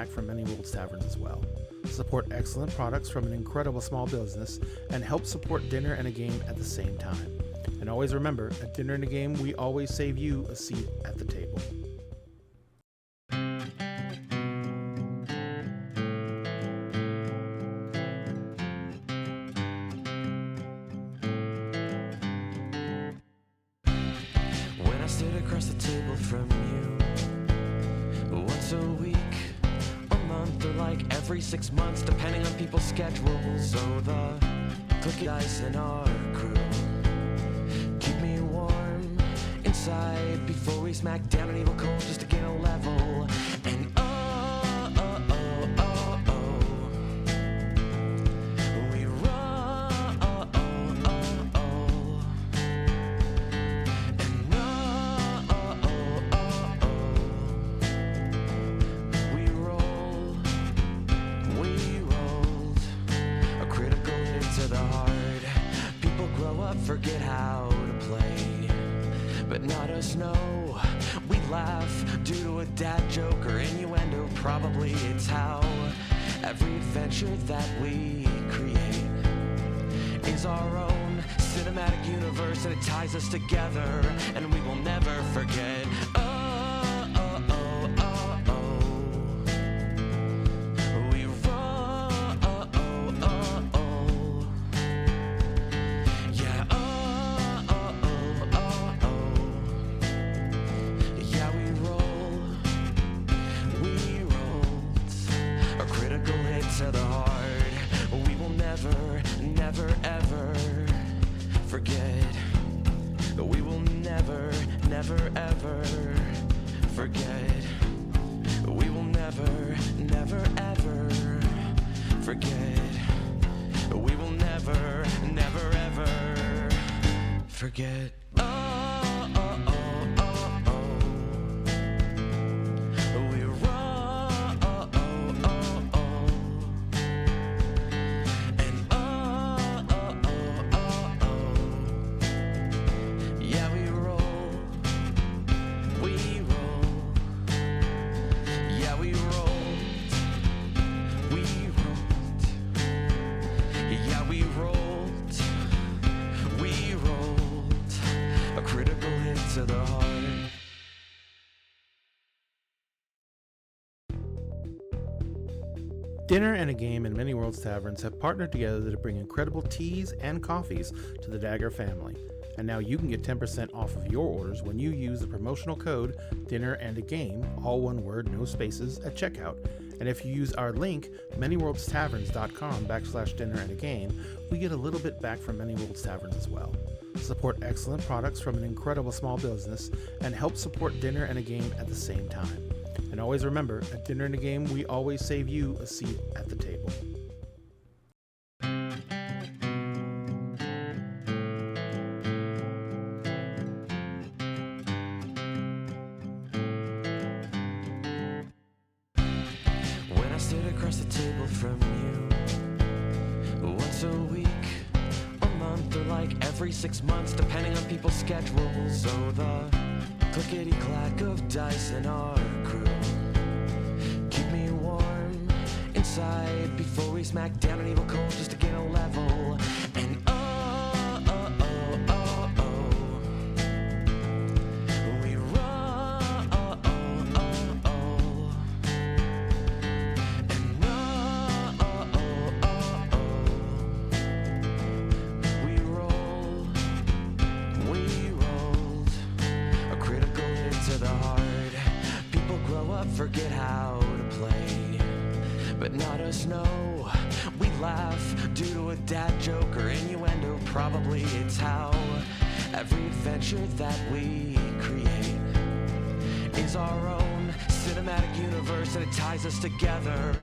back from Many Worlds Taverns as well. Support excellent products from an incredible small business and help support Dinner and a Game at the same time. And always remember, at Dinner and a Game, we always save you a seat at the table. When I sit across the table from you, once a week, a month, or like every 6 months, depending on people's schedules. Oh, the clicky dice in our crew keep me warm inside before we smack down an evil cold just to gain a level. And we roll. Forget how to play, but not us, no. We laugh due to a dad joke or innuendo. Probably it's how every adventure that we create is our own cinematic universe, and it ties us together, and we will never forget. To the heart, we will never, never, ever forget. We will never, never, ever forget. We will never, never, ever forget. We will never, never, ever forget. To the heart. Dinner and a Game and Many Worlds Taverns have partnered together to bring incredible teas and coffees to the Dagger family. And now you can get 10% off of your orders when you use the promotional code Dinner and a Game, all one word, no spaces, at checkout. And if you use our link, ManyWorldsTaverns.com/Dinner and a Game, we get a little bit back from Many Worlds Taverns as well. Support excellent products from an incredible small business and help support Dinner and a Game at the same time. And always remember, at Dinner and a Game, we always save you a seat at the table. When I sit across the table from you, once a week, a month, or like every 6 months, depending on people's schedules. Oh, the clickety-clack of dice in our crew keep me warm inside before we smack down an evil cold just to gain a level. And we roll. We rolled a critical hit to the heart. People grow up, forget how to play, but not us, no. We laugh due to a dad joke or innuendo. Probably it's how every adventure that we create is our own cinematic universe, and it ties us together.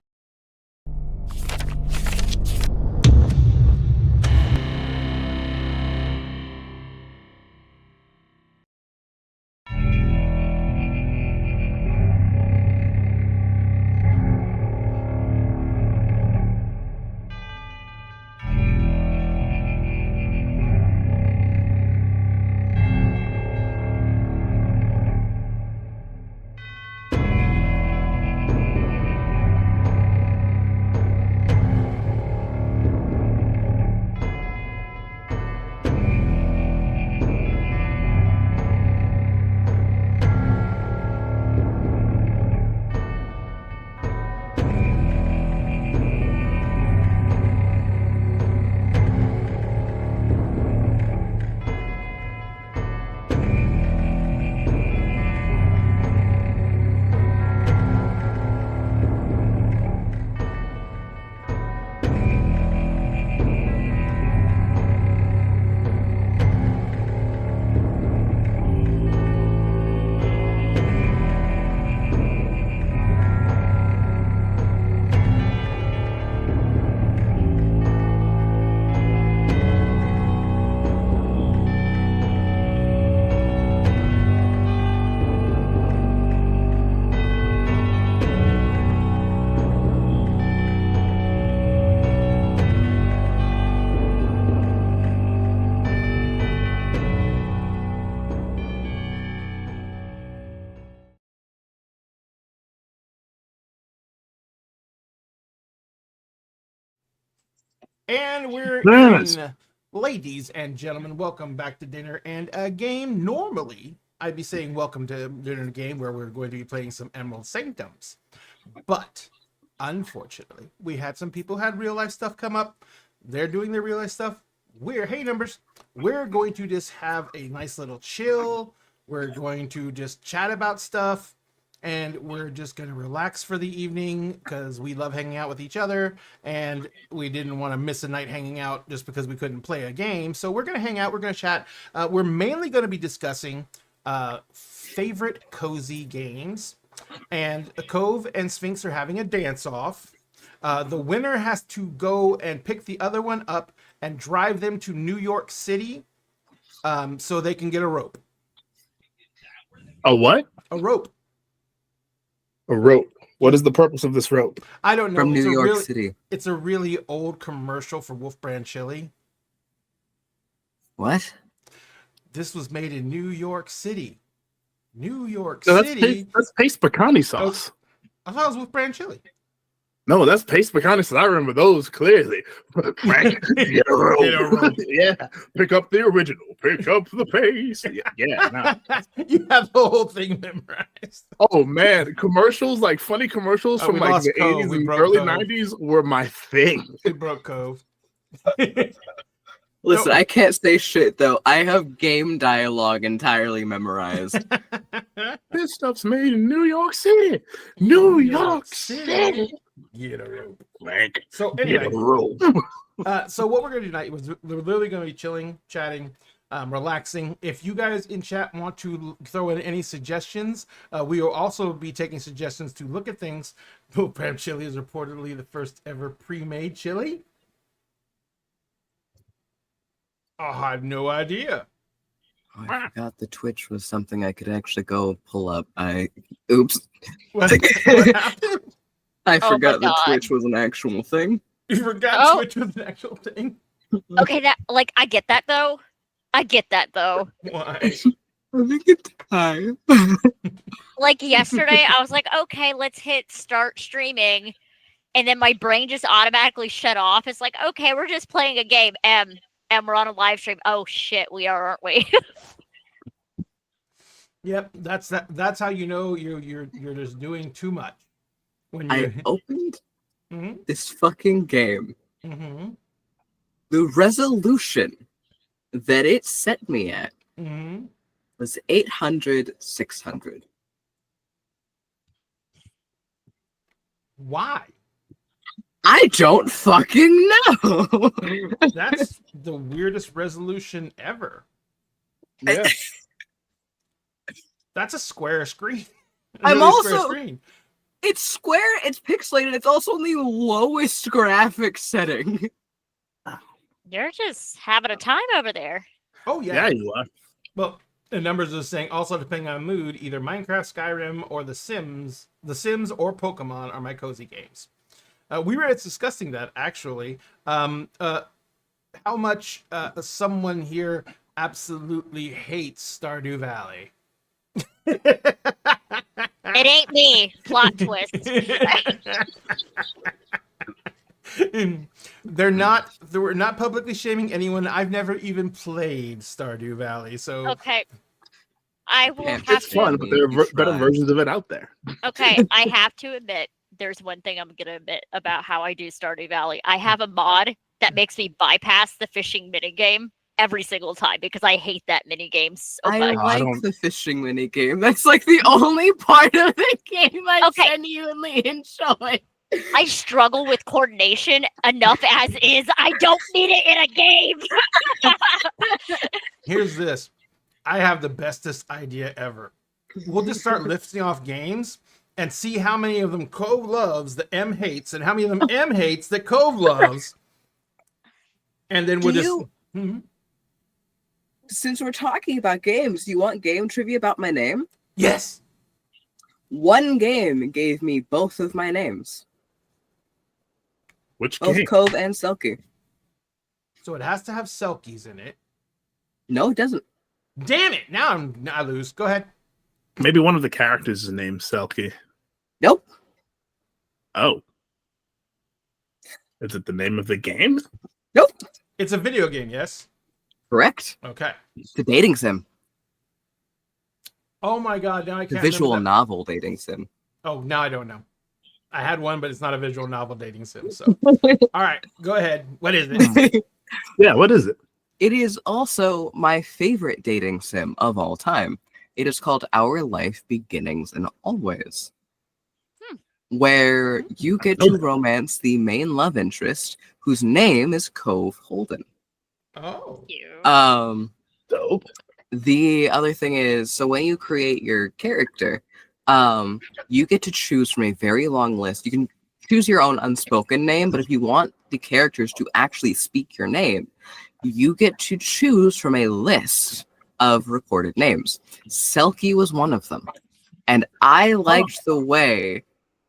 And we're Yes. in. Ladies and gentlemen, welcome back to Dinner and a Game. Normally, I'd be saying welcome to Dinner and a Game, where we're going to be playing some Emerald Sanctums. But, unfortunately, we had some people had real life stuff come up. They're doing their real life stuff. Hey numbers, we're going to just have a nice little chill. We're going to just chat about stuff. And we're just going to relax for the evening because we love hanging out with each other. And we didn't want to miss a night hanging out just because we couldn't play a game. So we're going to hang out. We're going to chat. We're mainly going to be discussing favorite cozy games. And Cove and Sphinx are having a dance-off. The winner has to go and pick the other one up and drive them to New York City so they can get a rope. A what? A rope. A rope. What is the purpose of this rope? I don't know. From It's New a York really- City. It's a really old commercial for Wolf Brand Chili. What? This was made in New York City. New York No, City. that's paste pecani sauce. I thought it was Wolf Brand Chili. No, that's paste pecani sauce. I remember those clearly. Frank, get a rope. Get a rope. Yeah, pick up the original. Pick up the paste. Yeah, nah. You have the whole thing memorized. Oh man, commercials like funny commercials Oh, from we like lost the Cove. 80s We and broke early Cove. 90s were my thing. It broke Cove. Listen, No. I can't say shit though. I have game dialogue entirely memorized. This stuff's made in New York City. New York City. Get a rope. Frank, So get anyway, a rope. so what we're going to do tonight was we're literally going to be chilling, chatting, relaxing. If you guys in chat want to throw in any suggestions, we will also be taking suggestions to look at things. Wolf Brand Chili is reportedly the first ever pre-made chili. Oh, I have no idea. Oh, I forgot the Twitch was something I could actually go pull up. Oops. What happened? I Oh my forgot the God. Twitch was an actual thing. You forgot Oh. Twitch was an actual thing? Okay, that like I get that though. I get that though. Why? Having a time. Like yesterday, I was like, okay, let's hit start streaming, and then my brain just automatically shut off. It's like, okay, we're just playing a game. We're on a live stream. Oh shit, we are, aren't we? Yep, that's how you know you're just doing too much. When I you opened Mhm, this fucking game. mhm, The resolution that it set me at mhm. was 800, 600. Why? I don't fucking know. That's the weirdest resolution ever. Yeah. That's a square screen. I'm Really square also- screen. It's square, it's pixelated, it's also in the lowest graphics setting. You're just having a time over there. Oh yeah. Yeah, you are. Well, the numbers are saying also depending on mood, either Minecraft, Skyrim, or The Sims or Pokemon are my cozy games. We were discussing that actually. How much someone here absolutely hates Stardew Valley. It ain't me. Plot twist. They were not publicly shaming anyone. I've never even played Stardew Valley, so Okay. I will Yeah, have It's to. fun, but there are better Try. versions of it out there. Okay, I have to admit, there's one thing I'm gonna admit about how I do Stardew Valley. I have a mod that makes me bypass the fishing minigame every single time because I hate that minigame so I much. I like don't- the fishing minigame. That's like the only part of the game I Okay. genuinely enjoy. I struggle with coordination enough as is. I don't need it in a game. here's this. I have the bestest idea ever. We'll just start listing off games and see how many of them Cove loves that M hates and how many of them M hates that Cove loves. And then we'll Do just you- Mhm. Since we're talking about games, do you want game trivia about my name? Yes. One game gave me both of my names, Which both game? Cove and Selkie. So it has to have Selkies in it. No, it doesn't. Damn it! Now I lose. Go ahead. Maybe one of the characters is named Selkie. Nope. Oh. Is it the name of the game? Nope. It's a video game, yes? Correct. Okay. It's a dating sim. Oh my god, now I The can't visual remember that. novel dating sim. Oh, now I don't know. I had one, but it's not a visual novel dating sim, so. All right, go ahead. What is it? Yeah, what is it? It is also my favorite dating sim of all time. It is called Our Life Beginnings and Always, where you get to romance the main love interest, whose name is Cove Holden. Oh. Dope. The other thing is, so when you create your character, you get to choose from a very long list. You can choose your own unspoken name, but if you want the characters to actually speak your name, you get to choose from a list of recorded names. Selkie was one of them. And I liked the way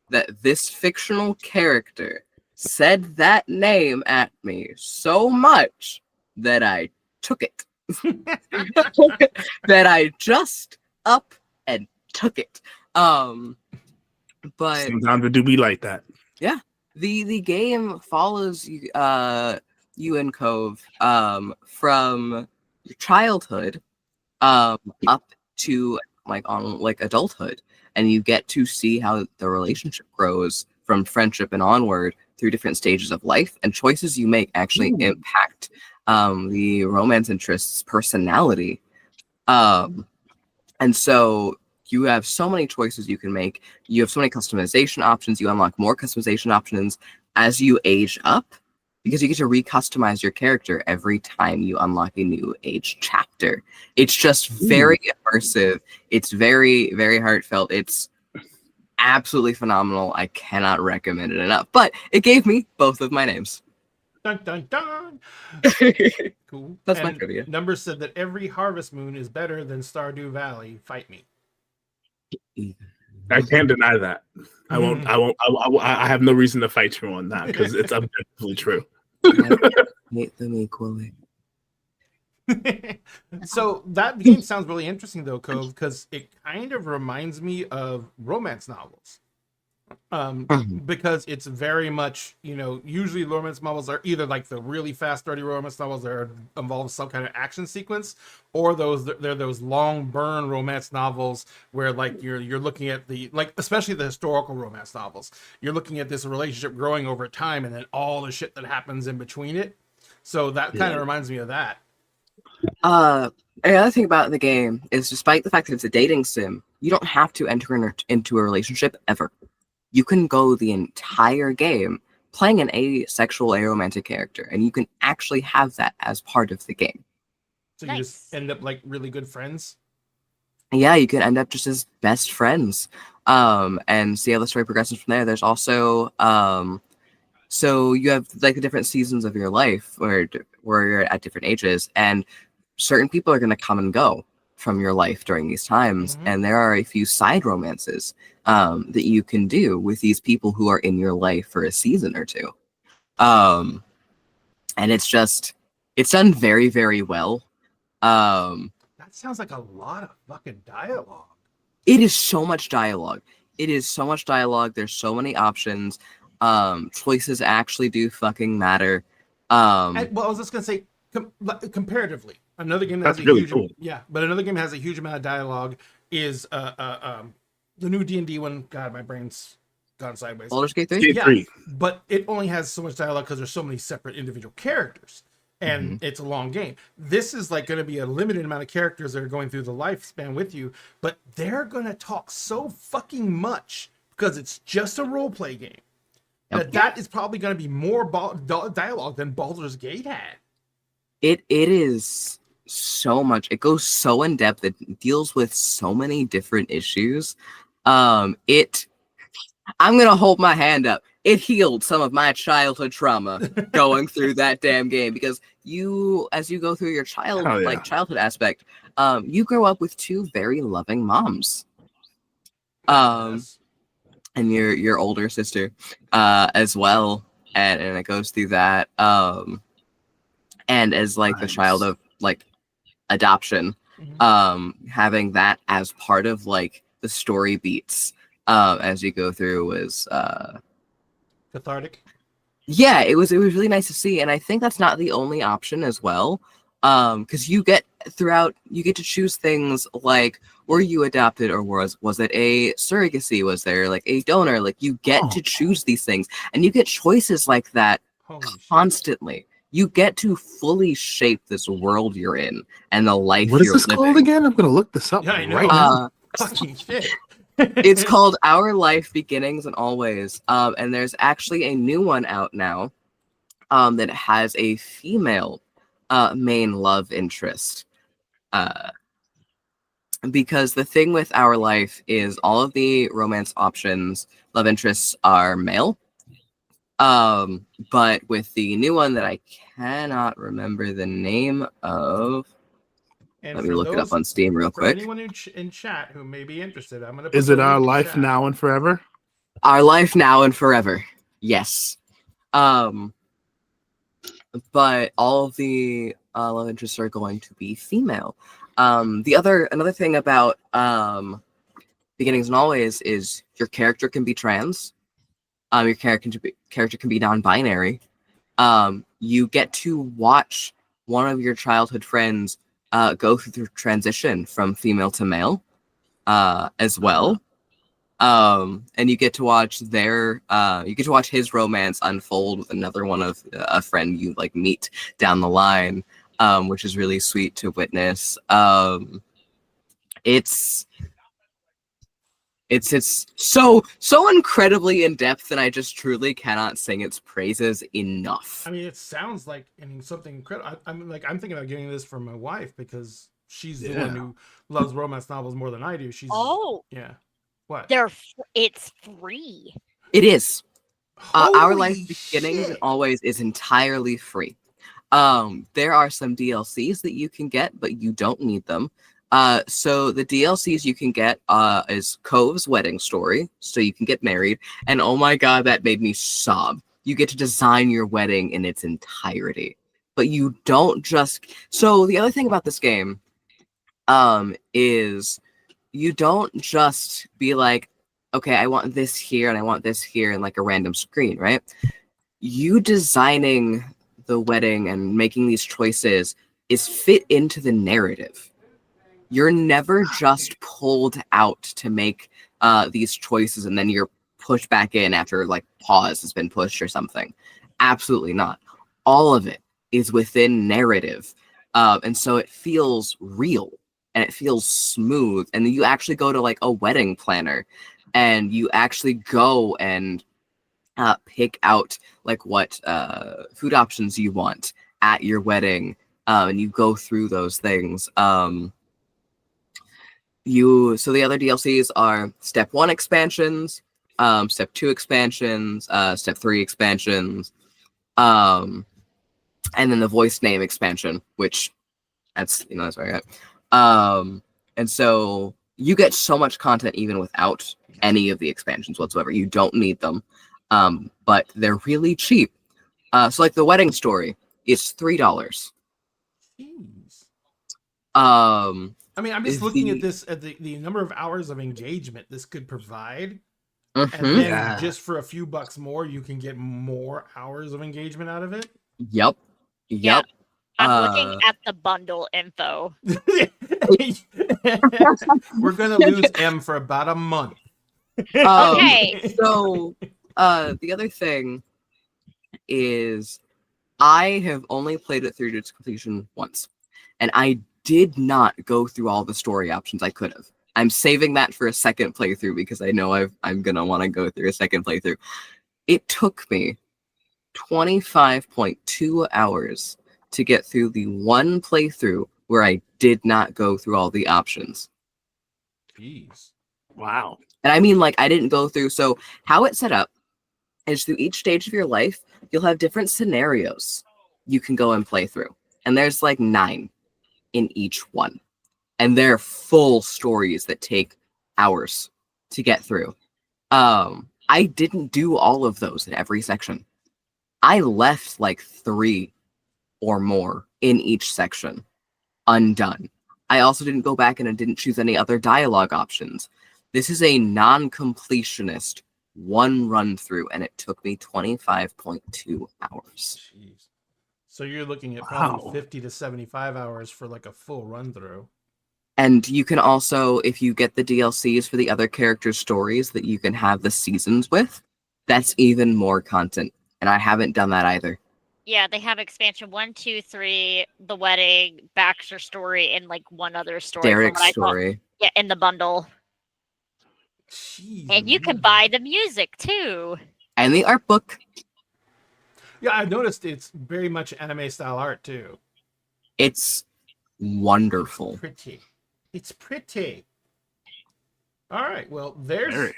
that this fictional character said that name at me so much that I took it. That I just up and took it. But Sometimes it do be like that. the game follows you and Cove from your childhood up to adulthood, and you get to see how the relationship grows from friendship and onward through different stages of life, and choices you make actually impact the romance interest's personality. And so you have so many choices you can make. You have so many customization options. You unlock more customization options as you age up, because you get to recustomize your character every time you unlock a new age chapter. It's just very immersive. It's very, very heartfelt. It's absolutely phenomenal. I cannot recommend it enough. But it gave me both of my names. Dun, dun, dun. Cool. That's my And trivia. Numbers said that every harvest moon is better than Stardew Valley. Fight me. I can't deny that. I won't. I have no reason to fight you on that because it's objectively true. I hate them equally. So that game sounds really interesting though, Cove, because it kind of reminds me of romance novels. Because it's very much, usually romance novels are either like the really fast, dirty romance novels that involve some kind of action sequence, or they're those long burn romance novels where like you're looking at especially the historical romance novels. You're looking at this relationship growing over time, and then all the shit that happens in between it. So that kind of reminds me of that. Another thing about the game is, despite the fact that it's a dating sim, you don't have to enter into a relationship ever. You can go the entire game playing an asexual, aromantic character, and you can actually have that as part of the game. So you just end up like really good friends? Yeah, you can end up just as best friends, and see how the story progresses from there. There's also, so you have like the different seasons of your life where you're at different ages, and certain people are going to come and go from your life during these times, and there are a few side romances that you can do with these people who are in your life for a season or two, and it's done very, very well. That sounds like a lot of fucking dialogue. It is so much dialogue. There's so many options. Choices actually do fucking matter. I was just gonna say, comparatively, another game that has a really huge, cool. but another game that has a huge amount of dialogue is the new D&D one. God, my brain's gone sideways. Baldur's Gate 3? Yeah, but it only has so much dialogue because there's so many separate individual characters, and it's a long game. This is like going to be a limited amount of characters that are going through the lifespan with you, but they're going to talk so fucking much because it's just a role play game. That is probably going to be more dialogue than Baldur's Gate had. It is so much. It goes so in depth. It deals with so many different issues. I'm gonna hold my hand up. It healed some of my childhood trauma going through that damn game, because as you go through your childhood aspect, you grow up with two very loving moms. And your older sister as well, and it goes through that. And as like the child of like adoption, having that as part of like the story beats as you go through is cathartic. Yeah, it was really nice to see, and I think that's not the only option as well. Because you get to choose things like, were you adopted, or was it a surrogacy? Was there like a donor? Like, you get to choose these things, and you get choices like that Holy shit. constantly. You get to fully shape this world you're in and the life What is you're this living. called again? I'm gonna look this up Yeah, I know. right now. Fucking shit. It's called Our Life Beginnings and Always. And there's actually a new one out now that has a female main love interest. Because the thing with Our Life is all of the romance options, love interests are male. But with the new one that I cannot remember the name of, And let me for look it up those- on Steam real For quick. anyone in chat who may be interested, I'm gonna. Is put it the Our link in Life chat. Now and Forever? Our Life Now and Forever. Yes. But all of the love interests are going to be female. Another thing about Beginnings and Always is your character can be trans. Your character can be non-binary. You get to watch one of your childhood friends go through the transition from female to male as well. And you get to watch his romance unfold with another one of a friend you like meet down the line, which is really sweet to witness. It's so incredibly in depth, and I just truly cannot sing its praises enough. I mean, it sounds like something incredible. I'm thinking about getting this for my wife because she's the one who loves romance novels more than I do. Yeah. What? It's free. It is. Our Life Holy Beginnings and shit. Always is entirely free. There are some DLCs that you can get, but you don't need them. So the DLCs you can get is Cove's wedding story, so you can get married. And oh my god, that made me sob. You get to design your wedding in its entirety. But you don't just... So the other thing about this game is you don't just be like, okay, I want this here and I want this here in like a random screen, right? You designing the wedding and making these choices is fit into the narrative. You're never just pulled out to make these choices and then you're pushed back in after like pause has been pushed or something. Absolutely not. All of it is within narrative. And so it feels real and it feels smooth. And you actually go to like a wedding planner and you actually go and pick out like what food options you want at your wedding. And you go through those things. So the other DLCs are Step 1 expansions, Step 2 expansions, Step 3 expansions, and then the voice name expansion, which that's very good. And so you get so much content even without any of the expansions whatsoever. You don't need them, but they're really cheap. So like the wedding story is $3. Jeez. I mean, I'm just looking at this at the number of hours of engagement this could provide. And Mhm. then just for a few bucks more, you can get more hours of engagement out of it. Yep. I'm looking at the bundle info. We're gonna lose M for about a month. Okay. So the other thing is I have only played it through to its completion once, and I did not go through all the story options I could have. I'm saving that for a second playthrough because I know I'm gonna want to go through a second playthrough. It took me 25.2 hours to get through the one playthrough where I did not go through all the options. Jeez. Wow. And I mean, like, I didn't go through. So how it's set up is through each stage of your life, you'll have different scenarios you can go and play through. And there's like 9 in each one. And they're full stories that take hours to get through. I didn't do all of those in every section. I left like 3 or more in each section undone. I also didn't go back and I didn't choose any other dialogue options. This is a non-completionist one run through, and it took me 25.2 hours. Jeez. So you're looking at probably Wow. 50 to 75 hours for like a full run through. And you can also, if you get the DLCs for the other characters' stories that you can have the seasons with, that's even more content. And I haven't done that either. Yeah, they have expansion 1, 2, 3, the wedding, Baxter story, and like one other story. from Derek's what I saw. story. Yeah, in the bundle. Jeez. And you can Louise. buy the music too. And the art book. Yeah, I noticed it's very much anime style art too. It's wonderful. Pretty. It's pretty. All right. Well, there's Very.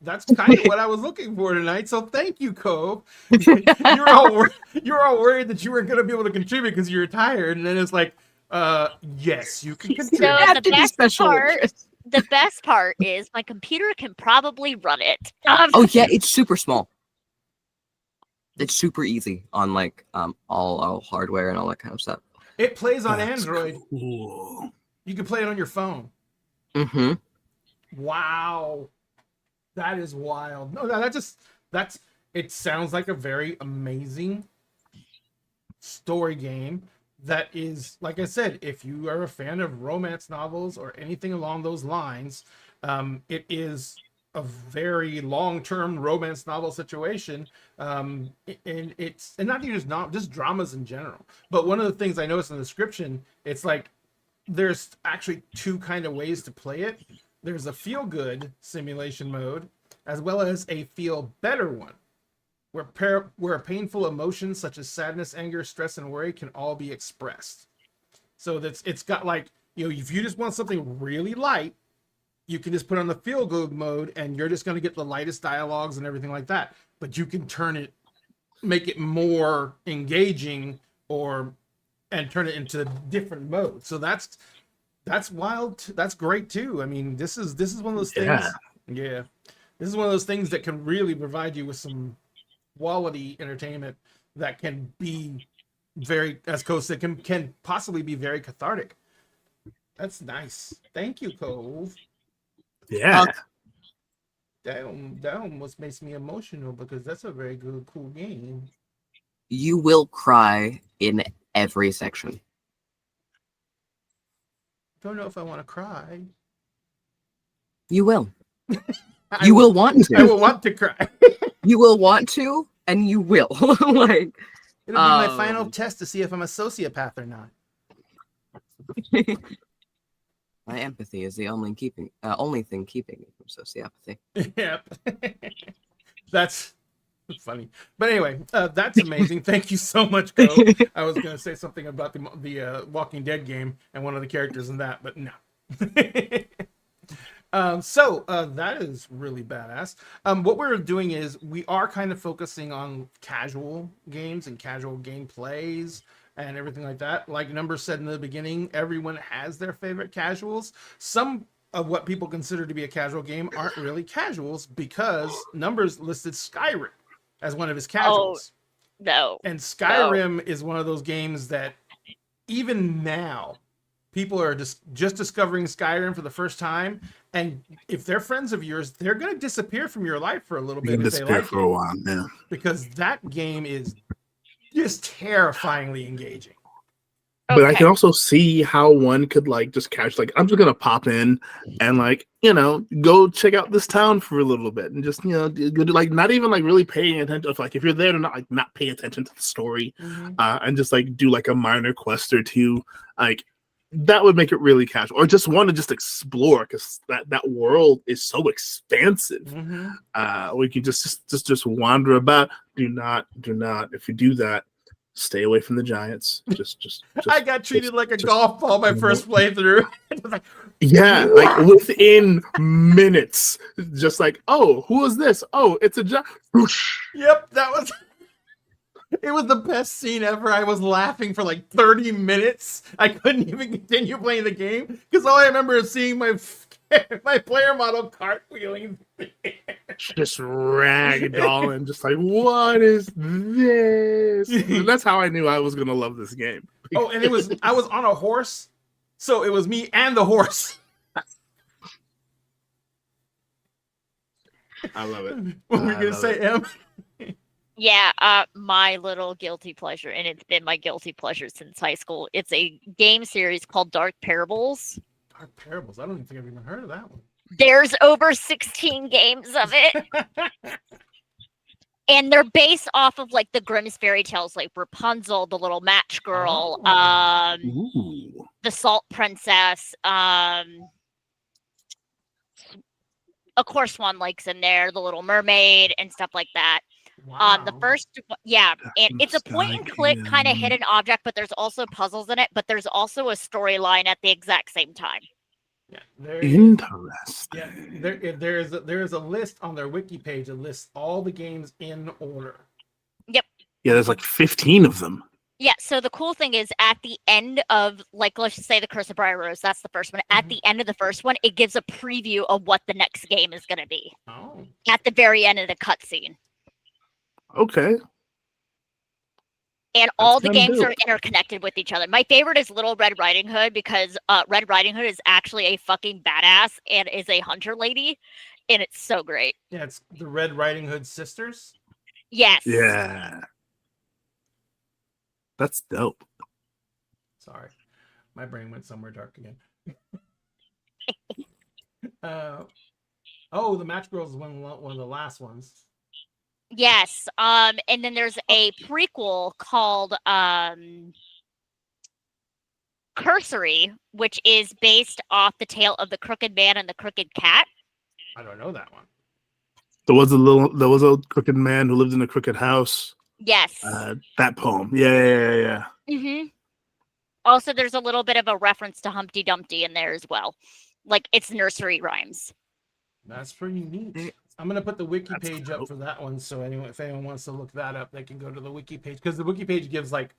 that's kind of what I was looking for tonight. So thank you, Cove. You're all worried that you weren't going to be able to contribute because you're tired, and then it's like, yes, you can contribute. So Have the to be best special part, interest. the best part is my computer can probably run it. Oh yeah, it's super small. It's super easy on like all hardware and all that kind of stuff. It plays on That's Android. cool. You can play it on your phone. Mm-hmm. Wow, that is wild. No, that's it. Sounds like a very amazing story game. That is, like I said, if you are a fan of romance novels or anything along those lines, it is a very long-term romance novel situation. And not even just dramas in general. But one of the things I noticed in the description, it's like there's actually two kind of ways to play it. There's a feel-good simulation mode, as well as a feel-better one, where painful emotions such as sadness, anger, stress, and worry can all be expressed. So it's got like, if you just want something really light, you can just put on the feel-good mode, and you're just going to get the lightest dialogues and everything like that. But you can make it more engaging, and turn it into different modes. So that's wild. That's great too. I mean, this is one of those things. Yeah, this is one of those things that can really provide you with some quality entertainment that can be very, as Cove said, can possibly be very cathartic. That's nice. Thank you, Cove. Yeah. That almost makes me emotional because that's a very good, cool game. You will cry in every section. Don't know if I want to cry. You will. I You will want I to. will want to cry. You will want to, and you will. Like, It'll be my Oh. final test to see if I'm a sociopath or not. my empathy is the only thing keeping me from sociopathy. Yep. That's funny. But anyway, that's amazing. Thank you so much, Go. I was going to say something about the Walking Dead game and one of the characters in that, but no. So that is really badass. What we're doing is we are kind of focusing on casual games and casual gameplays and everything like that. Like Number said in the beginning, everyone has their favorite casuals. Some of what people consider to be a casual game aren't really casuals because Numbers listed Skyrim as one of his casuals. No. And Skyrim is one of those games that even now people are just discovering Skyrim for the first time. And if they're friends of yours, they're going to disappear from your life for a little You bit can if they disappear like for a while. Yeah. because that game is just terrifyingly engaging. But I Okay. can also see how one could like just catch I'm just gonna pop in and go check out this town for a little bit and just not even like paying attention. If you're there to not pay attention to the story, and just do a minor quest or two, that would make it really casual. Or just want to just explore because that world is so expansive. We can just wander about. Do not. If you do that, stay away from the giants. Just I got treated like a golf ball my first playthrough. yeah, within minutes, just oh, who is this? Oh, it's a giant. Yep, it was the best scene ever. I was laughing for 30 minutes. I couldn't even continue playing the game because all I remember is seeing my player model cartwheeling. Just ragdolling, just what is this? And that's how I knew I was gonna love this game. Oh, and I was on a horse, so it was me and the horse. I love it. What were you I gonna love say, it. Em? Yeah, my little guilty pleasure, and it's been my guilty pleasure since high school. It's a game series called Dark Parables. Dark Parables. I don't even think I've even heard of that one. There's over 16 games of it, and they're based off of like the Grimm's fairy tales, like Rapunzel, the Little Match Girl, Oh. Ooh. the Salt Princess, of course, Swan Lake's in there, the Little Mermaid, and stuff like that. The Wow. first, yeah, and it's a Sky point and click kind of Kingdom. hidden object, but there's also puzzles in it, but there's also a storyline at the exact same time. Yeah, there Interesting. yeah, there is a list on their wiki page that lists all the games in order. Yeah, there's like 15 of them. Yeah, so the cool thing is at the end of, like, let's just say the Curse of Briar Rose, that's the first one. At Mhm. the end of the first one, it gives a preview of what the next game is going to be Oh, at the very end of the cutscene. Okay. And all the kinda games are dope. interconnected with each other. My favorite is Little Red Riding Hood because Red Riding Hood is actually a fucking badass and is a hunter lady, and it's so great. yeah, it's the Red Riding Hood sisters. Yes. Yeah. That's dope. Sorry, my brain went somewhere dark again. Oh, the Match Girls is one of the last ones. Yes. And then there's a prequel called Cursory, which is based off the tale of the Crooked Man and the Crooked Cat. I don't know that one. There was a crooked man who lived in a crooked house. Yes. That poem. Yeah. Mm-hmm. Also, there's a little bit of a reference to Humpty Dumpty in there as well. Like, it's nursery rhymes. That's pretty neat. I'm gonna put the wiki That's page dope. up for that one, so if anyone wants to look that up, they can go to the wiki page because the wiki page gives like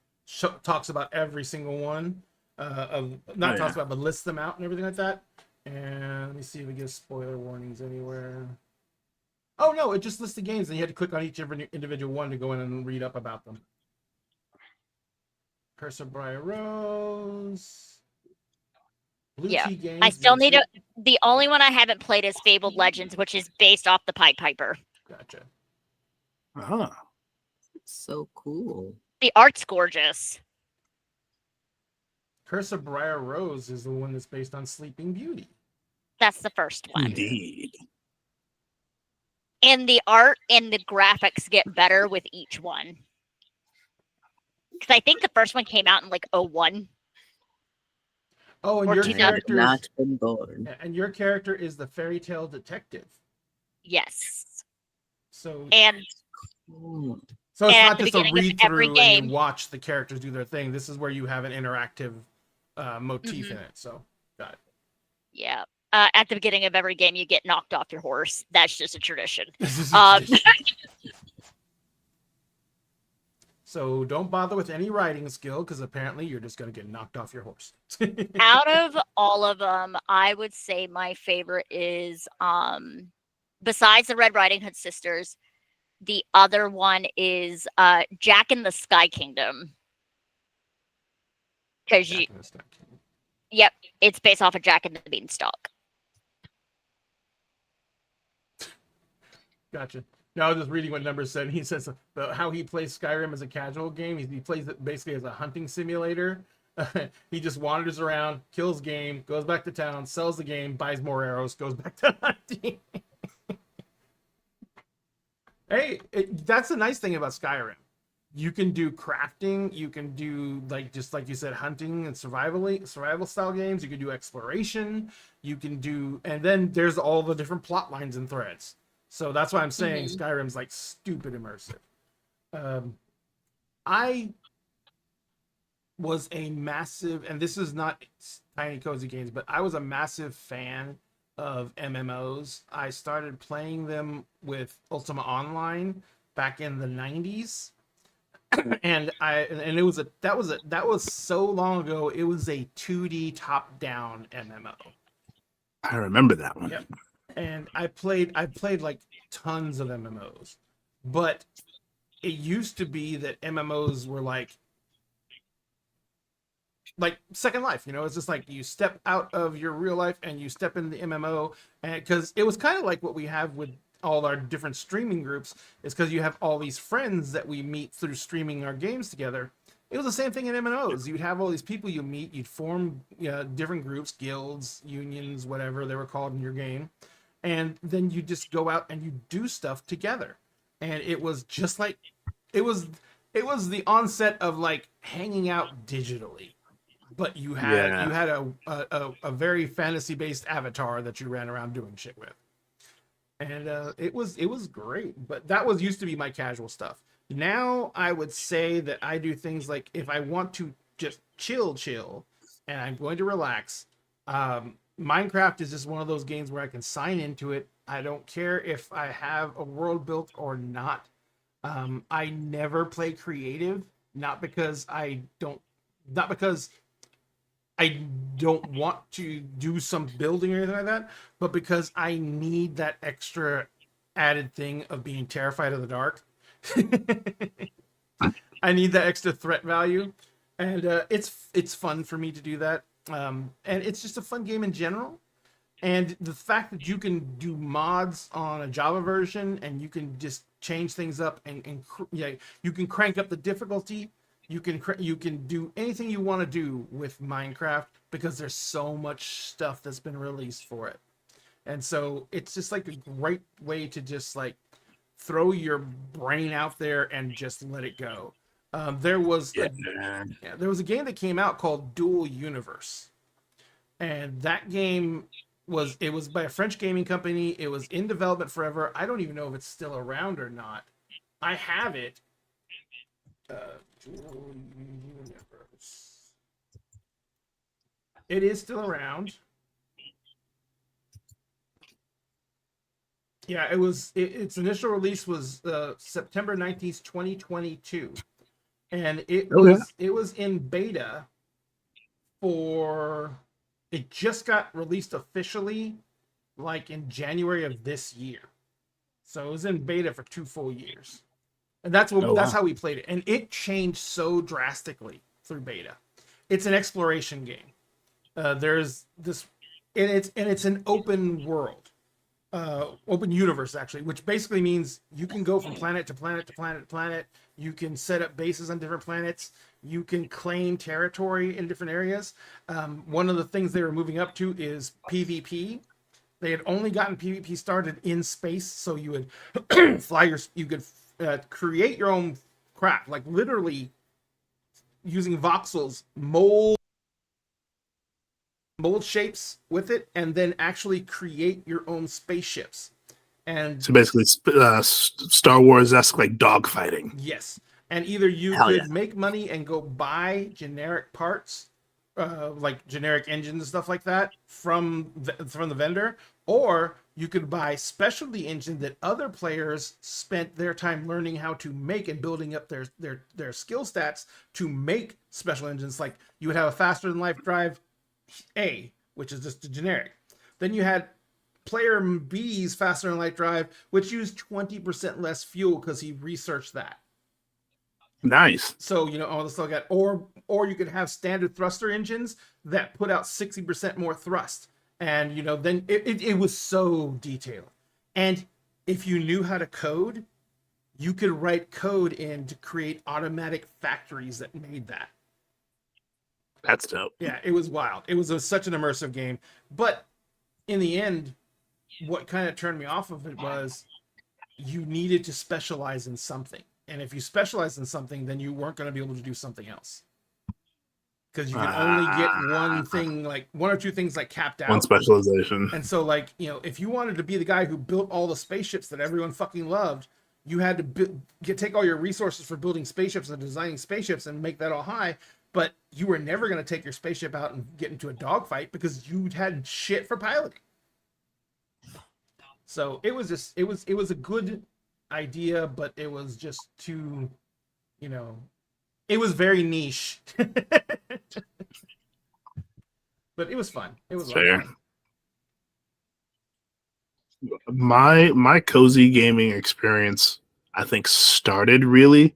talks about every single one of not talks about, but lists them out and everything like that. And let me see if it gives spoiler warnings anywhere. Oh no, it just lists the games, and you had to click on each individual one to go in and read up about them. Curse of Briar Rose. Blue Yeah, Tea Games. I still need the only one I haven't played is Fabled Legends, which is based off the Pied Piper. Gotcha. Uh-huh. So cool. The art's gorgeous. Curse of Briar Rose is the one that's based on Sleeping Beauty. That's the first one. Indeed. And the art and the graphics get better with each one. Because I think the first one came out in like 01. Oh, and Or your 2000. character Not been born. is the fairy tale detective. Yes. So And Cool. so it's and at not the just a beginning of read every through and game- you watch the characters do their thing. This is where you have an interactive motif Mhm. in it. So got it. yeah. At the beginning of every game, you get knocked off your horse. That's just a tradition. This is Um, so don't bother with any riding skill because apparently you're just going to get knocked off your horse. Out of all of them, I would say my favorite is besides the Red Riding Hood sisters, the other one is Jack in the Sky Kingdom. Because yep, it's based off of Jack and the Beanstalk. Gotcha. No, I was just reading what Numbers said. He says how he plays Skyrim as a casual game. He plays it basically as a hunting simulator. He just wanders around, kills game, goes back to town, sells the game, buys more arrows, goes back to hunting. Hey, that's the nice thing about Skyrim. You can do crafting. You can do just like you said, hunting and survival style games. You can do exploration. You can do, and then there's all the different plot lines and threads. So that's why I'm saying Skyrim's like stupid immersive. I was a massive, and this is not Tiny Cozy Games, but I was a massive fan of MMOs. I started playing them with Ultima Online back in the 90s. And that was so long ago. It was a 2D top-down MMO. I remember that one. Yep. And I played like tons of MMOs, but it used to be that MMOs were like Second Life, it's just like you step out of your real life and you step in the MMO, and because it was kind of like what we have with all our different streaming groups is because you have all these friends that we meet through streaming our games together. It was the same thing in MMOs. You'd have all these people you meet. You'd form different groups, guilds, unions, whatever they were called in your game, and then you just go out and you do stuff together. And it was just like it was the onset of like hanging out digitally, but you had a very fantasy based avatar that you ran around doing shit with, and it was great. But that was used to be my casual stuff. Now I would say that I do things like if I want to just chill, and I'm going to relax. Minecraft is just one of those games where I can sign into it. I don't care if I have a world built or not. I never play creative, not because I don't want to do some building or anything like that, but because I need that extra added thing of being terrified of the dark. I need that extra threat value, and it's fun for me to do that. And it's just a fun game in general. And the fact that you can do mods on a Java version and you can just change things up and you can crank up the difficulty. You can do anything you want to do with Minecraft because there's so much stuff that's been released for it. And so it's just like a great way to just like throw your brain out there and just let it go. There was a game that came out called Dual Universe, and that game was by a French gaming company. It was in development forever. I don't even know if it's still around or not. I have it. Dual Universe. It is still around. Yeah, its initial release was September 19th, 2022. And it was in beta it just got released officially like in January of this year. So it was in beta for 2 full years. And that's how we played it. And it changed so drastically through beta. It's an exploration game. There's this and it's an open world. Open universe actually, which basically means you can go from planet to planet to planet to planet. You can set up bases on different planets. You can claim territory in different areas. One of the things they were moving up to is PvP. They had only gotten PvP started in space, so you would you could create your own craft, like literally using voxels, mold shapes with it, and then actually create your own spaceships. And so basically, Star Wars-esque like dogfighting. Yes, and either you could make money and go buy generic parts, like generic engines and stuff like that from the vendor, or you could buy specialty engine that other players spent their time learning how to make and building up their skill stats to make special engines. Like you would have a faster than light drive A, which is just a generic. Then you had player B's faster than light drive, which used 20% less fuel because he researched that. Nice. So all the stuff got, or you could have standard thruster engines that put out 60% more thrust, and then it was so detailed. And if you knew how to code, you could write code in to create automatic factories that made that. That's dope. Yeah, it was wild. It was such an immersive game. But in the end, what kind of turned me off of it was you needed to specialize in something. And if you specialize in something, then you weren't going to be able to do something else. Because you can only get one or two things like capped out. One specialization. And so if you wanted to be the guy who built all the spaceships that everyone fucking loved, you had to take all your resources for building spaceships and designing spaceships and make that all high. But you were never going to take your spaceship out and get into a dogfight because you had shit for piloting. So it was a good idea, but it was just too, it was very niche. But it was fun. It was fair. My cozy gaming experience, I think, started really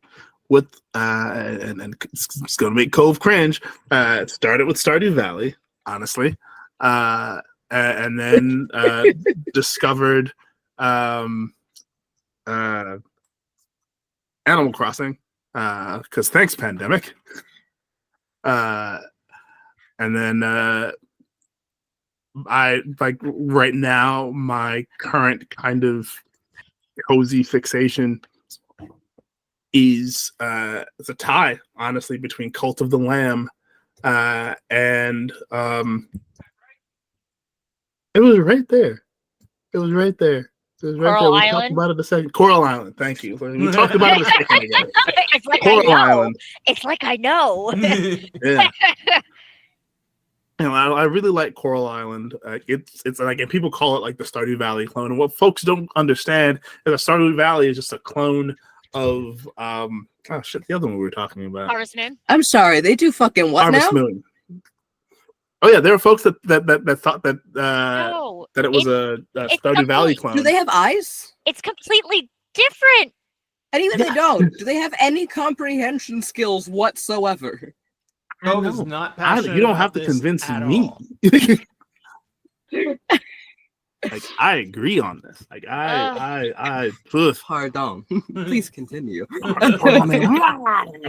with and it's gonna make Cove cringe. It started with Stardew Valley, honestly, and then discovered Animal Crossing, because thanks pandemic. And then I like right now my current kind of cozy fixation is it's a tie, honestly, between Cult of the Lamb and it was right there. It was right there. It was right Coral there. We talked Island? about it a second. Coral Island. Thank you. We talked about it a second ago. It's like Coral I know. Island. It's like I know. Yeah. I really like Coral Island. It's like, and people call it like the Stardew Valley clone. And what folks don't understand is that Stardew Valley is just a clone of the other one we were talking about, Harvest Moon. I'm sorry, they do fucking what Harvest now? Moon. Oh yeah, there are folks that thought that No, that it was a Stardew Valley clone. Do they have eyes? it's completely different. And even if they don't, do they have any comprehension skills whatsoever? Cove is not passionate you don't about have to this convince at me. all. Like I agree on this. Like I Pardon. Please continue.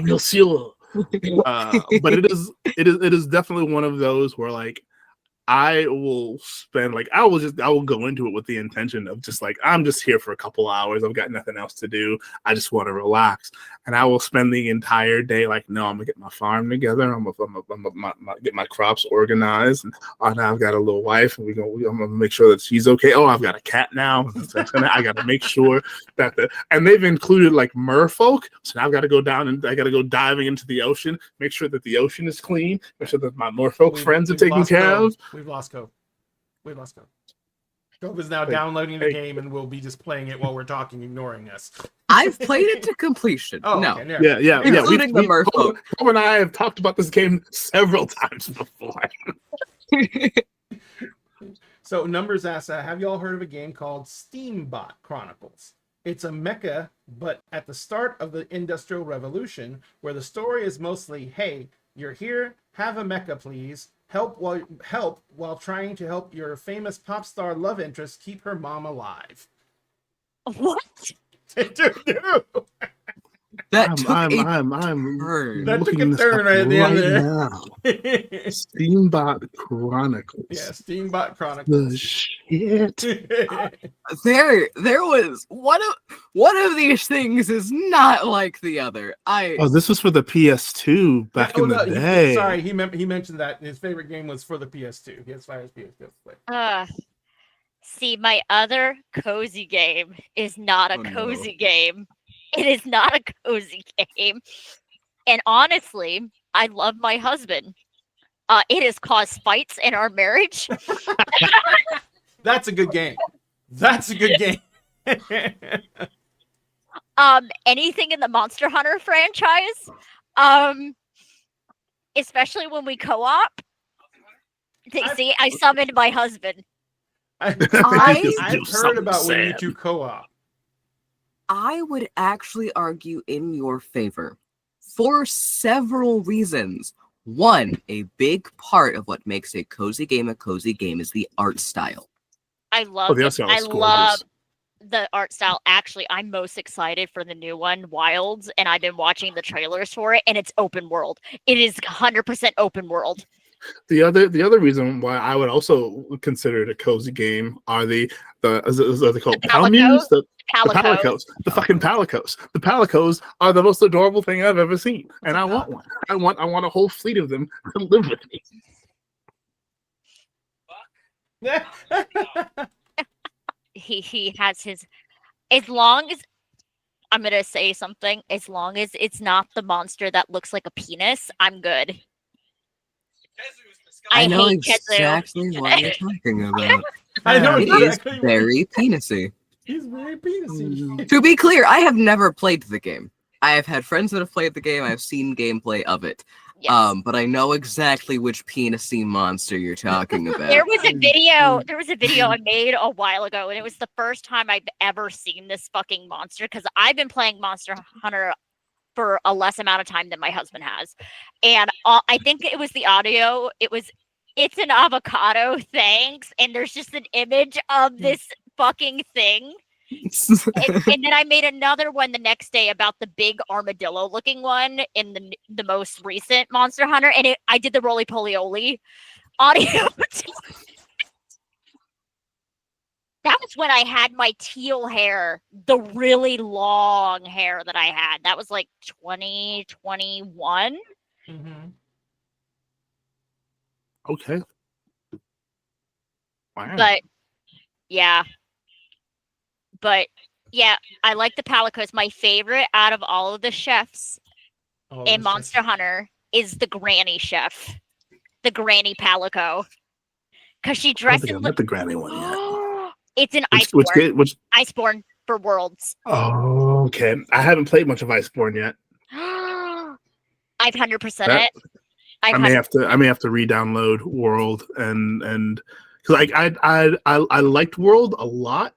You'll see. But it is definitely one of those where like I will spend I will go into it with the intention of just like I'm just here for a couple hours. I've got nothing else to do. I just want to relax, and I will spend the entire day like, no, I'm gonna get my farm together. I'm gonna get my crops organized, and now I've got a little wife, and I'm gonna make sure that she's okay. Oh, I've got a cat now. I got to make sure that and they've included like merfolk. So now I've got to go down and I got to go diving into the ocean, make sure that the ocean is clean, make sure that my merfolk friends are taken lost care Cove. of. We've lost Cove. Cove is now downloading the game and will be just playing it while we're talking, ignoring us. I've played it to completion. Oh, no. okay, there. Yeah. Including the merfolk. Cove and I have talked about this game several times before. So Numbers asks, have you all heard of a game called Steambot Chronicles? It's a mecha, but at the start of the Industrial Revolution, where the story is mostly, hey, you're here, have a mecha, please. Help while trying to help your famous pop star love interest keep her mom alive. What? That took I'm turn. That took looking a this up turn right at the end there. now. Steambot Chronicles. Yeah, Steambot The Chronicles. shit. There was one of these things is not like the other. Oh, this was for the PS2 back in the day. Sorry, he mentioned that his favorite game was for the PS2. He has five PS2 to play. See, my other cozy game is not a Oh, no. cozy game. It is not a cozy game. And honestly, I love my husband. It has caused fights in our marriage. That's a good game. That's a good game. Anything in the Monster Hunter franchise. Especially when we co-op. See, I summoned my husband. I've Do heard about something when you sad. two co-op. I would actually argue in your favor for several reasons. One, a big part of what makes a cozy game is the art style. I love the it. art style I is love gorgeous. the art style. Actually, I'm most excited for the new one, Wilds, and I've been watching the trailers for it, and it's open world. It is 100% open world. The other reason why I would also consider it a cozy game are the are they called Palmutes? The Palicos. Palicos. The fucking Palicos. The Palicos are the most adorable thing I've ever seen, and I want one. I want a whole fleet of them to live with me. He has his. As long as I'm gonna say something, as long as it's not the monster that looks like a penis, I'm good. I know hate Kezu. exactly what you're talking about. I know It is exactly. very penisy. He's very penisy. To be clear, I have never played the game. I have had friends that have played the game. I've seen gameplay of it. Yes. But I know exactly which penisy monster you're talking about. There was a video I made a while ago, and it was the first time I've ever seen this fucking monster, because I've been playing Monster Hunter for a less amount of time than my husband has. And I think it was the audio. It's an avocado, thanks. And there's just an image of this fucking thing. And then I made another one the next day about the big armadillo-looking one in the most recent Monster Hunter, and I did the roly poly oly audio. That was when I had my teal hair, the really long hair that I had. That was like 2021. Mm-hmm. Okay. Wow. But yeah. But yeah, I like the Palicos. My favorite out of all of the chefs in Monster Hunter is the granny chef, the granny Palico. Because she I don't dresses think I met the granny one yet. It's an Which, Iceborne. Iceborne for Worlds. Oh, okay. I haven't played much of Iceborne yet. I've 100% That- it. I may have to re-download World and because I liked World a lot.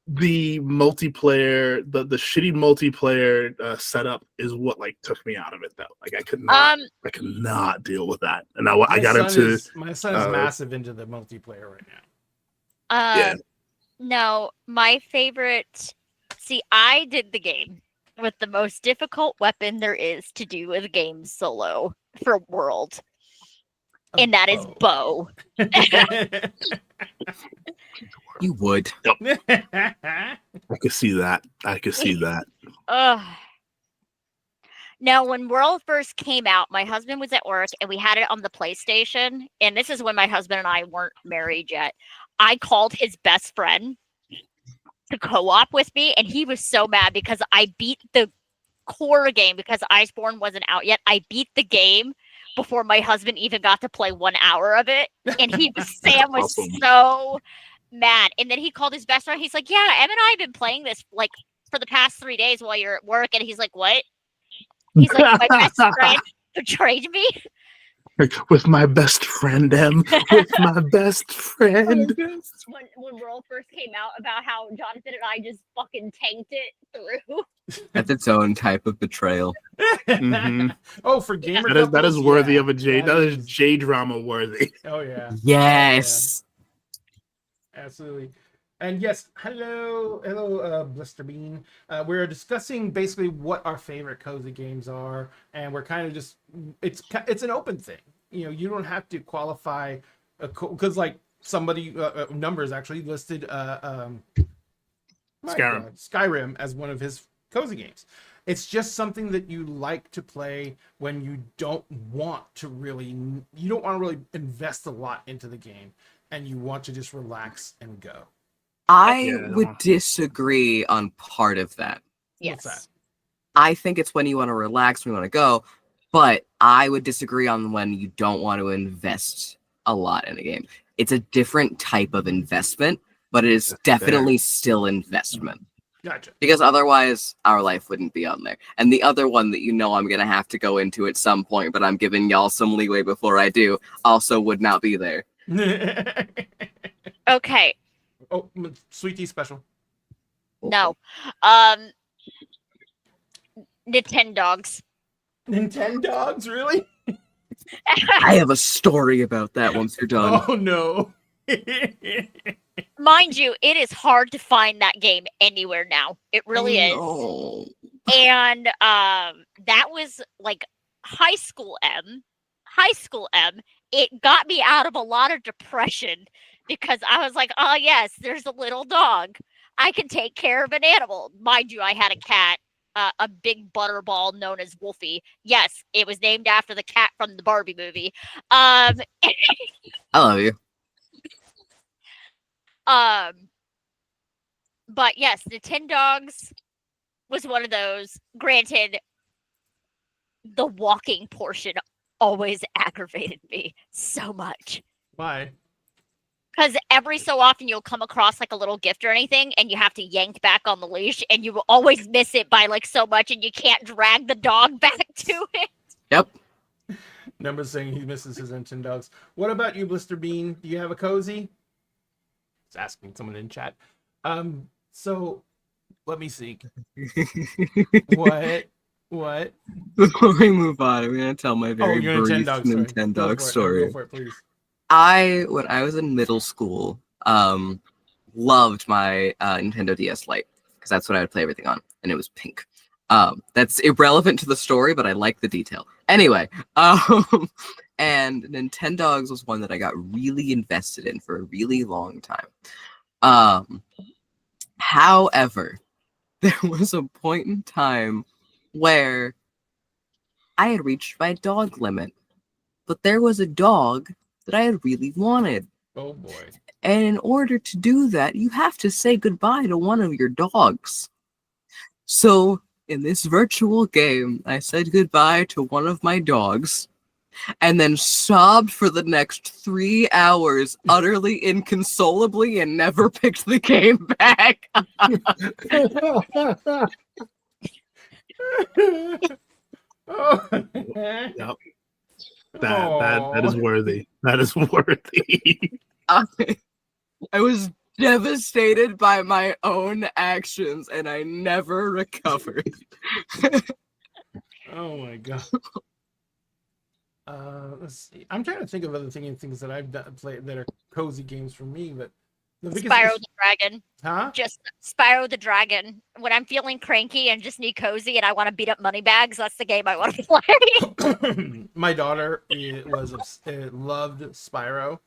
The multiplayer, the shitty multiplayer setup is what like took me out of it though. Like I could not deal with that. And I got into my son is massive into the multiplayer right now. yeah. No, my favorite. See, I did the game with the most difficult weapon there is to do with game solo for World, and that is bow. You would. I could see that. Now, when World first came out, my husband was at work and we had it on the PlayStation. And this is when my husband and I weren't married yet. I called his best friend to co-op with me, and he was so mad because I beat the core game because Iceborne wasn't out yet. I beat the game before my husband even got to play 1 hour of it. And Sam was Awesome. so mad. And then he called his best friend. He's like, yeah, Em and I have been playing this like for the past 3 days while you're at work. And he's like, what? He's like, my best friend betrayed me. With my best friend, Em. With my best friend. When World first came out, about how Jonathan and I just fucking tanked it through. That's its own type of betrayal. Mm-hmm. Oh, for gamer That is couples? worthy Yeah. of a J. That is J drama worthy. Oh yeah. Yes. Absolutely. And yes, hello, Blister Bean. We're discussing basically what our favorite cozy games are, and we're kind of just it's an open thing. You know, you don't have to qualify because like somebody numbers actually listed Skyrim as one of his cozy games. It's just something that you like to play when you don't want to really invest a lot into the game, and you want to just relax and go. I would disagree on part of that. What's that? I think it's when you want to relax, when you want to go, but I would disagree on when you don't want to invest a lot in a game. It's a different type of investment, but it is definitely still investment. Gotcha. Because otherwise, our life wouldn't be on there. And the other one that I'm going to have to go into at some point, but I'm giving y'all some leeway before I do, also would not be there. Okay. Oh, Sweet Tea Special. No. Nintendogs. Nintendogs, really? I have a story about that once you're done. Oh no. Mind you, it is hard to find that game anywhere now. It really is. No. And that was like high school M. It got me out of a lot of depression because I was like, oh yes, there's a little dog. I can take care of an animal. Mind you, I had a cat, a big butterball known as Wolfie. Yes, it was named after the cat from the Barbie movie. I love you. But yes, Nintendogs was one of those. Granted, the walking portion always aggravated me so much. Why? Because every so often you'll come across like a little gift or anything and you have to yank back on the leash and you will always miss it by like so much and you can't drag the dog back to it. Yep. Number's saying he misses his Nintendogs. What about you, Blister Bean? Do you have a cozy? It's asking someone in chat. So let me see. What? Before we move on, I'm going to tell my very your brief Nintendog story. Go for it, please. When I was in middle school, loved my Nintendo DS Lite because that's what I would play everything on, and it was pink. That's irrelevant to the story, but I like the detail. Anyway, and Nintendogs was one that I got really invested in for a really long time. However, there was a point in time where I had reached my dog limit, but there was a dog that I had really wanted. Oh boy. And in order to do that, you have to say goodbye to one of your dogs. So in this virtual game, I said goodbye to one of my dogs and then sobbed for the next 3 hours, utterly inconsolably, and never picked the game back. Oh. Yep. That is worthy. That is worthy. I was devastated by my own actions, and I never recovered. Oh my god. Let's see. I'm trying to think of other things that I've played that are cozy games for me, but the biggest Spyro the Dragon. Huh? Just Spyro the Dragon. When I'm feeling cranky and just need cozy and I want to beat up money bags, that's the game I want to play. My daughter loved Spyro.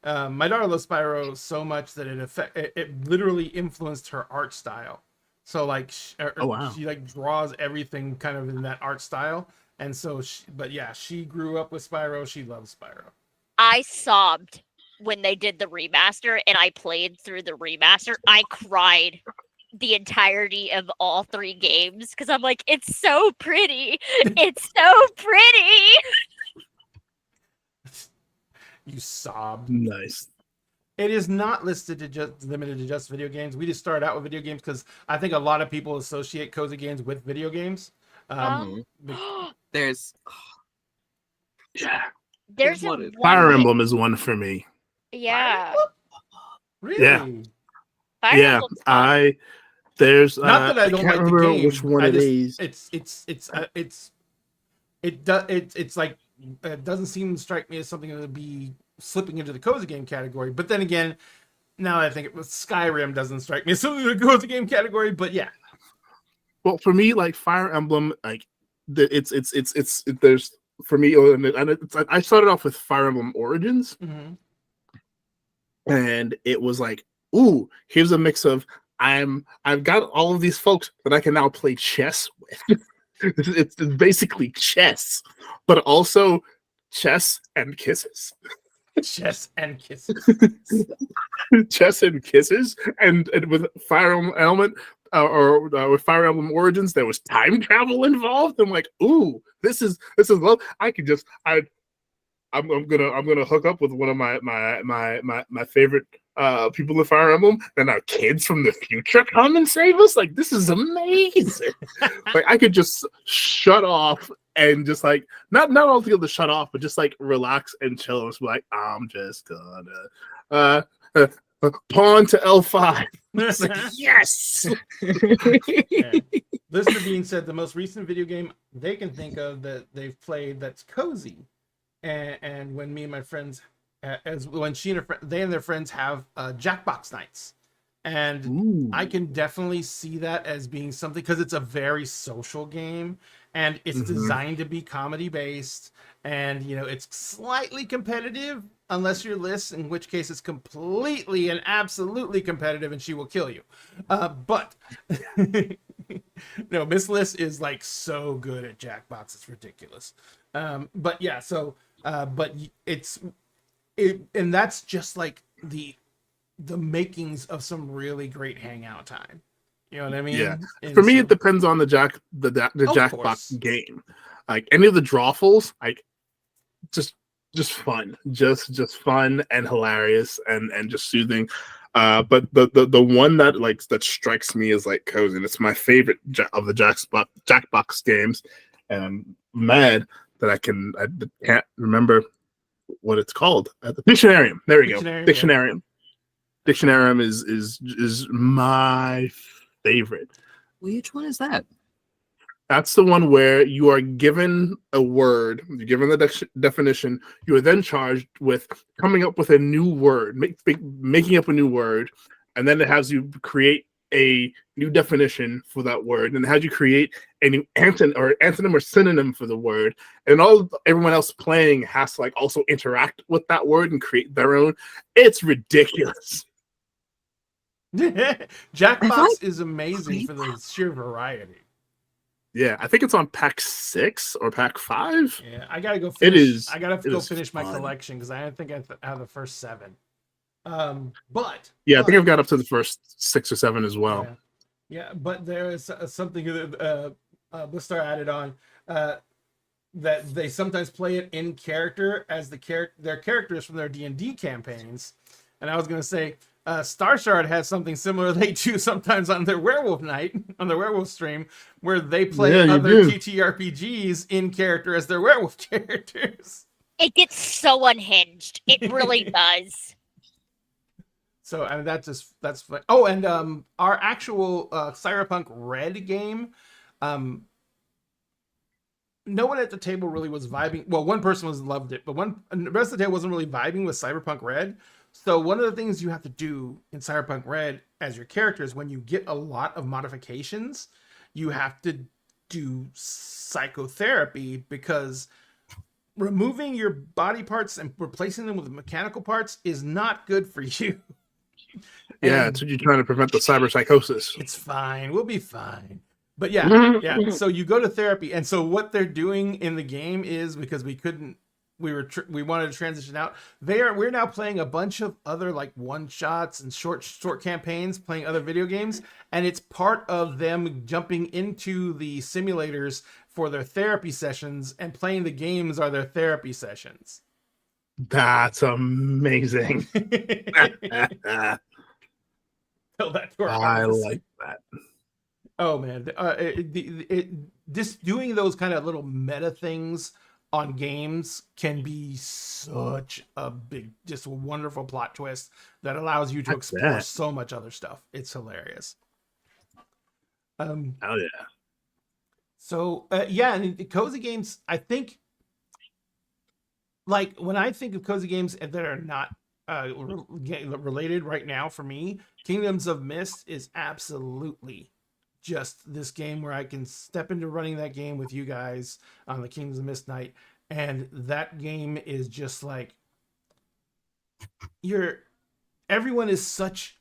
My daughter loves Spyro so much that it literally influenced her art style. So like, Oh, wow. she like draws everything kind of in that art style. And so, she grew up with Spyro. She loves Spyro. I sobbed when they did the remaster and I played through the remaster. I cried the entirety of all 3 games because I'm like, it's so pretty. It's so pretty. You sobbed. Nice. It is not listed to just limited to just video games. We just started out with video games because I think a lot of people associate cozy games with video games. There's There's What a is- Fire one- Emblem is one for me. Yeah. Really? Yeah. Fire Yeah, Emblem's fun. there's Not that I don't can't like the remember game. which one I it just- is. It's like it doesn't seem to strike me as something that would be slipping into the cozy game category. But then again, now that I think it was Skyrim doesn't strike me as something in the cozy game category. But yeah, Well, for me, like Fire Emblem, like it's there's for me, and it's I started off with Fire Emblem Origins, and it was like, ooh, here's a mix of I've got all of these folks that I can now play chess with. it's basically chess, but also chess and kisses. chess and kisses. Chess and kisses, and with Fire Emblem with Fire Emblem Origins, there was time travel involved. I'm like, ooh, this is love. I'm gonna hook up with one of my favorite people in Fire Emblem, and our kids from the future come and save us. Like, this is amazing. Like, I could just shut off and just like not altogether shut off, but just like relax and chill. And just be like, I'm just gonna pawn to L5. It's like, yes. Yeah. Listener Bean said the most recent video game they can think of that they've played that's cozy, and when me and my friends, when they and their friends have Jackbox nights, and Ooh. I can definitely see that as being something because it's a very social game and it's designed to be comedy based, and it's slightly competitive unless you're Liz, in which case it's completely and absolutely competitive and she will kill you. But no, Miss Liz is like so good at Jackbox, it's ridiculous. But yeah, so but and that's just like the makings of some really great hangout time. You know what I mean? Yeah. And For me, so- it depends on the course. Jackbox game. Like any of the drawfuls, like just fun, just fun and hilarious and just soothing. But the one that strikes me as like cozy, and it's my favorite of the Jackbox games, and I'm mad that I can't remember what it's called. The Dictionarium. There we go. Dictionarium, Dictionarium is my favorite. Which one is that? That's the one where you are given a word, you're given the definition, you are then charged with coming up with a new word, making up a new word, and then it has you create a new definition for that word, and it has you create a new antonym or synonym for the word, and everyone else playing has to like also interact with that word and create their own. It's ridiculous. Jackbox is amazing for the sheer variety. Yeah, I think it's on pack 6 or pack 5. Yeah, I gotta go. Finish. It is. I gotta go finish my fun. collection because I don't think I have the first 7. But yeah, I think I've got up to the first 6 or 7 as well. Yeah, but there is something that Blistar added on that they sometimes play it in character as their characters from their D&D campaigns, and I was gonna say. Star Shard has something similar they do sometimes on their werewolf night, on their werewolf stream, where they play other TTRPGs in character as their werewolf characters. It gets so unhinged. It really does. So, I mean, that's fun. Oh, and our actual Cyberpunk Red game, no one at the table really was vibing. Well, one person loved it, but the rest of the table wasn't really vibing with Cyberpunk Red. So one of the things you have to do in Cyberpunk Red as your character is when you get a lot of modifications, you have to do psychotherapy, because removing your body parts and replacing them with mechanical parts is not good for you. Yeah, it's what you're trying to prevent the cyber psychosis. It's fine. We'll be fine. But yeah. So you go to therapy, and so what they're doing in the game is, because we wanted to transition out. We're now playing a bunch of other like one shots and short campaigns, playing other video games, and it's part of them jumping into the simulators for their therapy sessions, and playing the games are their therapy sessions. That's amazing. Tell that to our I artists. like that. Oh man, just doing those kind of little meta things on games can be such a just a wonderful plot twist that allows you to explore so much other stuff. It's hilarious. Oh yeah. So and the cozy games, I think, like when I think of cozy games that are not related right now, for me, Kingdoms of Mist is absolutely just this game where I can step into running that game with you guys on the Kingdoms of Mist night. And that game is just like, everyone is such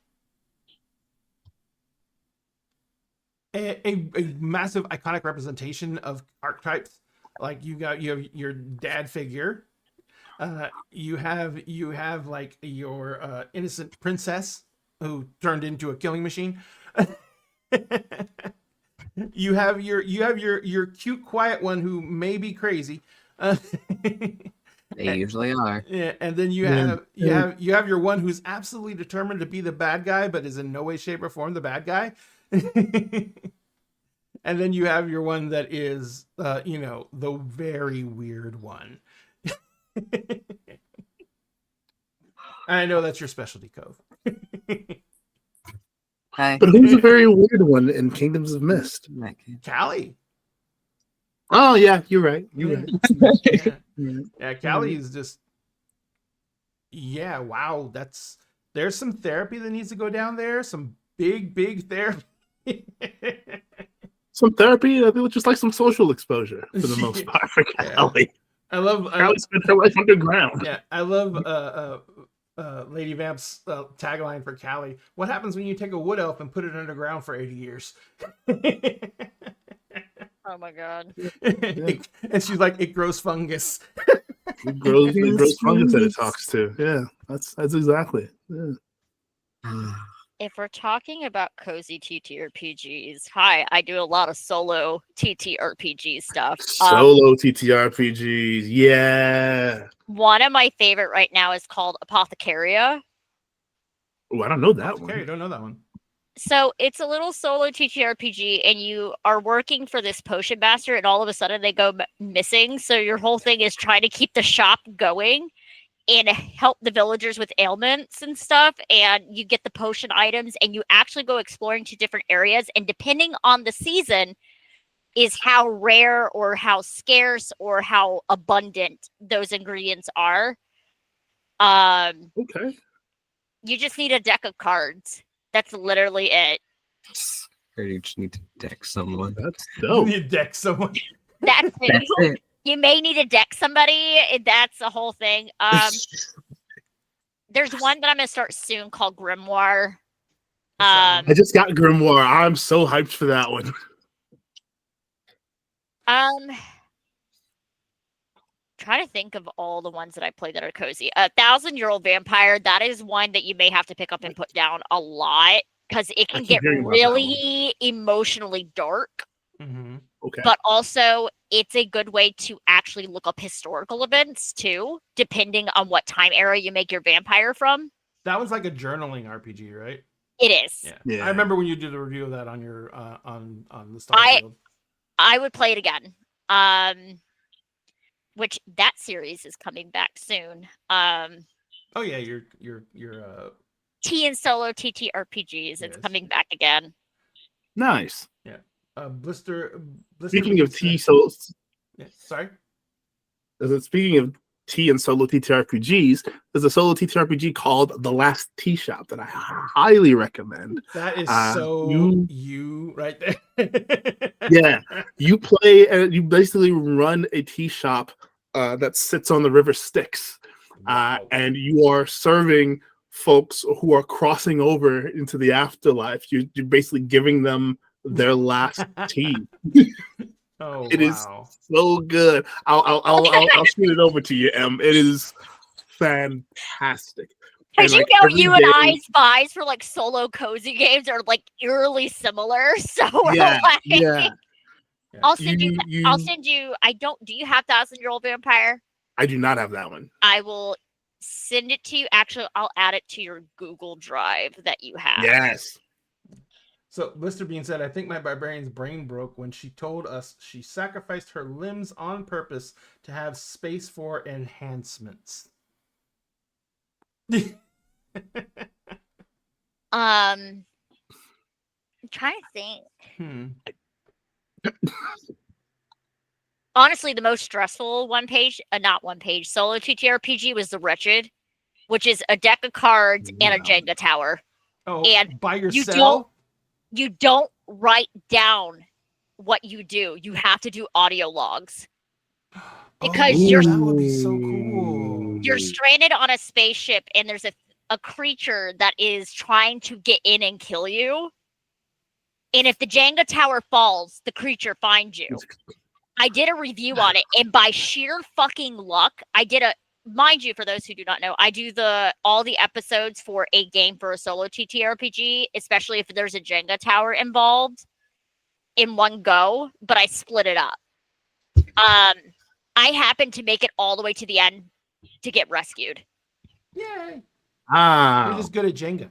a massive iconic representation of archetypes. Like you have your dad figure. You have like your innocent princess who turned into a killing machine. You have your cute, quiet one who may be crazy. They usually are. Yeah, and then you have your one who's absolutely determined to be the bad guy, but is in no way, shape, or form the bad guy. And then you have your one that is, the very weird one. I know that's your specialty, Cove. Hi. But who's a very weird one in Kingdoms of Mist? Callie. Oh yeah, you're right. You're right. Yeah, Callie is just. Yeah, wow. There's some therapy that needs to go down there. Some big therapy. Some therapy. I think just like some social exposure for the most part for Callie. I love. Callie spent her life underground. Yeah, I love. Lady Vamp's tagline for Callie: "What happens when you take a wood elf and put it underground for 80 years?" Oh my god! And she's like, "It grows fungus." It grows fungus that it talks to. Yeah, that's exactly. Yeah. If we're talking about cozy TTRPGs, hi, I do a lot of solo TTRPG stuff. Solo TTRPGs, yeah. One of my favorite right now is called Apothecaria. Oh, I don't know that one. Okay, don't know that one. So it's a little solo TTRPG, and you are working for this potion master, and all of a sudden they go missing. So your whole thing is trying to keep the shop going and help the villagers with ailments and stuff. And you get the potion items, and you actually go exploring to different areas. And depending on the season is how rare or how scarce or how abundant those ingredients are. Okay. You just need a deck of cards. That's literally it. Or you just need to deck someone. That's You dope. need to deck someone. That's it. That's it. You may need to deck somebody. That's the whole thing. There's one that I'm gonna start soon called Grimoire. I just got Grimoire. I'm so hyped for that one. Trying to think of all the ones that I play that are cozy. 1,000-Year-Old Vampire. That is one that you may have to pick up and put down a lot because it can keep get hearing about that one. really emotionally dark. Mm-hmm. Okay. But also, it's a good way to actually look up historical events too, depending on what time era you make your vampire from. That was like a journaling RPG, right? It is. Yeah. Yeah. I remember when you did a review of that on your on the Starfield. I would play it again. Which that series is coming back soon. Oh yeah, your T and solo TTRPGs. It's Yes. coming back again. Nice. Blister. Speaking of Blister- T, sorry. speaking of T and solo TTRPGs, there's a solo TTRPG called The Last Tea Shop that I highly recommend. That is so you- you right there. Yeah, you play and you basically run a tea shop that sits on the River Styx, Wow. and you are serving folks who are crossing over into the afterlife. You're basically giving them their last tea. Oh It is wow. So good. I'll shoot it over to you, Em. It is fantastic. Because And, you like, know, every you and day- I's buys for like solo cozy games are like eerily similar. So we're Yeah, like, yeah. I'll send you. You- I'll send you. I don't. Do you have 1,000-Year-Old Vampire? I do not have that one. I will send it to you. Actually, I'll add it to your Google Drive that you have. Yes. So Blister Bean said, I think my barbarian's brain broke when she told us she sacrificed her limbs on purpose to have space for enhancements. I'm trying to think. Honestly, the most stressful solo TTRPG was The Wretched, which is a deck of cards and a Jenga tower. Oh, And by don't- yourself? You don't write down what you do. You have to do audio logs. Because Oh, you're- that would be so cool. You're stranded on a spaceship and there's a creature that is trying to get in and kill you. And if the Jenga tower falls, the creature finds you. I did a review on it, and by sheer fucking luck, mind you, for those who do not know, I do all the episodes for a game for a solo TTRPG, especially if there's a Jenga tower involved in one go, but I split it up. I happened to make it all the way to the end to get rescued. Yay. Ah. You're just good at Jenga.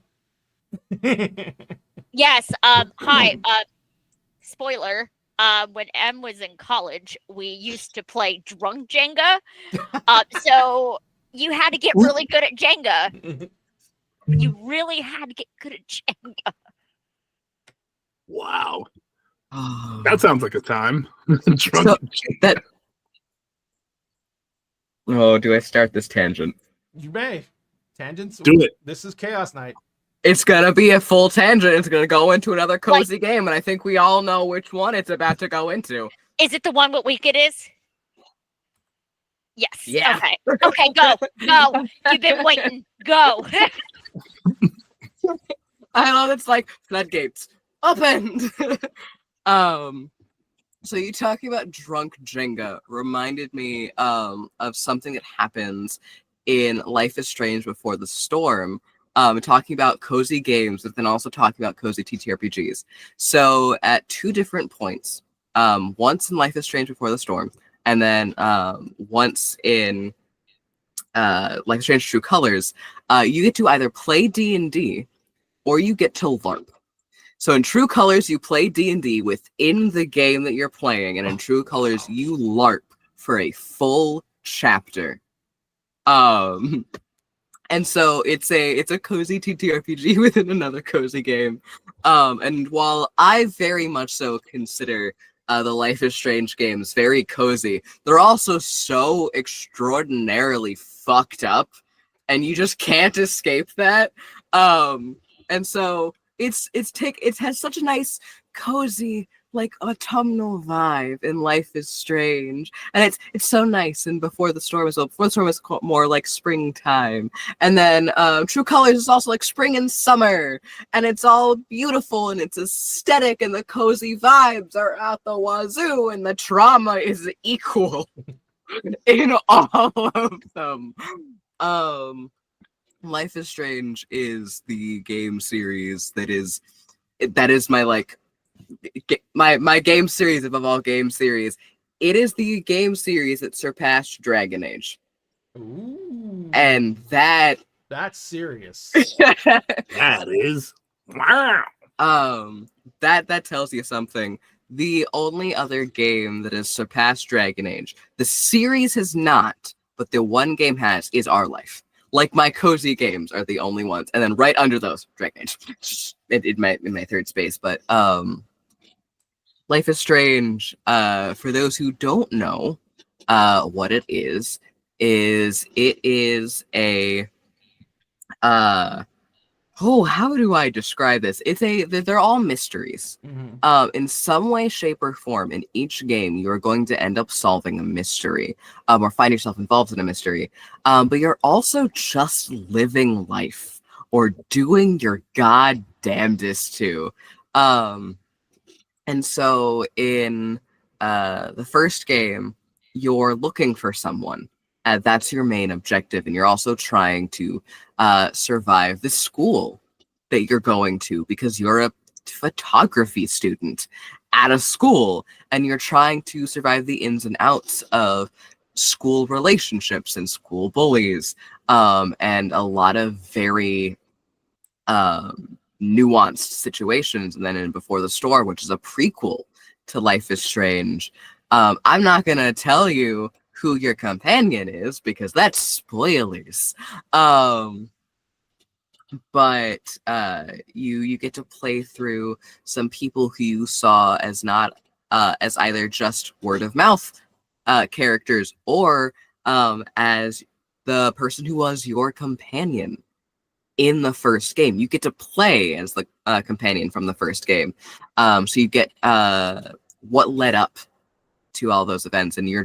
Yes. Hi. Spoiler. When Em was in college, we used to play drunk Jenga. So you had to get really good at Jenga. You really had to get good at Jenga. Wow. Oh. That sounds like a time. Drunk. So, Oh, do I start this tangent? You may. Tangents? Do it. This is Chaos Night. It's gonna be a full tangent. It's gonna go into another cozy game, and I think we all know which one it's about to go into. Is it the one what week it is? Yes. Yeah. Okay. Okay, go. Go. You've been waiting. Go. I love it's like floodgates opened. So you talking about drunk Jenga reminded me of something that happens in Life is Strange Before the Storm. Talking about cozy games, but then also talking about cozy TTRPGs. So at two different points, once in Life is Strange Before the Storm, and then once in Life is Strange True Colors, you get to either play D&D or you get to LARP. So in True Colors, you play D&D within the game that you're playing, and in True Colors, you LARP for a full chapter. And so it's a cozy TTRPG within another cozy game. And while I very much so consider the Life is Strange games very cozy, they're also so extraordinarily fucked up, and you just can't escape that. And so it has such a nice cozy like autumnal vibe in Life is Strange, and it's so nice. And Before the Storm is more like springtime, and then True Colors is also like spring and summer, and it's all beautiful and it's aesthetic, and the cozy vibes are out the wazoo, and the trauma is equal in all of them. Life is Strange is the game series that is my like my game series above all game series. It is the game series that surpassed Dragon Age. Ooh, And that's serious. That is wow. that tells you something. The only other game that has surpassed Dragon Age, the series has not, but the one game has, is Our Life. Like, my cozy games are the only ones, and then right under those, Dragon Age. in my third space, but Life is Strange. For those who don't know, what it is a how do I describe this? They're all mysteries. In some way, shape, or form, in each game, you are going to end up solving a mystery, or find yourself involved in a mystery. But you're also just living life, or doing your goddamnedest to. And so in the first game, you're looking for someone. That's your main objective, and you're also trying to survive the school that you're going to, because you're a photography student at a school, and you're trying to survive the ins and outs of school relationships and school bullies, and a lot of very nuanced situations. And then in Before the Storm, which is a prequel to Life is Strange, I'm not gonna tell you who your companion is, because that's spoilers. But you get to play through some people who you saw as not as either just word of mouth characters, or as the person who was your companion in the first game. You get to play as the companion from the first game. So you get what led up to all those events, and you're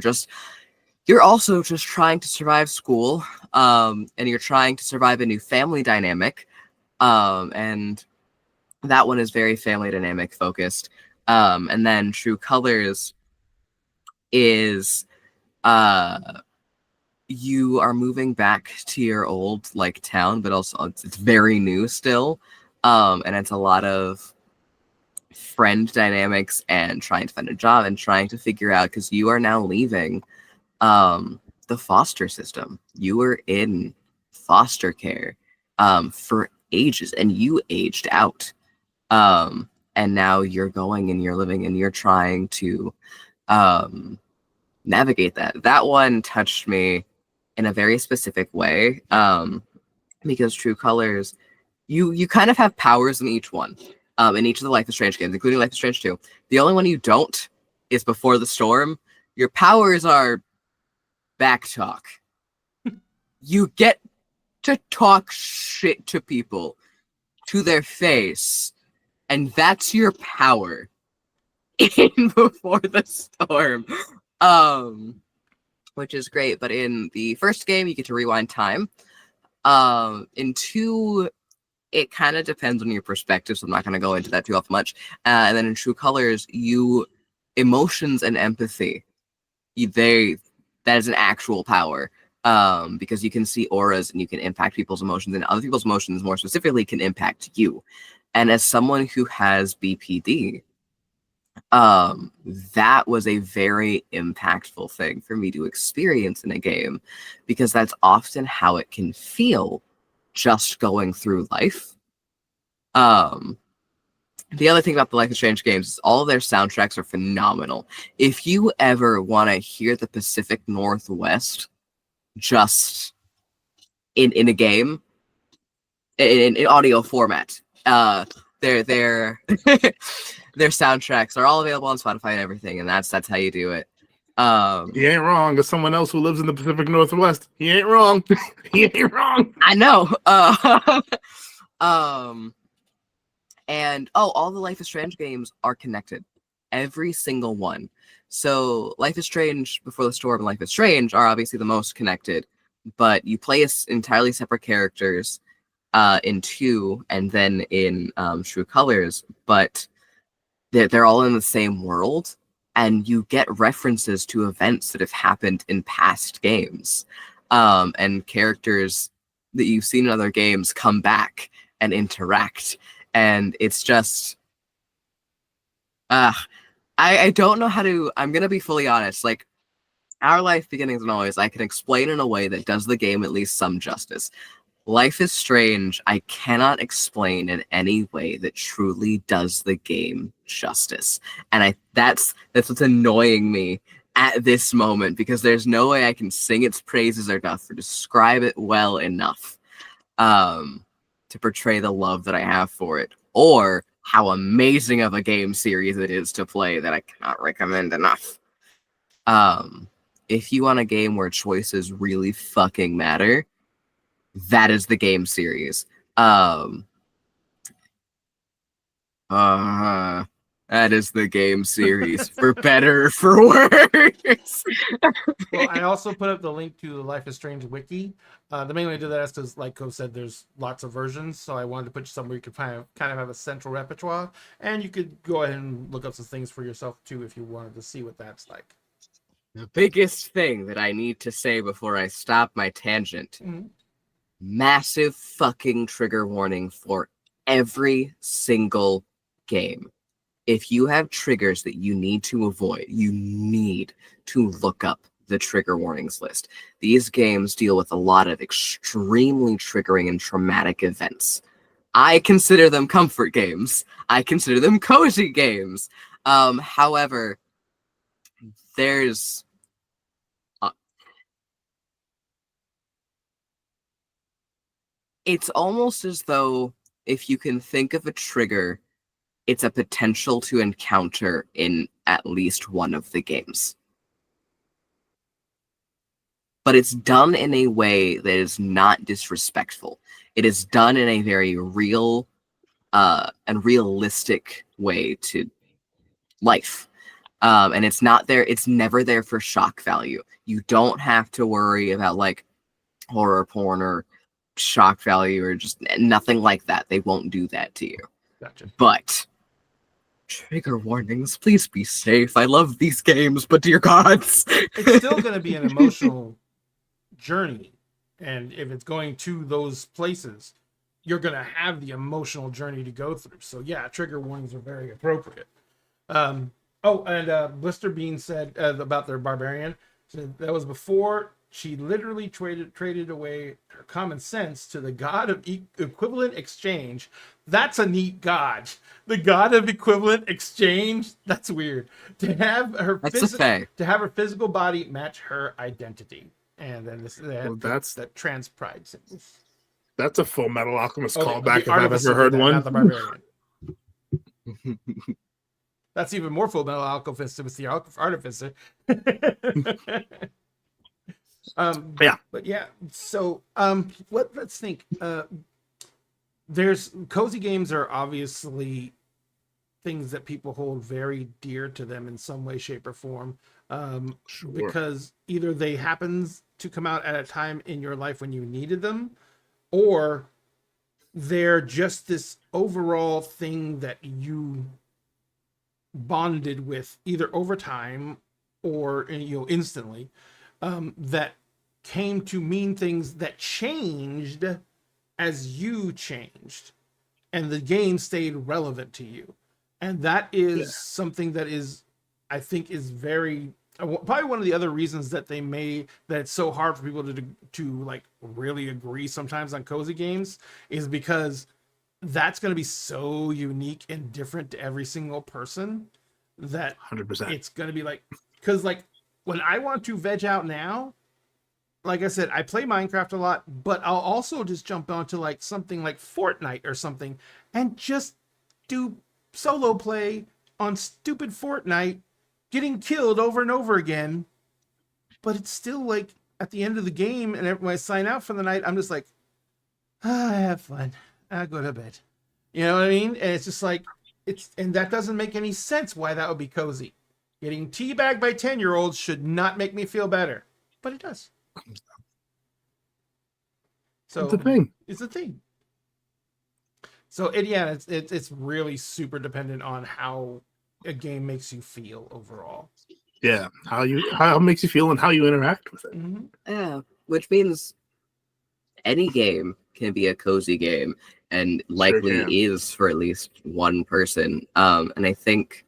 also just trying to survive school, and you're trying to survive a new family dynamic, and that one is very family dynamic focused. And then True Colors is you are moving back to your old like town, but also it's very new still, and it's a lot of friend dynamics and trying to find a job and trying to figure out, because you are now leaving the foster system. You were in foster care for ages, and you aged out, and now you're going and you're living and you're trying to navigate that one touched me in a very specific way, because True Colors, you kind of have powers in each one, in each of the Life is Strange games, including Life is Strange 2. The only one you don't is Before the Storm. Your powers are back talk. You get to talk shit to people to their face, and that's your power in Before the Storm, which is great. But in the first game, you get to rewind time. In 2, it kind of depends on your perspective, so I'm not going to go into that too often much. And then in True Colors, emotions and empathy, that is an actual power, because you can see auras and you can impact people's emotions, and other people's emotions more specifically can impact you. And as someone who has BPD, that was a very impactful thing for me to experience in a game, because that's often how it can feel just going through life. The other thing about the Life is Strange games is all of their soundtracks are phenomenal. If you ever want to hear the Pacific Northwest just in a game, in audio format, their their soundtracks are all available on Spotify and everything, and that's how you do it. He ain't wrong. As someone else who lives in the Pacific Northwest, he ain't wrong. He ain't wrong. I know. And all the Life is Strange games are connected. Every single one. So Life is Strange, Before the Storm, and Life is Strange are obviously the most connected, but you play as entirely separate characters in 2 and then in True Colors, but they're all in the same world, and you get references to events that have happened in past games. And characters that you've seen in other games come back and interact. And it's just I don't know how to. I'm gonna be fully honest. Like, Our Life Beginnings and Always, I can explain in a way that does the game at least some justice. Life is Strange, I cannot explain in any way that truly does the game justice. And that's what's annoying me at this moment, because there's no way I can sing its praises enough or describe it well enough to portray the love that I have for it, or how amazing of a game series it is to play, that I cannot recommend enough. If you want a game where choices really fucking matter, that is the game series. That is the game series, for better or for worse. Well, I also put up the link to the Life is Strange wiki. The main way to do that is because, like Co said, there's lots of versions, so I wanted to put you somewhere you could kind of have a central repertoire, and you could go ahead and look up some things for yourself too if you wanted to see what that's like. The biggest thing that I need to say before I stop my tangent, massive fucking trigger warning for every single game. If you have triggers that you need to avoid, you need to look up the trigger warnings list. These games deal with a lot of extremely triggering and traumatic events. I consider them comfort games. I consider them cozy games. However, there's it's almost as though if you can think of a trigger, it's a potential to encounter in at least one of the games. But it's done in a way that is not disrespectful. It is done in a very real and realistic way to life. And it's not there, it's never there for shock value. You don't have to worry about like horror porn or shock value or just nothing like that. They won't do that to you. Gotcha. But trigger warnings, please be safe. I love these games, but dear gods. It's still going to be an emotional journey. And if it's going to those places, you're going to have the emotional journey to go through. So yeah, trigger warnings are very appropriate. Blister Bean said about their barbarian, so that was before she literally traded away her common sense to the god of equivalent exchange. That's a neat god. The god of equivalent exchange. That's weird. To have her physical body match her identity, and then that trans pride symbol. That's a Full Metal Alchemist callback if I've ever heard one. Not the barbarian. That's even more Full Metal Alchemist. It was the artificer. But yeah, so let's think. There's cozy games are obviously things that people hold very dear to them in some way, shape, or form. Because either they happens to come out at a time in your life when you needed them, or they're just this overall thing that you bonded with either over time or instantly, that came to mean things that changed as you changed, and the game stayed relevant to you. And that is something that is, I think, is very probably one of the other reasons that it's so hard for people to like really agree sometimes on cozy games, is because that's going to be so unique and different to every single person that 100%. It's going to be like, because like when I want to veg out now, like I said, I play Minecraft a lot, but I'll also just jump onto like something like Fortnite or something and just do solo play on stupid Fortnite, getting killed over and over again. But it's still like at the end of the game, and when I sign out for the night, I'm just like, I have fun. I'll go to bed. You know what I mean? And it's just like and that doesn't make any sense why that would be cozy. Getting teabagged by 10-year-olds should not make me feel better, but it does. So It's a thing. It's a thing. So it's really super dependent on how a game makes you feel overall. Yeah, how it makes you feel and how you interact with it. Mm-hmm. Yeah, which means any game can be a cozy game, and likely can. is for at least one person. And I think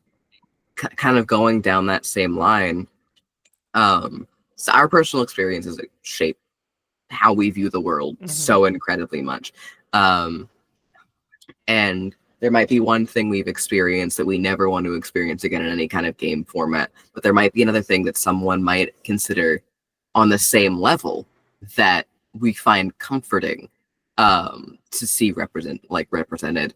kind of going down that same line, so our personal experiences shape how we view the world so incredibly much. And there might be one thing we've experienced that we never want to experience again in any kind of game format, but there might be another thing that someone might consider on the same level that we find comforting to see represented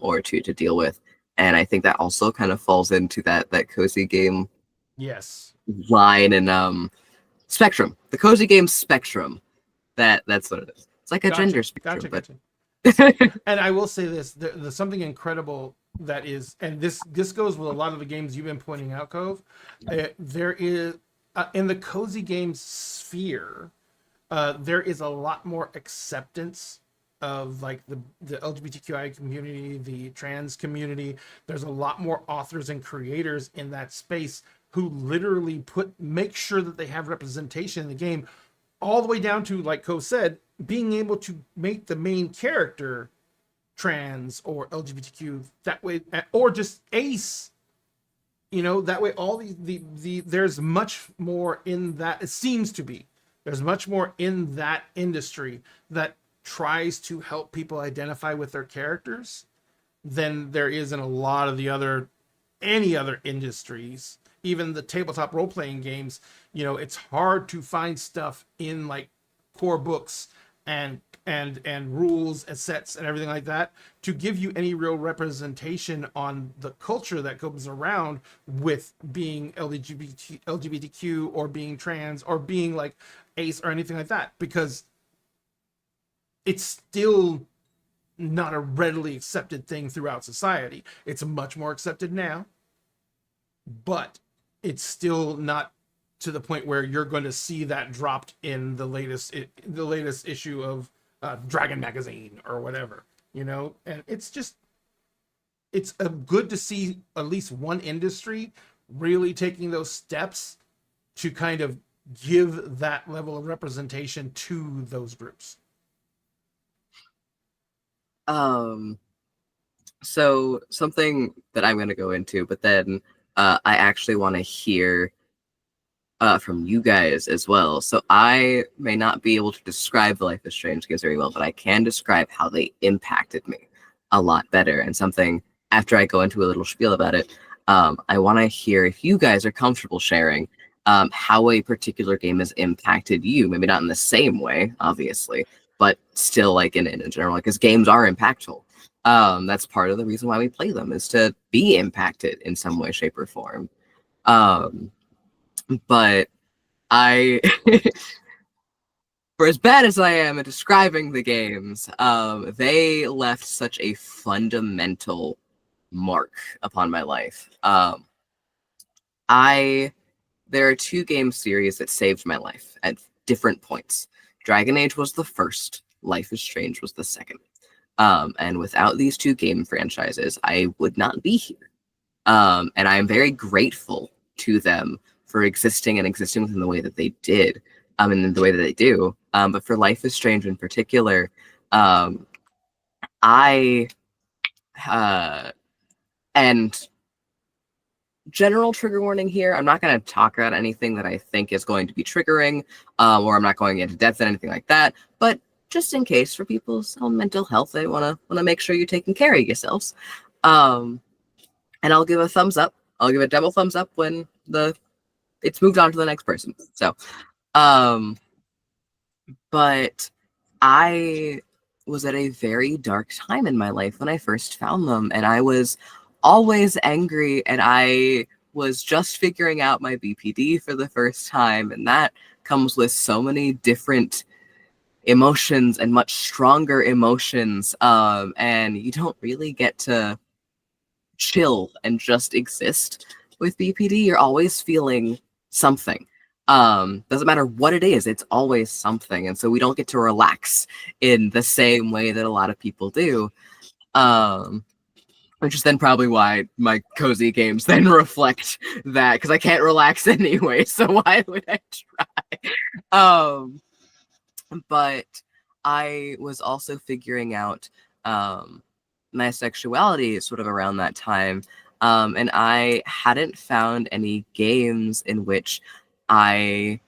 or to deal with. And I think that also kind of falls into that cozy game Yes. line and spectrum, the cozy game spectrum. That's what it is. It's like a gender spectrum. Gotcha. And I will say this: there's something incredible that is, and this goes with a lot of the games you've been pointing out, Cove. There is in the cozy game sphere, there is a lot more acceptance of like the LGBTQI community, the trans community. There's a lot more authors and creators in that space who literally make sure that they have representation in the game, all the way down to, like Cove said, being able to make the main character trans or LGBTQ that way, or just ace, that way. All the there's much more in that. It seems to be there's much more in that industry that tries to help people identify with their characters than there is in a lot of any other industries. Even the tabletop role-playing games, it's hard to find stuff in like core books and rules and sets and everything like that to give you any real representation on the culture that goes around with being LGBTQ or being trans or being like ace or anything like that, because it's still not a readily accepted thing throughout society. It's much more accepted now, but it's still not to the point where you're going to see that dropped in the latest issue of Dragon magazine or whatever, and it's good to see at least one industry really taking those steps to kind of give that level of representation to those groups. So something that I'm going to go into, but then I actually want to hear from you guys as well. So I may not be able to describe the Life is Strange games very well, but I can describe how they impacted me a lot better. And something, after I go into a little spiel about it, I want to hear if you guys are comfortable sharing how a particular game has impacted you. Maybe not in the same way, obviously, but still like in general, because games are impactful. That's part of the reason why we play them, is to be impacted in some way, shape, or form. But I, for as bad as I am at describing the games, they left such a fundamental mark upon my life. There are two game series that saved my life at different points. Dragon Age was the first, Life is Strange was the second. And without these two game franchises, I would not be here. And I'm very grateful to them for existing within the way that they did, and in the way that they do. But for Life is Strange in particular, and general trigger warning here, I'm not going to talk about anything that I think is going to be triggering, or I'm not going into depth on anything like that, but just in case, for people's own mental health, I want to make sure you're taking care of yourselves. And I'll give a thumbs up. I'll give a double thumbs up when it's moved on to the next person. So, but I was at a very dark time in my life when I first found them, and I was always angry, and I was just figuring out my BPD for the first time, and that comes with so many different emotions and much stronger emotions, and you don't really get to chill and just exist with BPD. You're always feeling something. Doesn't matter what it is, it's always something. And so we don't get to relax in the same way that a lot of people do. Which is then probably why my cozy games then reflect that, because I can't relax anyway, so why would I try? But I was also figuring out my sexuality sort of around that time, and I hadn't found any games in which I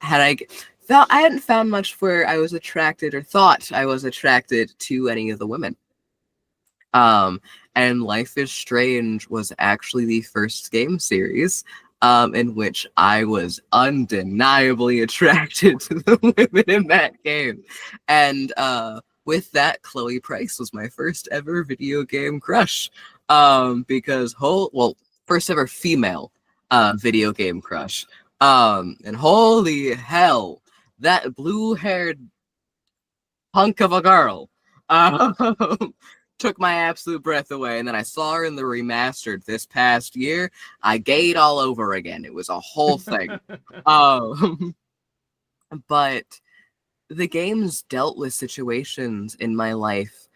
hadn't found much where I was attracted or thought I was attracted to any of the women. And Life is Strange was actually the first game series in which I was undeniably attracted to the women in that game. And with that, Chloe Price was my first ever video game crush. Because first ever female video game crush. And holy hell, that blue-haired hunk of a girl took my absolute breath away. And then I saw her in the remastered this past year. I gayed all over again. It was a whole thing. But the games dealt with situations in my life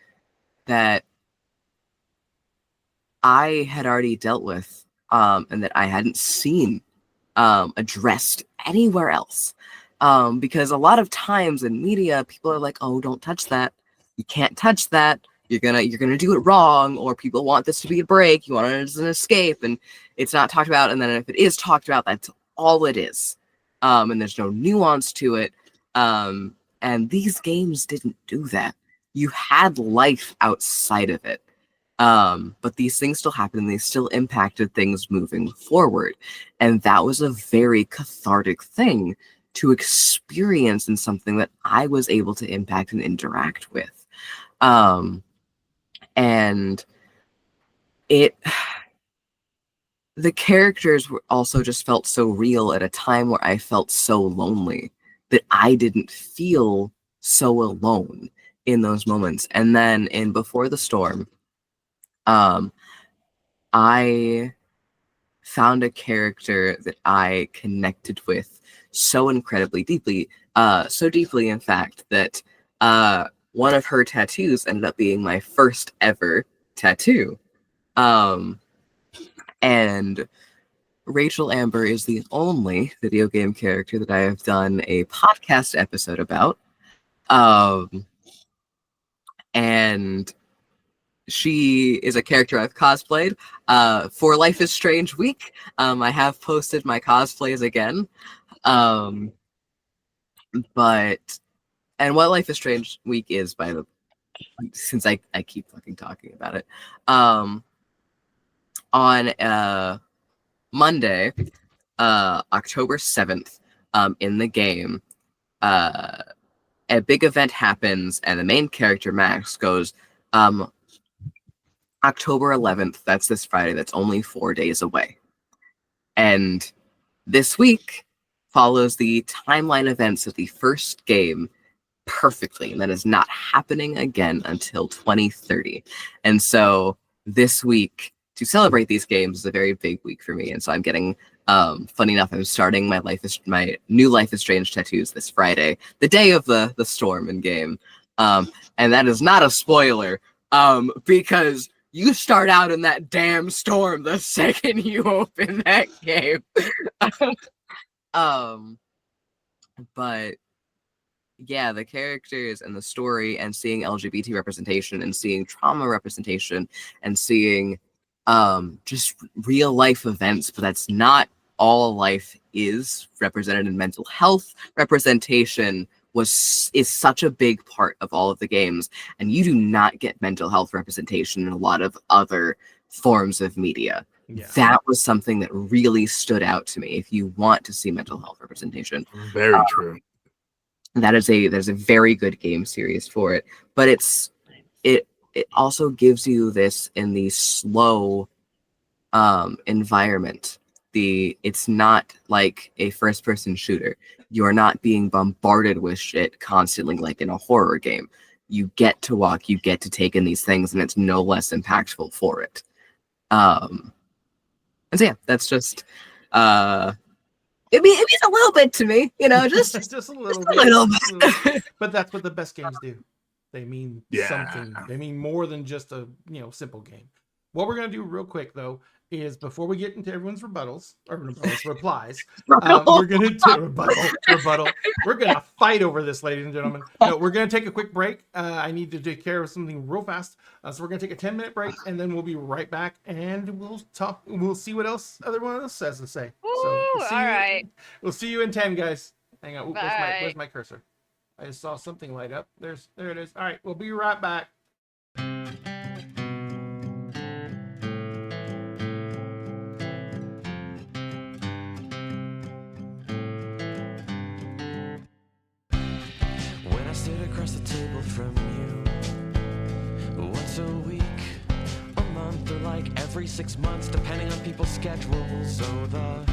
that I had already dealt with, and that I hadn't seen addressed anywhere else. Because a lot of times in media, people are like, "Oh, don't touch that. You can't touch that. You're gonna do it wrong," or people want this to be a break. You want it as an escape, and it's not talked about. And then if it is talked about, that's all it is. And there's no nuance to it. And these games didn't do that. You had life outside of it. But these things still happened, and they still impacted things moving forward. And that was a very cathartic thing to experience in something that I was able to impact and interact with. And the characters were also just felt so real at a time where I felt so lonely that I didn't feel so alone in those moments. And then in Before the Storm, I found a character that I connected with so incredibly deeply, so deeply, in fact, that one of her tattoos ended up being my first ever tattoo. And Rachel Amber is the only video game character that I have done a podcast episode about. And she is a character I've cosplayed for Life is Strange week. I have posted my cosplays again. And what Life is Strange week is, since I keep fucking talking about it, on Monday, October 7th, in the game, a big event happens, and the main character, Max, goes, October 11th, that's this Friday, that's only 4 days away. And this week follows the timeline events of the first game perfectly, and that is not happening again until 2030. And so this week, to celebrate these games, is a very big week for me. And so I'm getting, funny enough, I'm starting my new Life is Strange tattoos this Friday, the day of the storm in game. And that is not a spoiler, because you start out in that damn storm the second you open that game. But yeah, the characters and the story, and seeing LGBT representation, and seeing trauma representation, and seeing just real life events, but that's not all life is represented in mental health representation is such a big part of all of the games, and you do not get mental health representation in a lot of other forms of media. Yeah. That was something that really stood out to me. If you want to see mental health representation, Very true. there's a very good game series for it. But it also gives you this in the slow environment it's not like a first person shooter. You're not being bombarded with shit constantly like in a horror game. You get to walk, you get to take in these things, and it's no less impactful for it. And so yeah, that's just it means a little bit to me, you know, just just a little bit. But that's what the best games do. They mean something. They mean more than just a simple game. What we're gonna do real quick though is before we get into everyone's replies, we're gonna do rebuttal. We're gonna fight over this, ladies and gentlemen. No, we're gonna take a quick break. I need to take care of something real fast, so we're gonna take a 10-minute break, and then we'll be right back, and we'll talk. We'll see what else everyone else has to say. We'll see you in 10, guys. Hang on. Where's my cursor? I just saw something light up. There it is. All right, we'll be right back. When I sit across the table from you, once a week, a month, or like every 6 months, depending on people's schedules. So the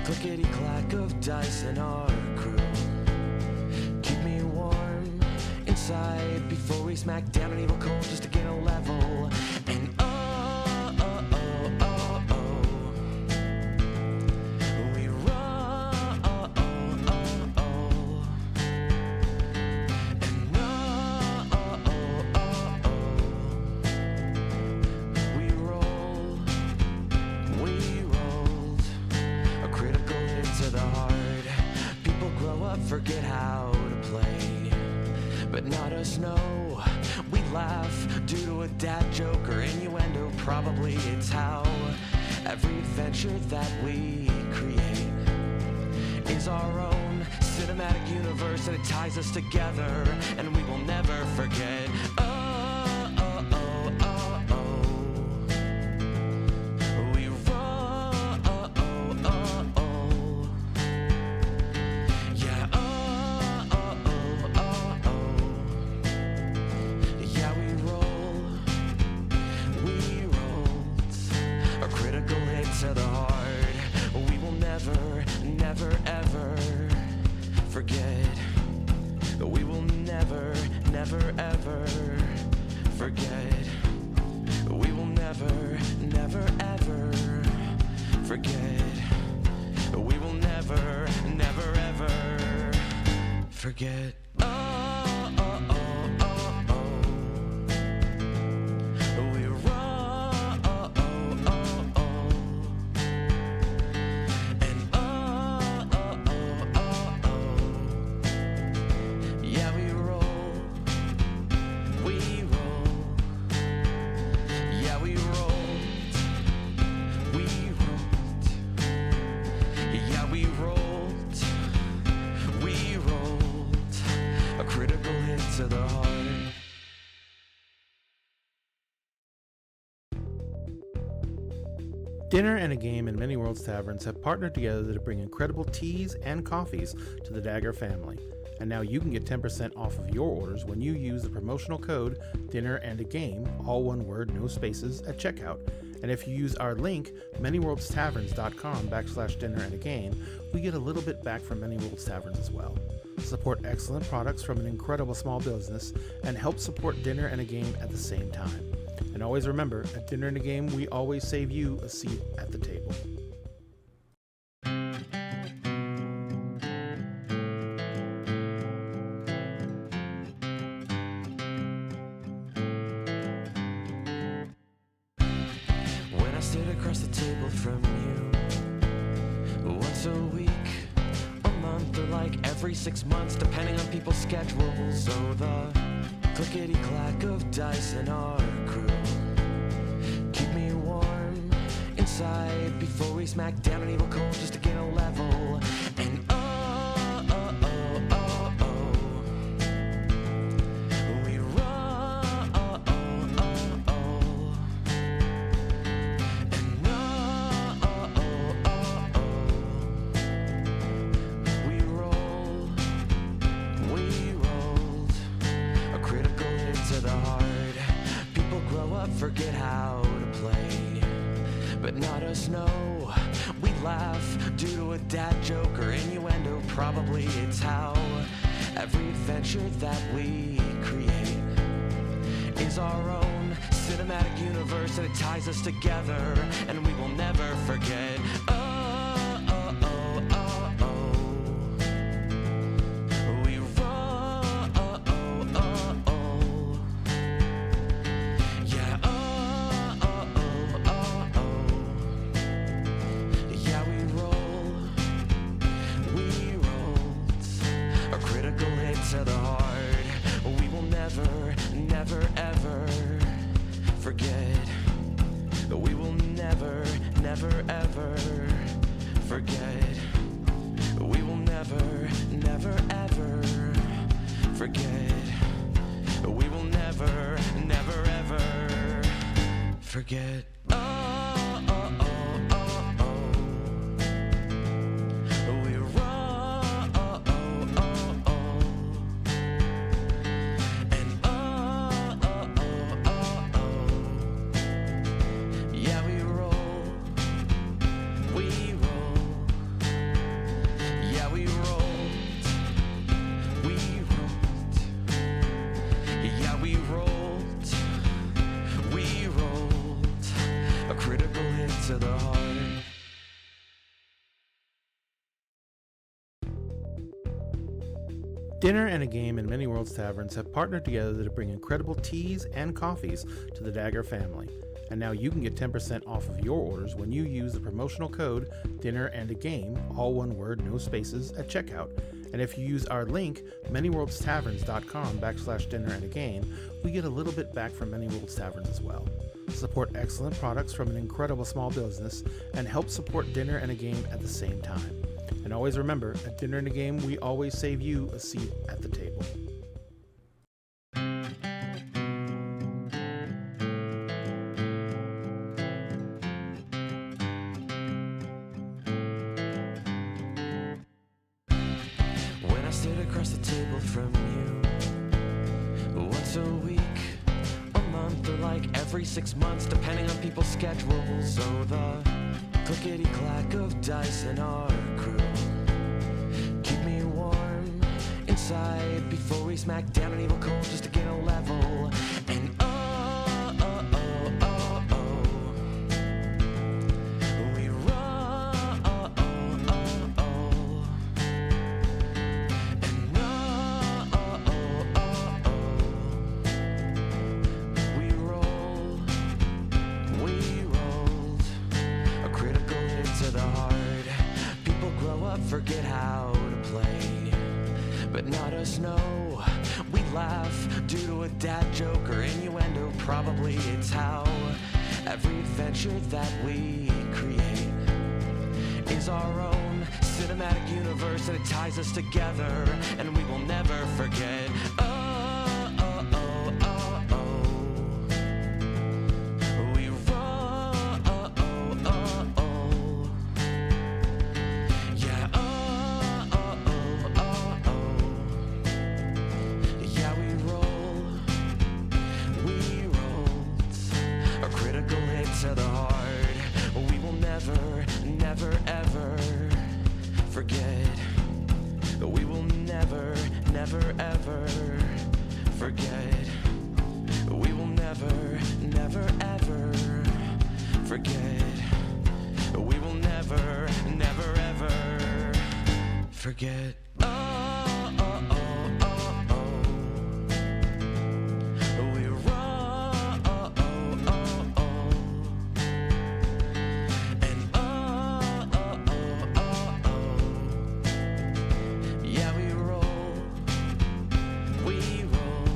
clickety-clack of dice in our crew keep me warm inside before we smack down an evil cold just to gain a level. And we roll. And we rolled a critical hit to the heart. People grow up, forget how to play, but not us, no. We laugh due to a dad joke or innuendo. Probably it's how every adventure that we create is our own cinematic universe, and it ties us together, and we will never forget. We roll. Yeah. Yeah, we roll. We rolled a critical hit to the heart. We will never, never, ever forget. We will never, never, ever forget. We will never, never, ever forget. We will never, never, ever forget. We roll. And yeah, we roll. We roll. Yeah, we rolled. We rolled. Yeah, we rolled. We rolled a critical hit to the heart. Dinner and a Game and Many Worlds Taverns have partnered together to bring incredible teas and coffees to the Dagger family. And now you can get 10% off of your orders when you use the promotional code Dinner and a Game, all one word, no spaces, at checkout. And if you use our link, manyworldstaverns.com/dinner and a game, we get a little bit back from Many Worlds Taverns as well. Support excellent products from an incredible small business and help support Dinner and a Game at the same time. And always remember, at Dinner and a Game, we always save you a seat at the table. When I sit across the table from you, once a week, a month, or like every 6 months, depending on people's schedules. So the clickety-clack of dice in our crew keep me warm inside before we smack down an evil cold just to gain a level. And we roll. And we roll. We rolled a critical hit to the heart. People grow up, forget how to play, but not us, no. We laugh due to a dad joke or innuendo. Probably it's how every adventure that we create is our own cinematic universe, and it ties us together, and we will never forget. Oh, oh, oh, oh, oh. We roll. Oh, oh, oh, oh. Yeah. Oh, oh, oh, oh, oh. Yeah, we roll. We rolled a critical hit to the heart. We will never, never, ever forget. We will never, never, ever forget. We will never, never, ever forget. We will never, never, ever forget. Oh, oh, oh, oh, oh. We roll. Oh, oh, oh, oh. And oh, oh, oh, oh, oh. Yeah, we roll. We roll. Yeah, we rolled. We rolled. Yeah, we rolled. We rolled. A critical hit to the heart. Dinner and a Game and Many Worlds Taverns have partnered together to bring incredible teas and coffees to the Dagger family. And now you can get 10% off of your orders when you use the promotional code Dinner and a Game, all one word, no spaces, at checkout. And if you use our link, manyworldstaverns.com/dinner and a game, we get a little bit back from Many Worlds Taverns as well. Support excellent products from an incredible small business and help support Dinner and a Game at the same time. And always remember, at Dinner and a Game, we always save you a seat at the table. When I sit across the table from you, once a week, a month, or like every 6 months, depending on people's schedules. So the clickety-clack of dice in our crew keep me warm inside before we smack down an evil cold just to get a level. And oh, oh, oh, oh, oh. We roll. Oh, oh, oh, oh. And oh, oh, oh, oh, oh. We roll. We rolled a critical hit to the heart. People grow up, forget how to play, but not us, no. We laugh due to a dad joke or innuendo. Probably it's how every adventure that we create is our own cinematic universe, and it ties us together, and we will never forget. Oh, oh, oh, oh, oh. We roll. Oh, oh, oh, oh. Yeah. Oh, oh, oh, oh, oh. Yeah, we roll. We rolled a critical hit to the heart. We will never, never, ever forget. We will never, never, ever forget. We will never, never, ever forget. We will never, never, ever forget. Oh, oh, oh, oh, oh. We roll. Oh, oh, oh, oh. And oh, oh, oh, oh, oh. Yeah, we roll. We roll.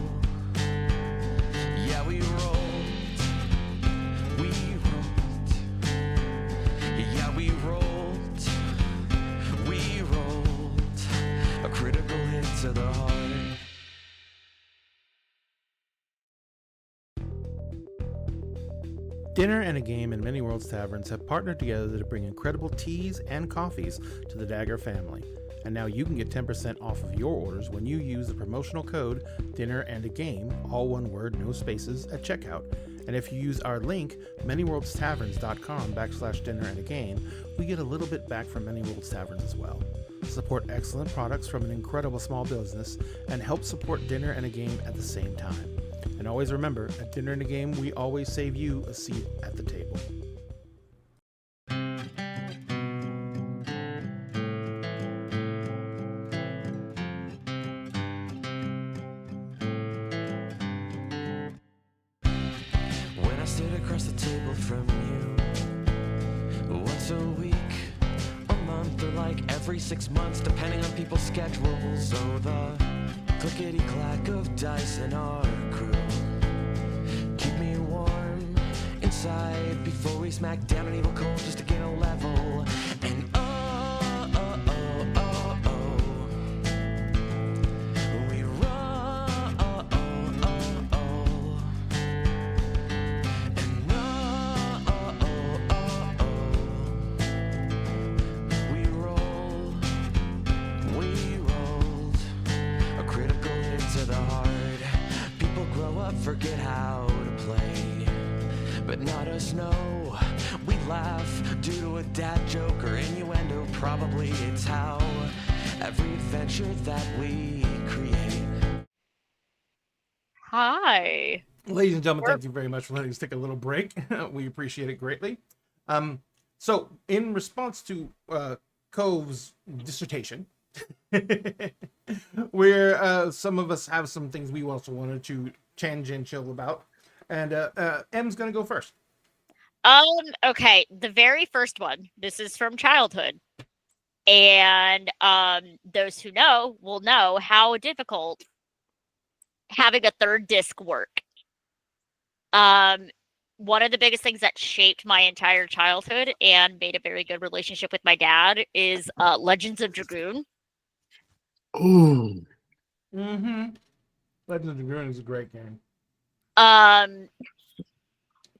Yeah, we rolled. We rolled. Yeah, we rolled. We rolled a critical hit to the heart. Dinner and a Game and Many Worlds Taverns have partnered together to bring incredible teas and coffees to the Dagger family. And now you can get 10% off of your orders when you use the promotional code Dinner and a Game, all one word, no spaces, at checkout. And if you use our link, manyworldstaverns.com/dinner and a game, we get a little bit back from Many Worlds Taverns as well. Support excellent products from an incredible small business and help support Dinner and a Game at the same time. And always remember, at Dinner and a Game, we always save you a seat at the table. When I stood across the table from you, once a week, a month, or like every 6 months, depending on people's schedules. Oh, the clickety-clack of dice in our crew keep me warm inside before we smack down an evil cold just to gain a level. And we roll. We rolled a critical hit to the heart. People grow up, forget how to play, but not us, no. We laugh due to a dad joke or innuendo. Probably it's how every adventure that we create. Hi. Ladies and gentlemen, thank you very much for letting us take a little break. We appreciate it greatly. So, in response to Cove's dissertation, where some of us have some things we also wanted to tangential about, and M's gonna go first. Okay, the very first one. This is from childhood, and those who know will know how difficult having a third disc work. One of the biggest things that shaped my entire childhood and made a very good relationship with my dad is Legends of Dragoon. Ooh. Mm-hmm. Legends of Dragoon is a great game.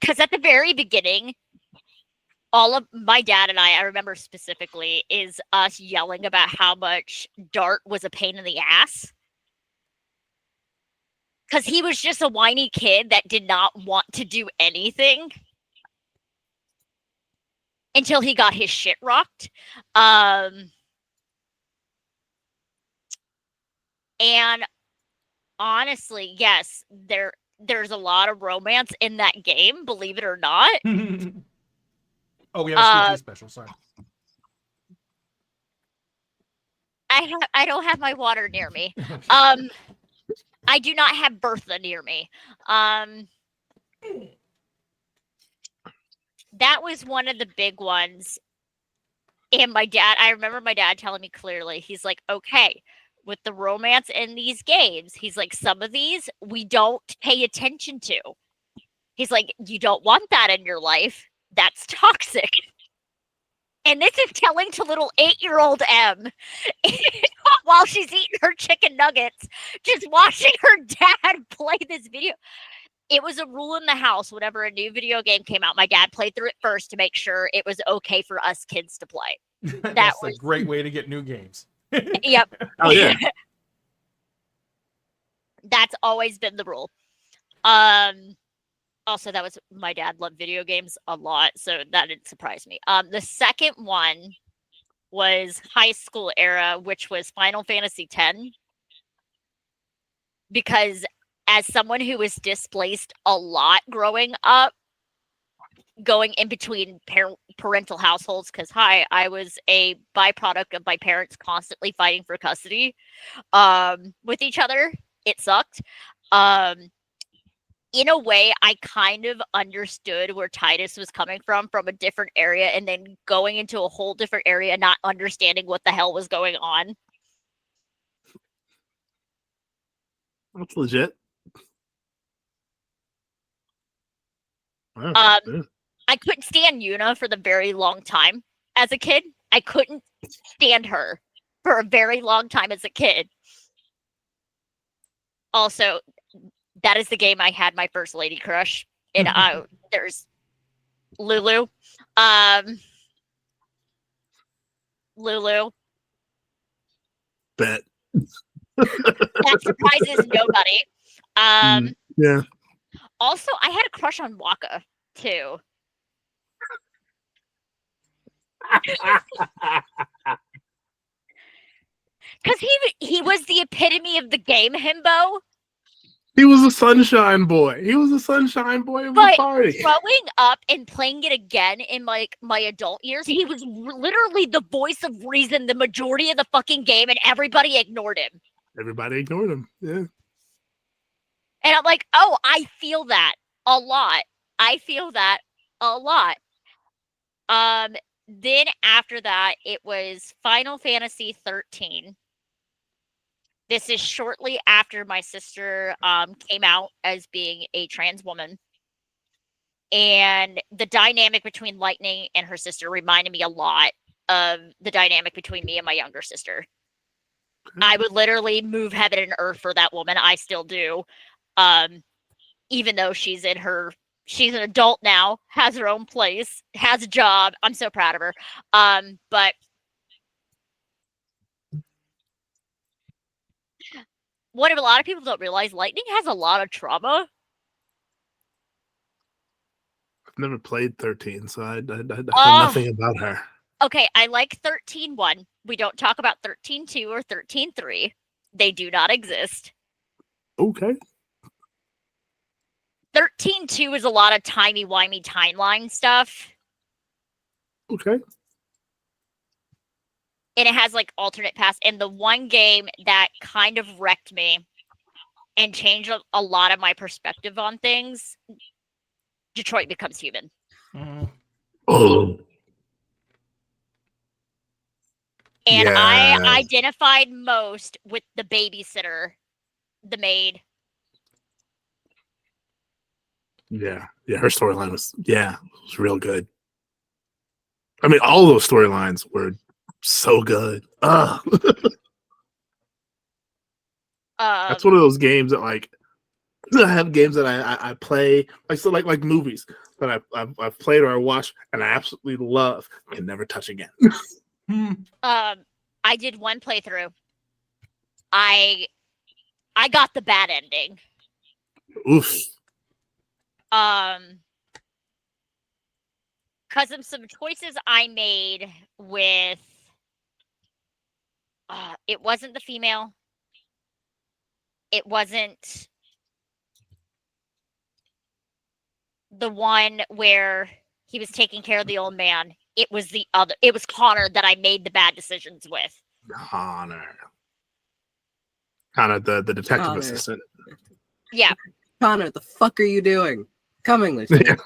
Because at the very beginning, all of my dad and I remember specifically, is us yelling about how much Dart was a pain in the ass. Because he was just a whiny kid that did not want to do anything until he got his shit rocked. And honestly, yes, there's a lot of romance in that game, believe it or not. Oh, we have a CT special. Sorry. I don't have my water near me. I do not have Bertha near me. That was one of the big ones. And my dad, I remember my dad telling me clearly, he's like, okay, with the romance in these games, he's like, some of these we don't pay attention to. He's like, you don't want that in your life. That's toxic. And this is telling to little 8-year-old M while she's eating her chicken nuggets, just watching her dad play this video. It was a rule in the house. Whenever a new video game came out, my dad played through it first to make sure it was okay for us kids to play. That's a great way to get new games. Yep. Oh yeah. That's always been the rule. Also, that was my dad loved video games a lot, so that didn't surprise me. The second one was high school era, which was Final Fantasy X. Because as someone who was displaced a lot growing up, going in between parental households, because I was a byproduct of my parents constantly fighting for custody with each other. It sucked. In a way, I kind of understood where Titus was coming from a different area, and then going into a whole different area, not understanding what the hell was going on. That's legit. Wow, yeah. I couldn't stand Yuna for the very long time as a kid. I couldn't stand her for a very long time as a kid. Also, that is the game I had my first lady crush. And there's Lulu. Lulu. Bet. That surprises nobody. Yeah. Also, I had a crush on Waka too. Because he was the epitome of the game himbo. He was a sunshine boy. He was a sunshine boy of the But party. growing up and playing it again in like my adult years, he was literally the voice of reason the majority of the fucking game, and everybody ignored him. Everybody ignored him. Yeah. And I'm like, oh, I feel that a lot. I feel that a lot. Then after that, it was Final Fantasy 13. This is shortly after my sister came out as being a trans woman. And the dynamic between Lightning and her sister reminded me a lot of the dynamic between me and my younger sister. I would literally move heaven and earth for that woman. I still do. Even though she's an adult now, has her own place, has a job. I'm so proud of her. But what a lot of people don't realize, Lightning has a lot of trauma. I've never played 13, so I know nothing about her. Okay, I like 13.1. We don't talk about 13.2 or 13.3. They do not exist. Okay. 13.2 is a lot of timey-wimey timeline stuff. Okay. And it has like alternate paths. And the one game that kind of wrecked me and changed a lot of my perspective on things, Detroit Becomes Human. Oh. And Yeah. I identified most with the babysitter, the maid. Yeah. Yeah, her storyline was real good. I mean, all those storylines were so good. That's one of those games that like I have games that I play like movies that I've played or I watch and I absolutely love and never touch again. I did one playthrough. I got the bad ending. Oof. Because of some choices I made with it wasn't the female. It wasn't the one where he was taking care of the old man. It was the other. It was Connor that I made the bad decisions with. Connor, the detective Connor. assistant. Yeah. Connor, the fuck are you doing? Come English. Yeah.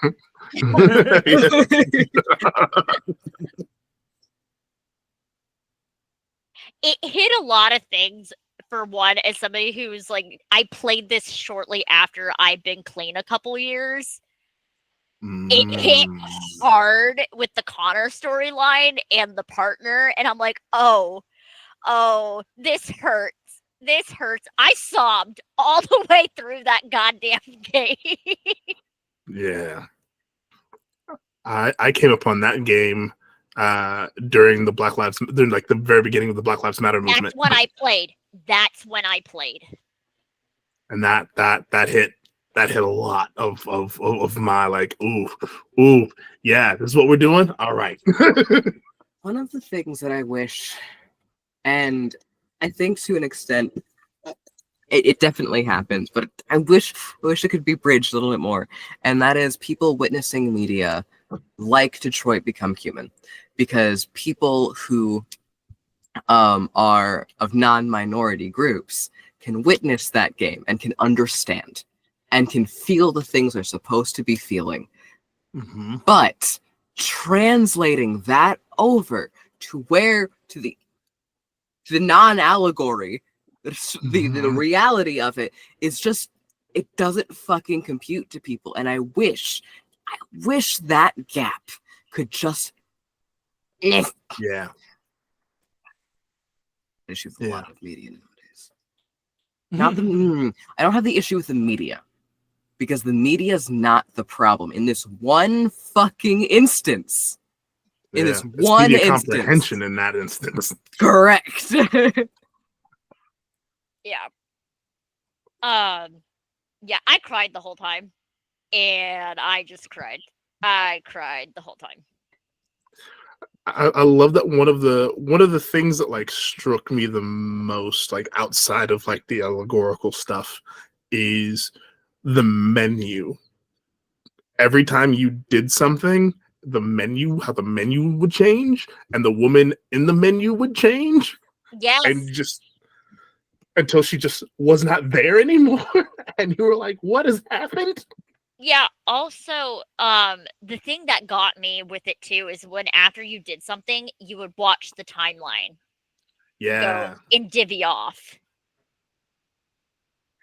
It hit a lot of things. For one, as somebody who's like, I played this shortly after I'd been clean a couple years. It hit hard with the Connor storyline and the partner, and I'm like, oh, this hurts. This hurts. I sobbed all the way through that goddamn game. Yeah. I came upon that game during the the very beginning of the Black Lives Matter movement. That's when I played. And that hit a lot of my like, ooh, yeah, this is what we're doing. All right. One of the things that I wish, and I think to an extent, it definitely happens, but I wish it could be bridged a little bit more, and that is people witnessing media like Detroit Become Human, because people who are of non-minority groups can witness that game and can understand and can feel the things they're supposed to be feeling. Mm-hmm. But translating that over to the non-allegory, the reality of it is just, it doesn't fucking compute to people. And I wish that gap could just Yeah. issue with a lot of media nowadays. I don't have the issue with the media, because the media is not the problem in this one fucking instance. In this one media instance, comprehension in that instance. correct. Yeah. Yeah, I cried the whole time. and I just cried. I cried the whole time. I love that one of the things that like struck me the most, like outside of like the allegorical stuff, is the menu. Every time you did something, how the menu would change, and the woman in the menu would change, Yes. and just until she just was not there anymore, and you were like, "What has happened?" Yeah, also, the thing that got me with it too is when after you did something, you would watch the timeline Yeah, go and divvy off.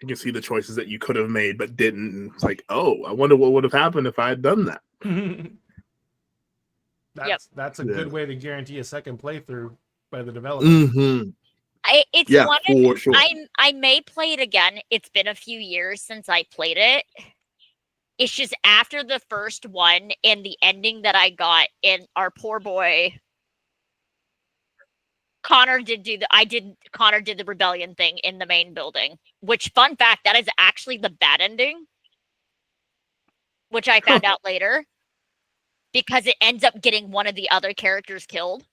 you can see the choices that you could have made but didn't. And it's like, oh, I wonder what would have happened if I had done that. That's a Yeah. good way to guarantee a second playthrough by the developer. Mm-hmm. It's Yeah, one for sure. I may play it again. It's been a few years since I played it. It's just after the first one and the ending that I got, and our poor boy Connor did the rebellion thing in the main building. Which, fun fact, that is actually the bad ending, which I found out later, because it ends up getting one of the other characters killed,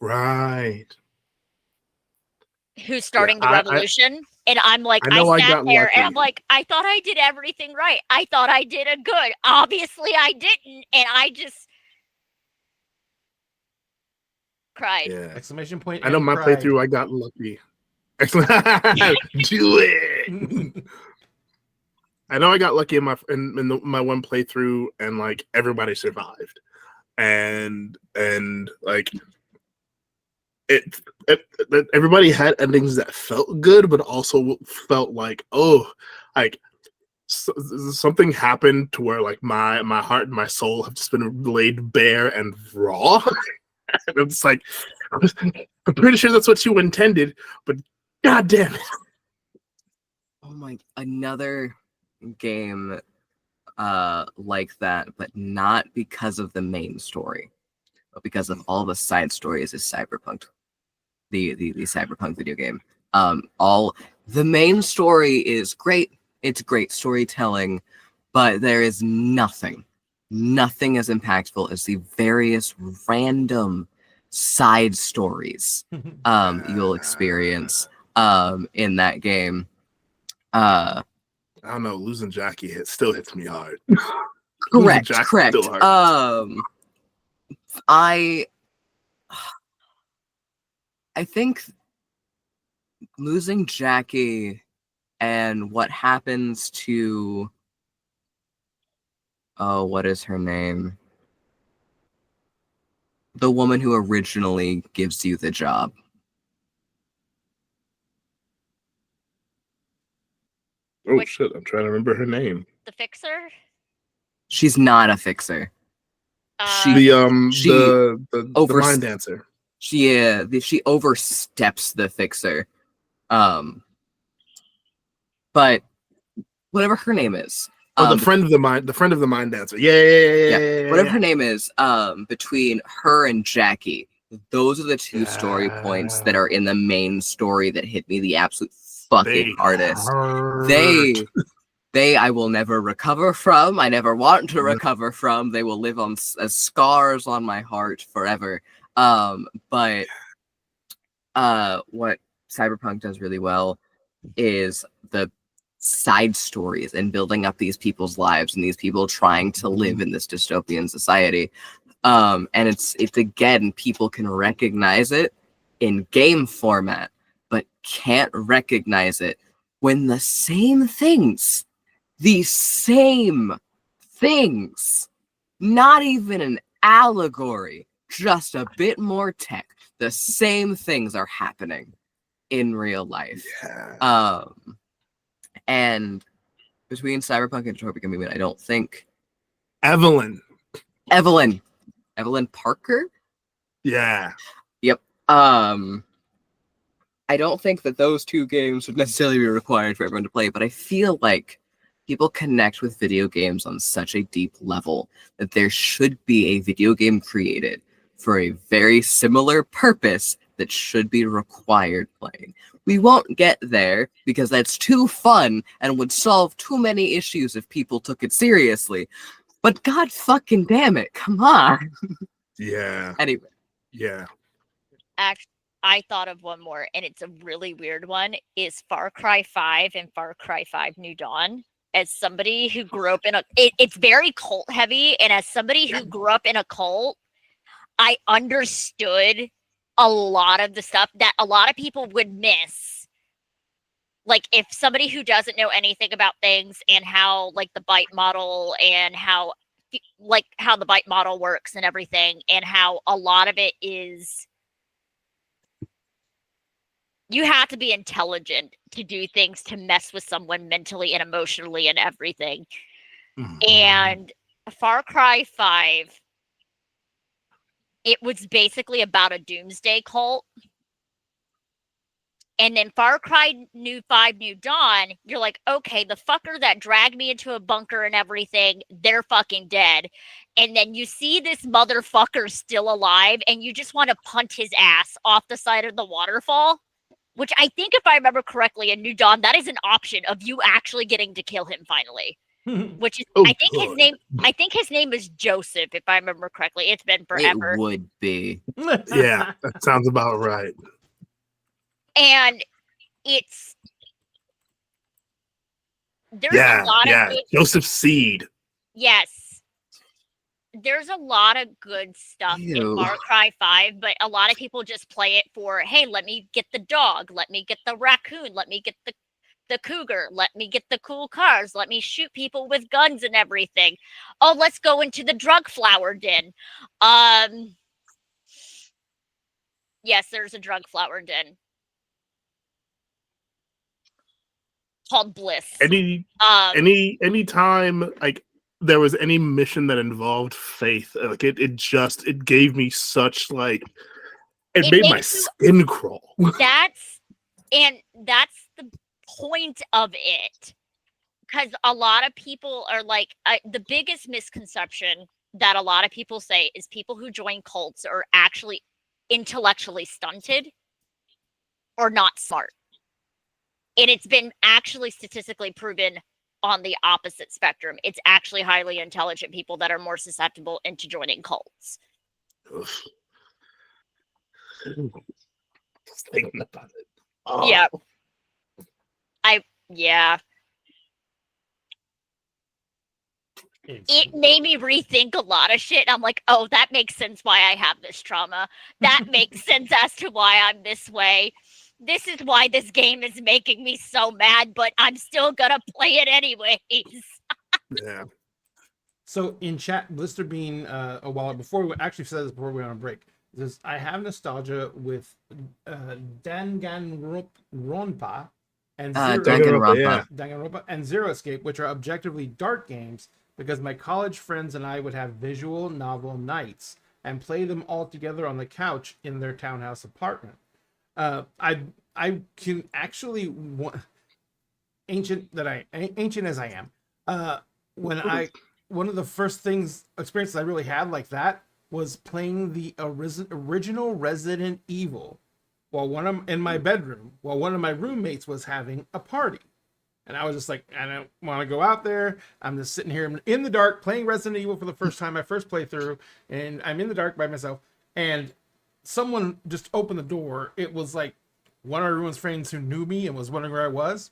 Right. who's starting the I revolution. And I'm like, I know I sat got there and I'm lucky. like, I thought I did everything right. I thought I did a good. Obviously, I didn't, and I just cried. Yeah. Exclamation point. I know and my cried. playthrough, I got lucky. Excellent. Do it. I know I got lucky in my one playthrough, and like everybody survived, and like it everybody had endings that felt good, but also felt like, oh, like something happened to where like my heart and my soul have just been laid bare and raw. And it's like, I'm pretty sure that's what you intended, but god damn it. Oh my, another game like that, but not because of the main story, but because of all the side stories, is Cyberpunk. The Cyberpunk video game. All the main story is great. It's great storytelling, but there is nothing as impactful as the various random side stories you'll experience in that game. I don't know, losing Jackie still hits me hard. Correct. Jack's Correct. still hard. I think losing Jackie and what happens to, oh, what is her name? The woman who originally gives you the job. Oh Which- shit, I'm trying to remember her name. The fixer. She's not a fixer. Uh, The over- mind dancer. She oversteps the fixer. But whatever her name is. The friend of the mind dancer. Yeah. Whatever her name is, between her and Jackie, those are the two story points that are in the main story that hit me the absolute fucking hardest. They I will never recover from. I never want to recover from. They will live on as scars on my heart forever. But what Cyberpunk does really well is the side stories and building up these people's lives and these people trying to live in this dystopian society. And it's again, people can recognize it in game format, but can't recognize it when the same things, not even an allegory, just a bit more tech, the same things are happening in real life. Yeah. And between Cyberpunk and Detroit Become Human, I don't think Evelyn. Evelyn Parker. Yeah. I don't think that those two games would necessarily be required for everyone to play, but I feel like people connect with video games on such a deep level that there should be a video game created for a very similar purpose that should be required playing. We won't get there because that's too fun and would solve too many issues if people took it seriously. But god fucking damn it, come on. Yeah. Anyway. Yeah. Actually, I thought of one more, and it's a really weird one. Is Far Cry 5 and Far Cry 5 New Dawn. As somebody who grew up in it's very cult heavy, and as somebody who grew up in a cult, I understood a lot of the stuff that a lot of people would miss. Like, if somebody who doesn't know anything about things and how, like, the bite model and how the bite model works and everything, and how a lot of it is, you have to be intelligent to do things to mess with someone mentally and emotionally and everything. And Far Cry 5, it was basically about a doomsday cult. And then Far Cry 5 New Dawn, you're like, okay, the fucker that dragged me into a bunker and everything, they're fucking dead. And then you see this motherfucker still alive, and you just want to punt his ass off the side of the waterfall. Which I think, if I remember correctly, in New Dawn, that is an option of you actually getting to kill him finally. Which is, Oh, I think good. his name is Joseph, if I remember correctly. It's been forever. It would be. Yeah, that sounds about right. And it's there's Yeah, a lot yeah. of good, Joseph Seed. yes. There's a lot of good stuff in Ew. Far Cry 5, but a lot of people just play it for, hey, let me get the dog, let me get the raccoon, let me get the cougar, let me get the cool cars, let me shoot people with guns and everything. Oh, let's go into the drug flower den. Yes, there's a drug flower den called Bliss. Any time like there was any mission that involved faith, like it gave me such like it made my makes you- skin crawl. That's the point of it, because a lot of people are like, the biggest misconception that a lot of people say is people who join cults are actually intellectually stunted or not smart, and it's been actually statistically proven on the opposite spectrum. It's actually highly intelligent people that are more susceptible into joining cults. Just thinking about it. Oh. Yeah. Yeah. It made me rethink a lot of shit. I'm like, oh, that makes sense why I have this trauma. That makes sense as to why I'm this way. This is why this game is making me so mad, but I'm still gonna play it anyways. Yeah. So in chat, Blister Bean, a while before we actually said this before we went on break, says I have nostalgia with Danganronpa and Danganronpa. Danganronpa and Zero Escape, which are objectively dark games, because my college friends and I would have visual novel nights and play them all together on the couch in their townhouse apartment. I can actually, ancient as I am, one of the first experiences I really had like that was playing the original Resident Evil in my bedroom while one of my roommates was having a party. And I was just like, I don't want to go out there. I'm just sitting here in the dark playing Resident Evil for the first time, my first playthrough, and I'm in the dark by myself. And someone just opened the door. It was like one of everyone's friends who knew me and was wondering where I was.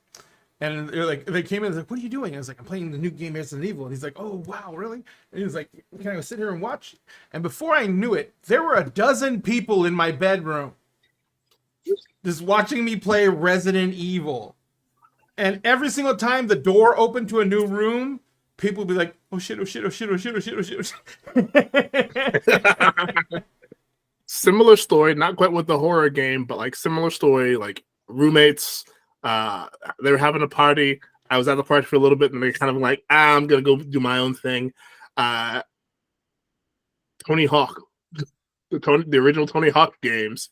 And they're like, they came in and was like, what are you doing? I was like, I'm playing the new game Resident Evil. And he's like, oh, wow, really? And he was like, can I go sit here and watch? And before I knew it, there were 12 people in my bedroom just watching me play Resident Evil. And every single time the door opened to a new room, people would be like, oh shit, oh shit, oh shit, oh shit, oh shit, oh shit, oh shit. Similar story, not quite with the horror game, but like similar story, like roommates, they were having a party. I was at the party for a little bit, and they kind of like, I'm gonna go do my own thing. Tony Hawk, the original Tony Hawk games,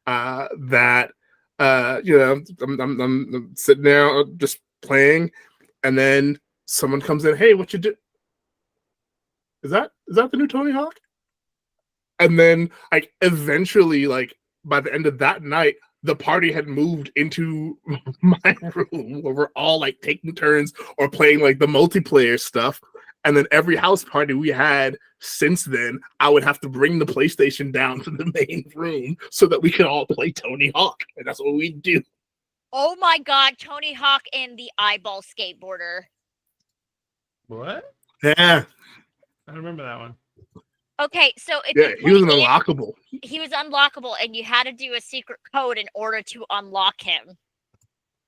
that I'm sitting there just playing, and then someone comes in, hey, what you do? Is that the new Tony Hawk? And then like eventually like by the end of that night, the party had moved into my room where we're all like taking turns or playing like the multiplayer stuff. And then every house party we had since then, I would have to bring the PlayStation down to the main room so that we could all play Tony Hawk. And that's what we do. Oh my god, Tony Hawk and the eyeball skateboarder. What? Yeah. I remember that one. Okay, so if Yeah, you he was played it, unlockable. he was unlockable, and you had to do a secret code in order to unlock him.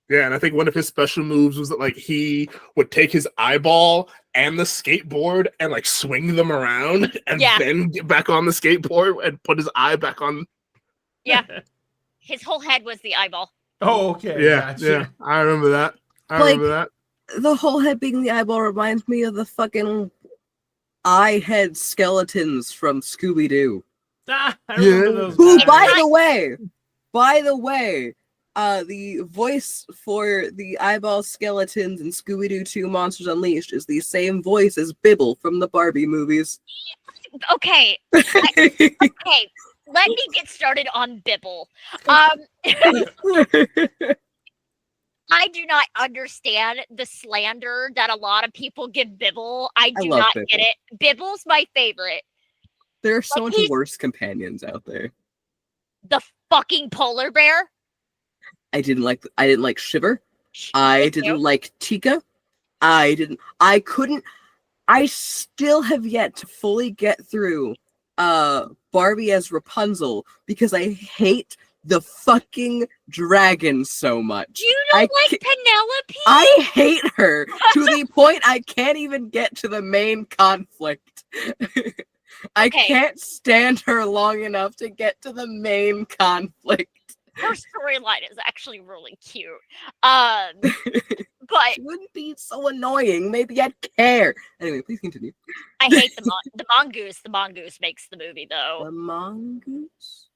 Yeah, and I think one of his special moves was that like he would take his eyeball and the skateboard and like swing them around and Yeah. then get back on the skateboard and put his eye back on. Yeah. His whole head was the eyeball. Oh, okay. Yeah, gotcha. yeah. I remember that. Like- The whole head being the eyeball reminds me of the fucking eye head skeletons from Scooby-Doo. Ah, I remember Yeah. those Who, guys. by the way, the voice for the eyeball skeletons in Scooby-Doo 2 Monsters Unleashed is the same voice as Bibble from the Barbie movies. Okay, okay. Let me get started on Bibble. I do not understand the slander that a lot of people give Bibble. I do love not Bibble. get it. Bibble's my favorite. There are so Like, many he's- worse companions out there. The fucking polar bear. I didn't like Shiver. I Me too. didn't like Tika. I still have yet to fully get through Barbie as Rapunzel because I hate the fucking dragon so much. Do you don't I like Penelope? I hate her to the point I can't even get to the main conflict. I Okay. can't stand her long enough to get to the main conflict. Her storyline is actually really cute. But She wouldn't be so annoying. Maybe I'd care. Anyway, please continue. I hate the mongoose. The mongoose makes the movie though. The mongoose?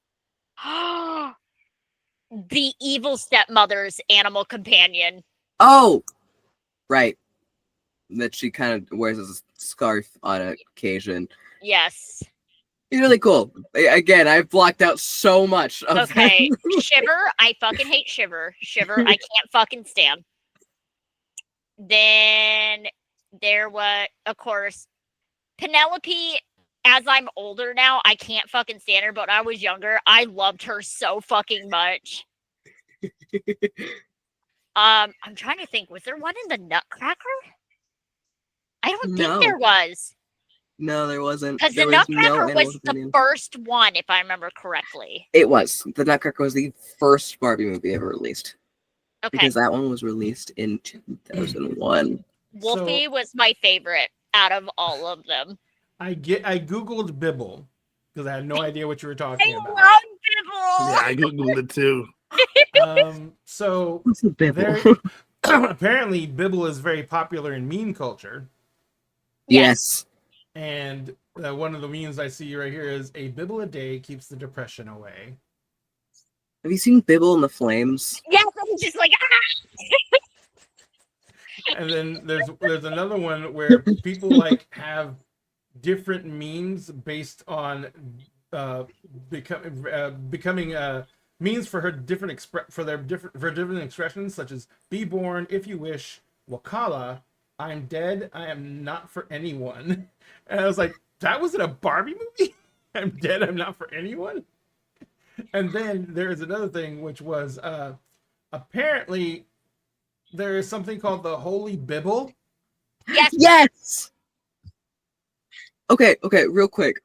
The evil stepmother's animal companion. Oh, right. That she kind of wears as a scarf on occasion. Yes. He's really cool. Again, I've blocked out so much of Okay. them. Shiver. I fucking hate Shiver. Shiver. I can't fucking stand. Then there was, of course, Penelope. As I'm older now, I can't fucking stand her. But when I was younger, I loved her so fucking much. I'm trying to think. Was there one in the Nutcracker? I don't No. think there was. No, there wasn't. Because the There was no Nutcracker animal was the companion. first one, if I remember correctly. It was. The Nutcracker was the first Barbie movie ever released. Okay. Because that one was released in 2001. Wolfie was my favorite out of all of them. I googled Bibble because I had no idea what you were I talking love about. Bibble. Yeah, I googled it too. So What's a Bibble? there, apparently Bibble is very popular in meme culture, Yes. and one of the memes I see right here is a Bibble a day keeps the depression away. Have you seen Bibble in the Flames? Yes, I'm just like, ah! And then there's another one where people like have different memes based on becoming means for different expressions, such as "Be born if you wish," "Wakala," "I'm dead, I am not for anyone." And I was like, that was in a Barbie movie? "I'm dead, I'm not for anyone." And then there is another thing, which was apparently there is something called the Holy Bibble. Yes. Yes. Okay, real quick.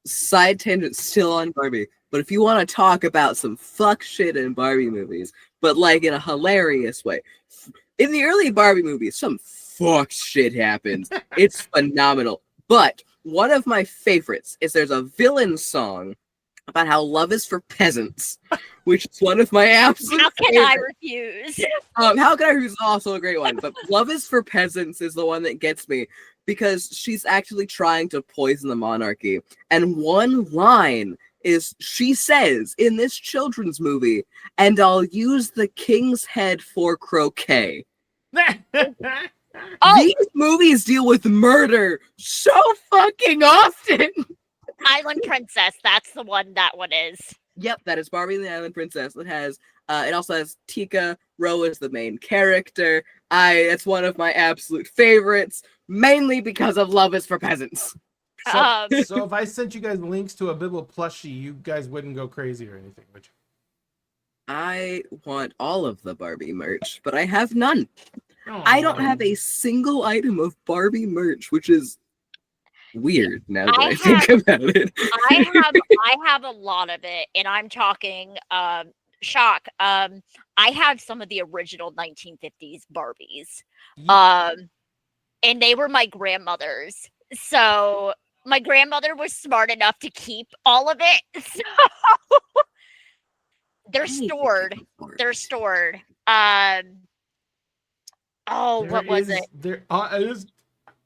Side tangent still on Barbie. But if you want to talk about some fuck shit in Barbie movies, but like in a hilarious way. In the early Barbie movies, some fuck shit happens. It's phenomenal. But one of my favorites is there's a villain song about how love is for peasants, which is one of my absolute How can I favorites. refuse? How Can I Refuse is also a great one, but Love is for Peasants is the one that gets me because she's actually trying to poison the monarchy. And one line is she says in this children's movie, "And I'll use the king's head for croquet." Oh, These movies deal with murder so fucking often. Island Princess. That's the one that one is. Yep, that is Barbie and the Island Princess. It also has Tika. Ro is the main character. It's one of my absolute favorites, mainly because of Love is for Peasants. So if I sent you guys links to a Bibble plushie, you guys wouldn't go crazy or anything, would you? I want all of the Barbie merch, but I have none. I don't have a single item of Barbie merch, which is weird now that I think about it. I have a lot of it, and I'm talking shock. I have some of the original 1950s Barbies. And they were my grandmother's. So my grandmother was smart enough to keep all of it. So they're stored. They're stored. What was it?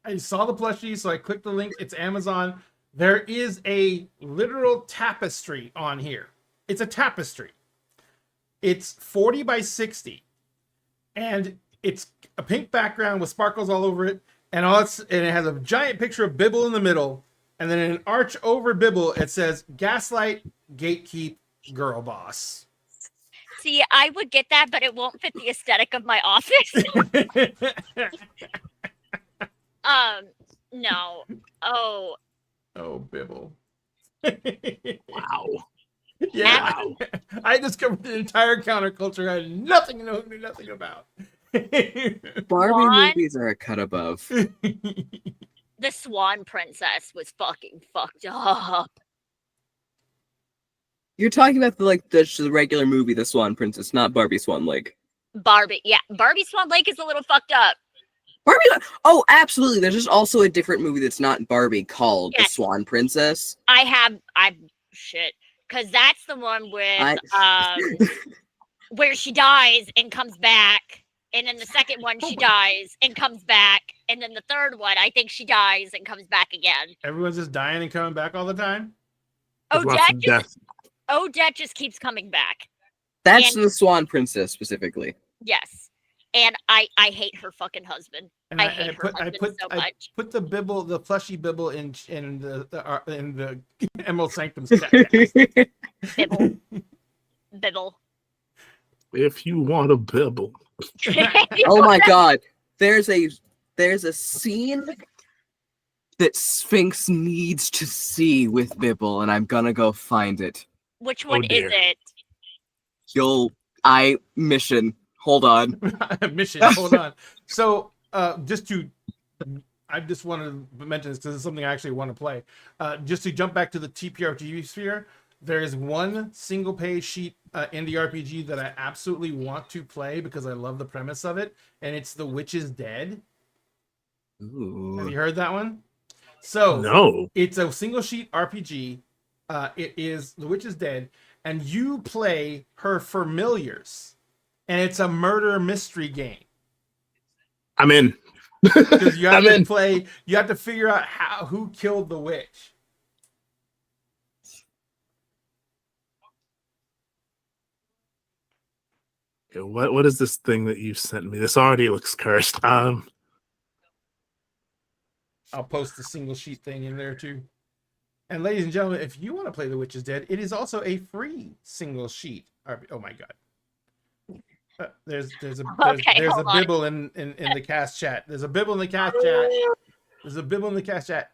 I saw the plushie, so I clicked the link. It's Amazon. There is a literal tapestry on here. It's a tapestry. It's 40 by 60, and it's a pink background with sparkles all over it, and it has a giant picture of Bibble in the middle, and then in an arch over Bibble, it says "Gaslight, Gatekeep, Girl Boss." See, I would get that, but it won't fit the aesthetic of my office. No. Oh, Bibble. Wow. Yeah. Wow. I discovered an entire counterculture I knew nothing about. Barbie movies are a cut above. The Swan Princess was fucking fucked up. You're talking about the regular movie, The Swan Princess, not Barbie Swan Lake. Barbie Swan Lake is a little fucked up. Oh, absolutely. There's just also a different movie that's not Barbie called The Swan Princess. Because that's the one with where she dies and comes back, and then the second one she dies and comes back, and then the third one I think she dies and comes back again. Everyone's just dying and coming back all the time. Odette just keeps coming back. That's the Swan Princess specifically. Yes. And I hate her fucking husband. And I hate her husband so much. I put the plushie Bibble in the Emerald Sanctum chat. Bibble. If you want a Bibble. Oh my god. There's a scene that Sphinx needs to see with Bibble, and I'm gonna go find it. Which one is it? Mission. Hold on. Hold on. So, I just want to mention this because it's something I actually want to play. Just to jump back to the TPRG sphere, there is one single page sheet in the RPG that I absolutely want to play because I love the premise of it, and it's The Witch is Dead. Ooh. Have you heard that one? So, no. It's a single sheet RPG. It is The Witch is Dead, and you play her familiars. And it's a murder mystery game. I'm in. Because you have you have to figure out who killed the witch. Okay, what is this thing that you sent me? This already looks cursed. I'll post the single sheet thing in there too. And ladies and gentlemen, if you want to play The Witch is Dead, it is also a free single sheet. Oh my god. There's a Bibble in the cast chat. There's a Bibble in the cast chat. There's a Bibble in the cast chat.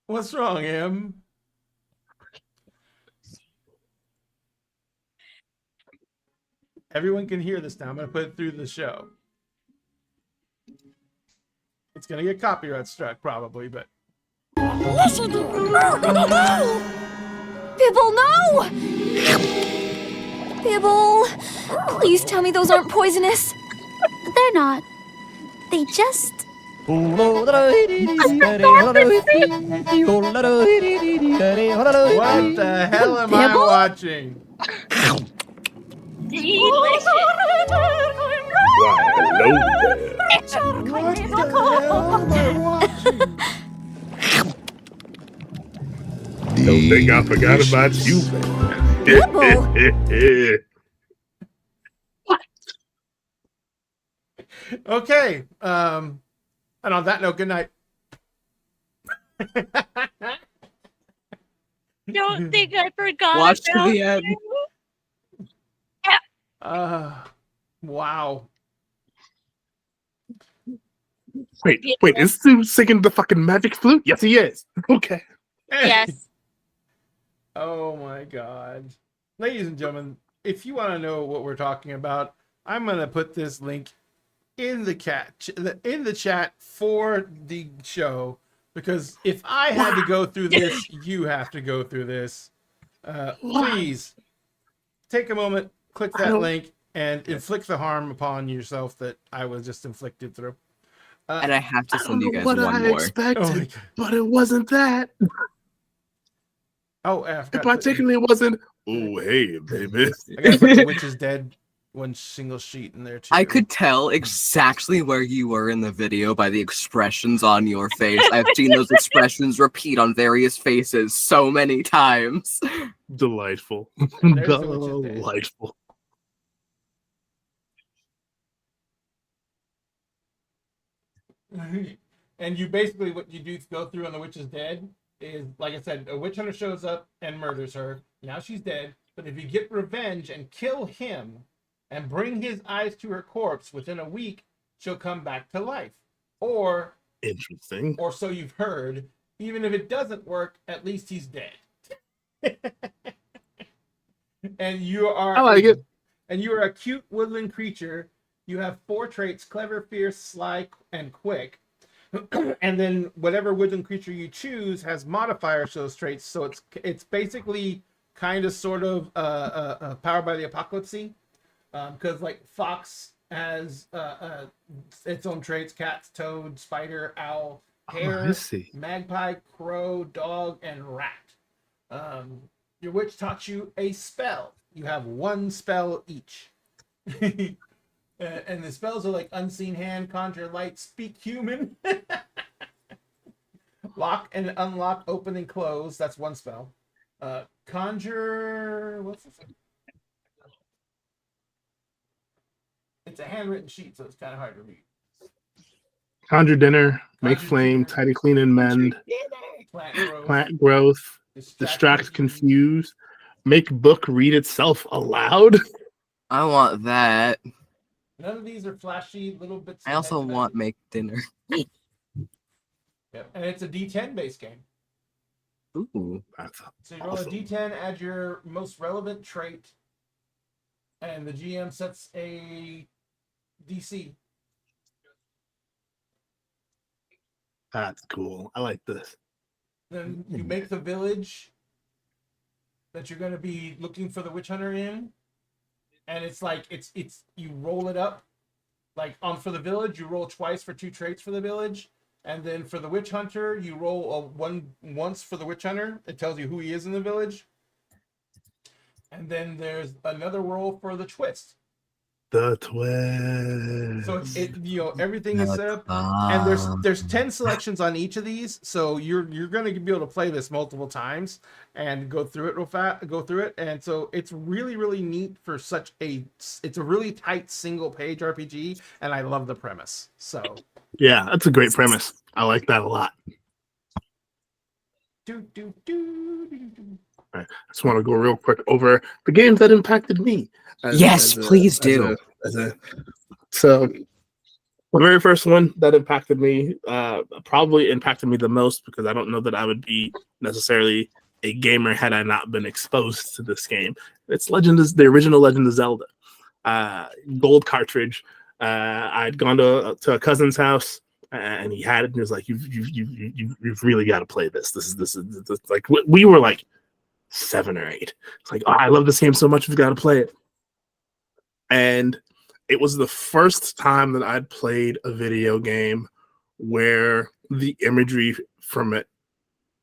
What's wrong, Em? Everyone can hear this now. I'm gonna put it through the show. It's gonna get copyright struck probably, but Yes, you do. No! Bibble, no! Bibble, please tell me those aren't poisonous. They're not. They just... what the hell am I watching? Delicious. What the hell am I watching? Don't think I forgot about you. Okay. And on that note, good night. Don't think I forgot Watch to about the end. you. Wow. Wait, is Stu singing the fucking magic flute? Yes, he is. Okay. Yes. Oh my god. Ladies and gentlemen, if you want to know what we're talking about, I'm going to put this link in the chat for the show, because if I had to go through this, you have to go through this. Please take a moment, click that link, and inflict the harm upon yourself that I was just inflicted through. And I have to I don't send you know guys what one I more. expected, Oh my God. but it wasn't that. Oh, I It forgot. particularly wasn't. Oh, hey, baby. I gotta put the Witch is Dead one single sheet in there too. I could tell exactly where you were in the video by the expressions on your face. I've seen those expressions repeat on various faces so many times. Delightful. There's the Witch is Dead. Delightful. And you basically, what you do to go through on the Witch is Dead is, like I said, a witch hunter shows up and murders her. Now she's dead. But if you get revenge and kill him and bring his eyes to her corpse within a week, she'll come back to life. Or Interesting. or so you've heard. Even if it doesn't work, at least he's dead. And you are I like it. And you are a cute woodland creature. You have 4 traits: clever, fierce, sly, and quick. And then whatever woodland creature you choose has modifiers to those traits. So it's basically kind of sort of Powered by the Apocalypse, because like fox has its own traits: cats, toad, spider, owl, hare, I see. magpie, crow, dog, and rat. Your witch taught you a spell. You have 1 spell each. And the spells are like Unseen Hand, Conjure Light, Speak Human, Lock and Unlock, Open and Close. That's 1 spell. Conjure. What's this? It's a handwritten sheet, so it's kind of hard to read. Conjure dinner, make Conjure flame, dinner. tidy, clean, and mend. Plant growth, distract, confuse, make book read itself aloud. I want that. None of these are flashy little bits. I also of want make dinner. Yep. And it's a D10 based game. Ooh. That's So you roll awesome. a D10, add your most relevant trait, and the GM sets a DC. That's cool. I like this. Then you make the village that you're going to be looking for the witch hunter in, and it's like it's you roll it up, like for the village you roll twice for 2 traits for the village, and then for the witch hunter you roll once for the witch hunter. It tells you who he is in the village, and then there's another roll for the twist. The twist. So everything is set up, and there's 10 selections on each of these, so you're going to be able to play this multiple times and go through it real fast. And so it's really, really neat for it's a really tight single page RPG, and I love the premise. So Yeah, that's a great premise. I like that a lot. I just want to go real quick over the games that impacted me. Please do. So the very first one that impacted me, probably impacted me the most, because I don't know that I would be necessarily a gamer had I not been exposed to this game. It's the original Legend of Zelda, gold cartridge. I'd gone to a cousin's house, and he had it, and he was like, "You've really got to play this. This is like." We were like 7 or 8. It's like, oh, I love this game so much, we've got to play it. And it was the first time that I'd played a video game where the imagery from it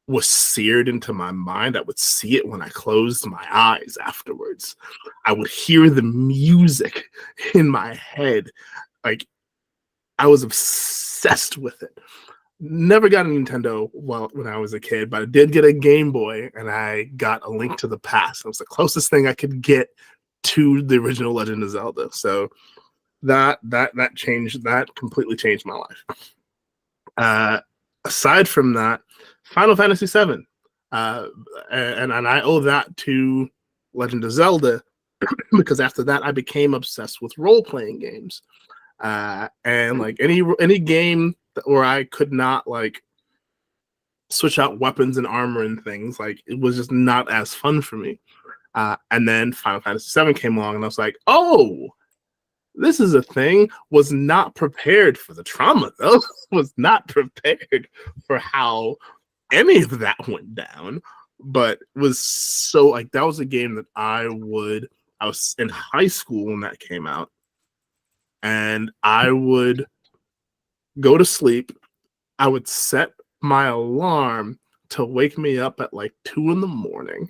was seared into my mind. I would see it when I closed my eyes afterwards. I would hear the music in my head. Like, I was obsessed with it. Never got a Nintendo when I was a kid, but I did get a Game Boy, and I got A Link to the Past. It was the closest thing I could get to the original Legend of Zelda. So that completely changed my life. Aside from that, Final Fantasy VII. And I owe that to Legend of Zelda because after that I became obsessed with role playing games, and like any game where I could not like switch out weapons and armor and things, like it was just not as fun for me. And then Final Fantasy VII came along, and I was like, oh, this is a thing. Was not prepared for the trauma, though. Was not prepared for how any of that went down. But was so like that was a game that I was in high school when that came out, and I would go to sleep. I would set my alarm to wake me up at like 2 a.m.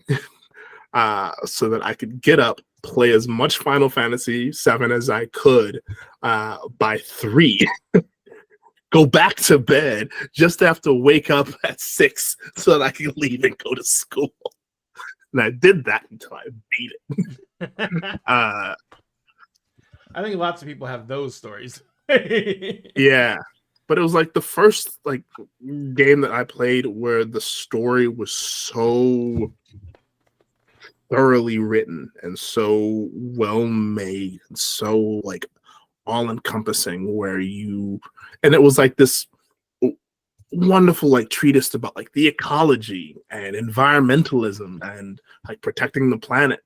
So that I could get up, play as much Final Fantasy VII as I could by 3, go back to bed, just have to wake up at 6 so that I could leave and go to school. And I did that until I beat it. I think lots of people have those stories. Yeah. But it was like the first like game that I played where the story was so thoroughly written and so well made and so like all encompassing, and it was like this wonderful like treatise about like the ecology and environmentalism and like protecting the planet.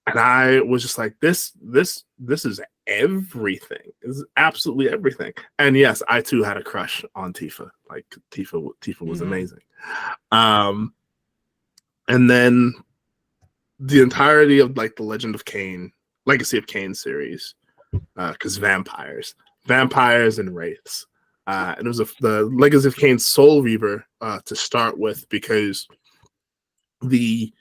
And I was just like, this is everything. This is absolutely everything. And yes, I too had a crush on Tifa. Like Tifa was amazing. And then the entirety of like the Legend of Kain, Legacy of Kain series, because vampires and wraiths. And it was the Legacy of Kain Soul Reaver to start with, because the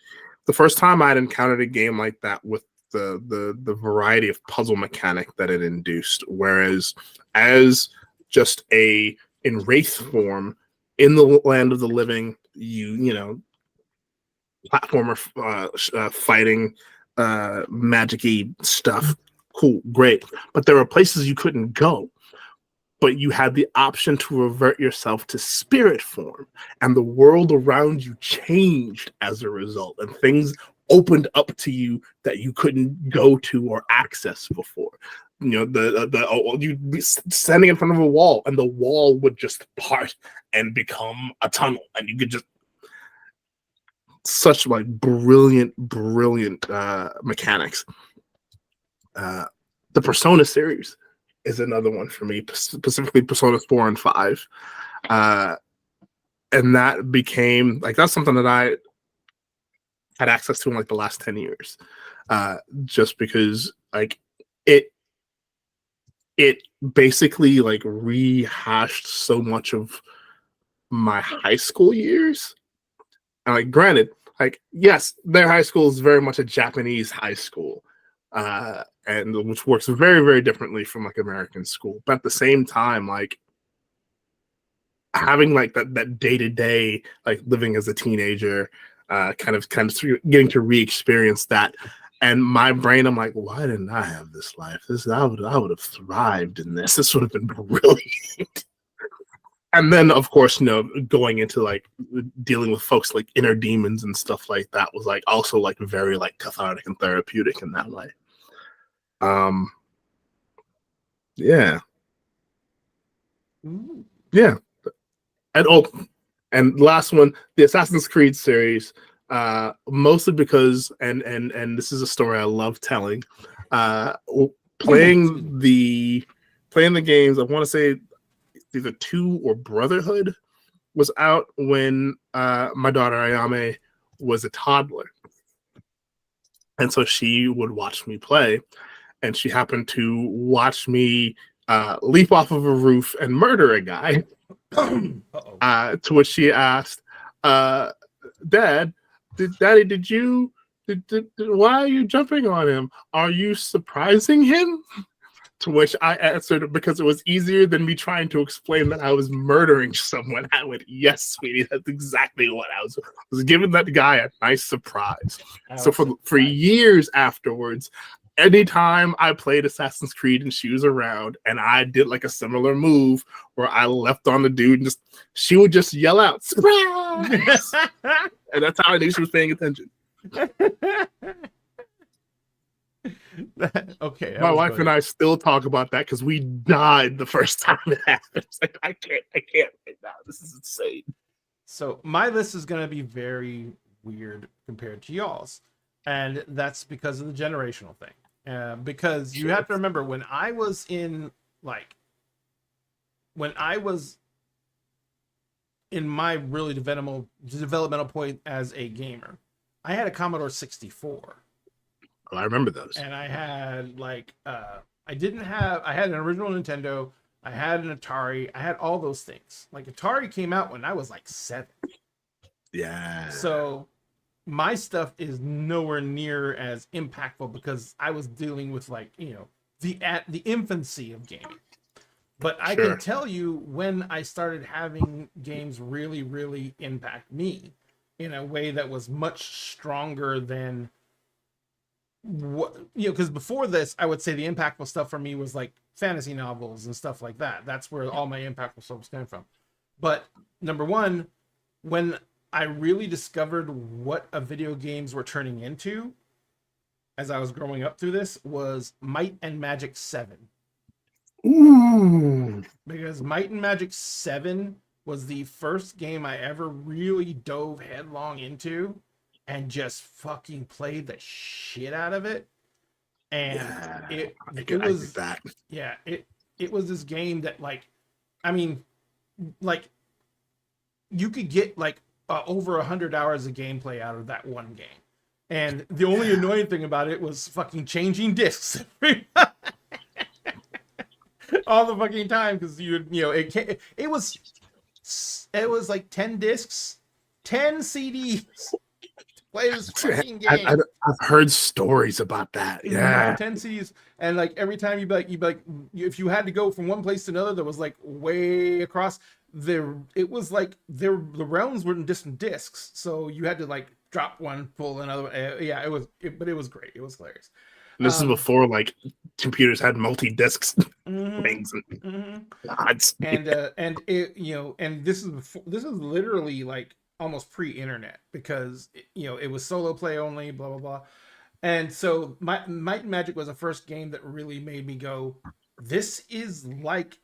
first time I'd encountered a game like that with the variety of puzzle mechanic that it induced, whereas as just in wraith form in the land of the living, you know, platformer fighting magic-y stuff, cool, great, but there were places you couldn't go, but you had the option to revert yourself to spirit form, and the world around you changed as a result, and things opened up to you that you couldn't go to or access before. You know, you'd be standing in front of a wall, and the wall would just part and become a tunnel, and you could just such like brilliant mechanics. The Persona series is another one for me, specifically Persona 4 and 5. And that became like, that's something that I had access to in like the last 10 years. Just because like it basically like rehashed so much of my high school years. And like, granted, like, yes, their high school is very much a Japanese high school, and which works very, very differently from like American school. But at the same time, like having like that day-to-day, like living as a teenager, kind of getting to re-experience that. And my brain, I'm like, why didn't I have this life? I would have thrived in this. This would have been brilliant. And then, of course, you know, going into like dealing with folks like inner demons and stuff like that was like also like very like cathartic and therapeutic in that way. Yeah. Yeah. And last one, the Assassin's Creed series, mostly because and this is a story I love telling. Playing the games, I want to say either 2 or Brotherhood was out when my daughter Ayame was a toddler. And so she would watch me play, and she happened to watch me leap off of a roof and murder a guy. To which she asked, Daddy, why are you jumping on him? Are you surprising him? To which I answered, because it was easier than me trying to explain that I was murdering someone. I went, yes, sweetie, that's exactly what I was giving that guy a nice surprise. So for years afterwards, anytime I played Assassin's Creed and she was around and I did like a similar move where I left on the dude and she would just yell out, "Surprise!" And that's how I knew she was paying attention. Okay. My wife and I still talk about that because we died the first time it happened. It's like, I can't right now. This is insane. So my list is going to be very weird compared to y'all's. And that's because of the generational thing. Because you have to remember, when I was in my really developmental point as a gamer, I had a Commodore 64. Oh, I remember those. And I had I had an original Nintendo, I had an Atari, I had all those things. Like Atari came out when I was like 7. Yeah. So my stuff is nowhere near as impactful because I was dealing with the infancy of gaming. But I can tell you when I started having games really, really impact me in a way that was much stronger than what, because before this, I would say the impactful stuff for me was like fantasy novels and stuff like that. That's where all my impactful stuff was coming from. But number one, when I really discovered what video games were turning into as I was growing up through this was Might and Magic 7. Ooh. Because Might and Magic 7 was the first game I ever really dove headlong into and just fucking played the shit out of it. And it was that. Yeah, it was this game that you could get over 100 hours of gameplay out of that one game. And the only annoying thing about it was fucking changing discs all the fucking time, because it was like 10 discs, 10 CDs to play this fucking game. I've heard stories about that. Yeah, 10 CDs, and every time you'd be like, if you had to go from one place to another, that was way across. The realms were in distant discs, so you had to drop one, pull another one. But it was great. It was hilarious. And this is before computers had multi-discs things and gods. And and this is literally almost pre-internet, because it was solo play only, blah blah blah. And so Might and Magic was the first game that really made me go, this is like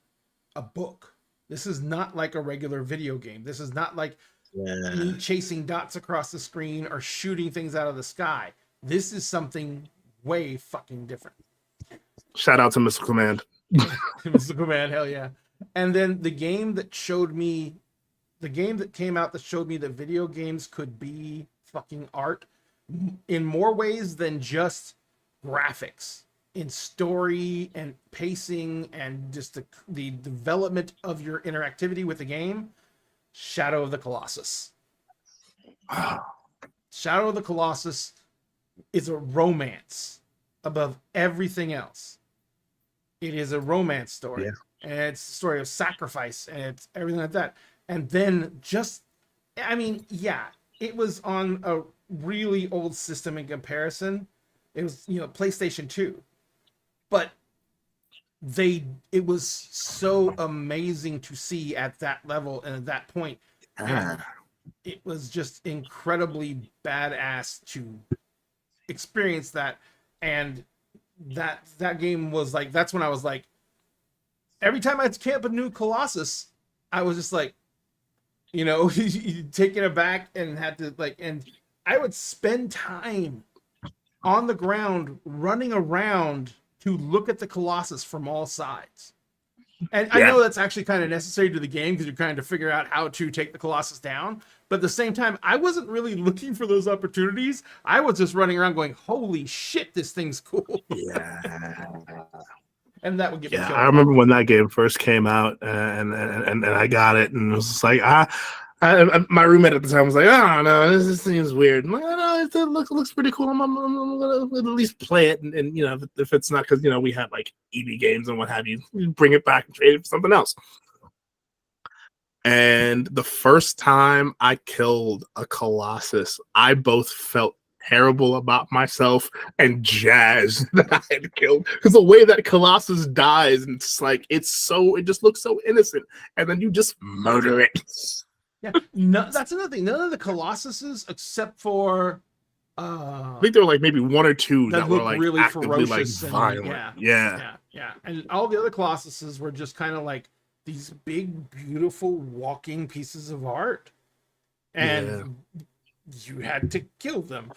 a book. This is not like a regular video game. This is not like me chasing dots across the screen or shooting things out of the sky. This is something way fucking different. Shout out to Missile Command. Missile Command, hell yeah. And then the game that came out that showed me that video games could be fucking art in more ways than just graphics, in story and pacing and just the development of your interactivity with the game. Shadow of the Colossus. Shadow of the Colossus is a romance above everything else. It is a romance story. And it's a story of sacrifice and it's everything like that. And then it was on a really old system in comparison. It was, PlayStation 2. But it was so amazing to see at that level and at that point. And it was just incredibly badass to experience that. And that game was that's when I was every time I'd camp a new Colossus, I was just taken aback and had to and I would spend time on the ground running around to look at the Colossus from all sides. And I know that's actually kind of necessary to the game because you're trying to figure out how to take the Colossus down. But at the same time, I wasn't really looking for those opportunities. I was just running around going, holy shit, this thing's cool. Yeah. And that would get me killed. I remember when that game first came out and I got it and it was just my roommate at the time was like, oh no, this seems weird. I'm like, no, it looks pretty cool. I'm gonna at least play it, and if it's not, because we had EB games and what have you, bring it back and trade it for something else. And the first time I killed a Colossus, I both felt terrible about myself and Jazz that I had killed. Because the way that Colossus dies, and it's like it just looks so innocent, and then you just murder it. Yeah, no, that's another thing. None of the Colossuses, except for I think there were like maybe one or two that were look like really actively like ferocious and, violent. yeah, and all the other Colossuses were just kind of like these big, beautiful walking pieces of art, and you had to kill them.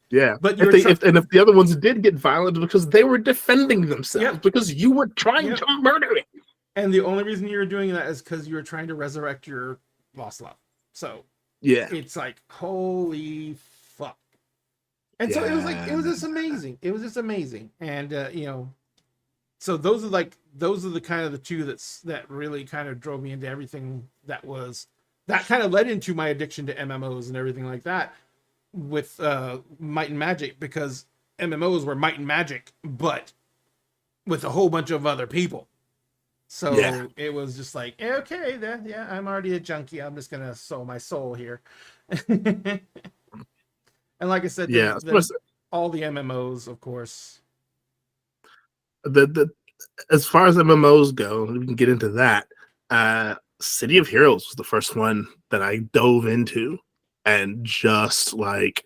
Yeah, but if the other ones did get violent, because they were defending themselves, because you were trying to murder it. And the only reason you were doing that is because you were trying to resurrect your lost love. So it's like, holy fuck. And so it was just amazing. It was just amazing. And so those are the kind of the two that really kind of drove me into everything that kind of led into my addiction to MMOs and everything like that with Might and Magic, because MMOs were Might and Magic, but with a whole bunch of other people. So it was just like, okay, I'm already a junkie. I'm just gonna sow my soul here. And like I said, all the MMOs, of course. As far as MMOs go, we can get into that. City of Heroes was the first one that I dove into, and just like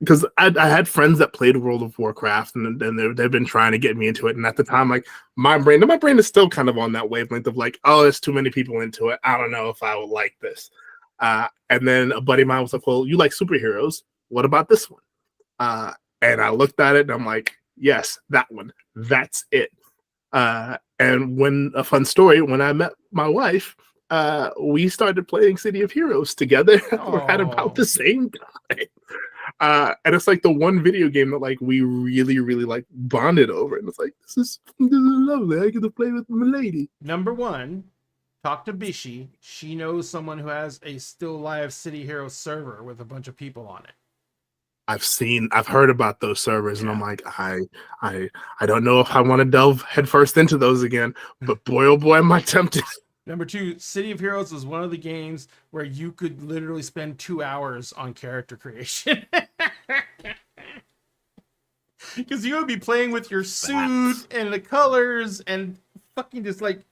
because I had friends that played World of Warcraft, and they've been trying to get me into it. And at the time, like my brain is still kind of on that wavelength of like, oh, there's too many people into it. I don't know if I would like this. And then a buddy of mine was like, well, you like superheroes. What about this one? And I looked at it and I'm like, yes, that one. That's it. And when I met my wife, we started playing City of Heroes together at about the same time. And it's like the one video game that like we really, really like bonded over. And it's like, this is lovely. I get to play with my lady. Number one, talk to Bishi. She knows someone who has a still live City Heroes server with a bunch of people on it. I've heard about those servers, and I'm like, I don't know if I want to delve headfirst into those again, but boy, oh boy, am I tempted. Number two, City of Heroes was one of the games where you could literally spend 2 hours on character creation. Because you would be playing with your suit and the colors and fucking just like,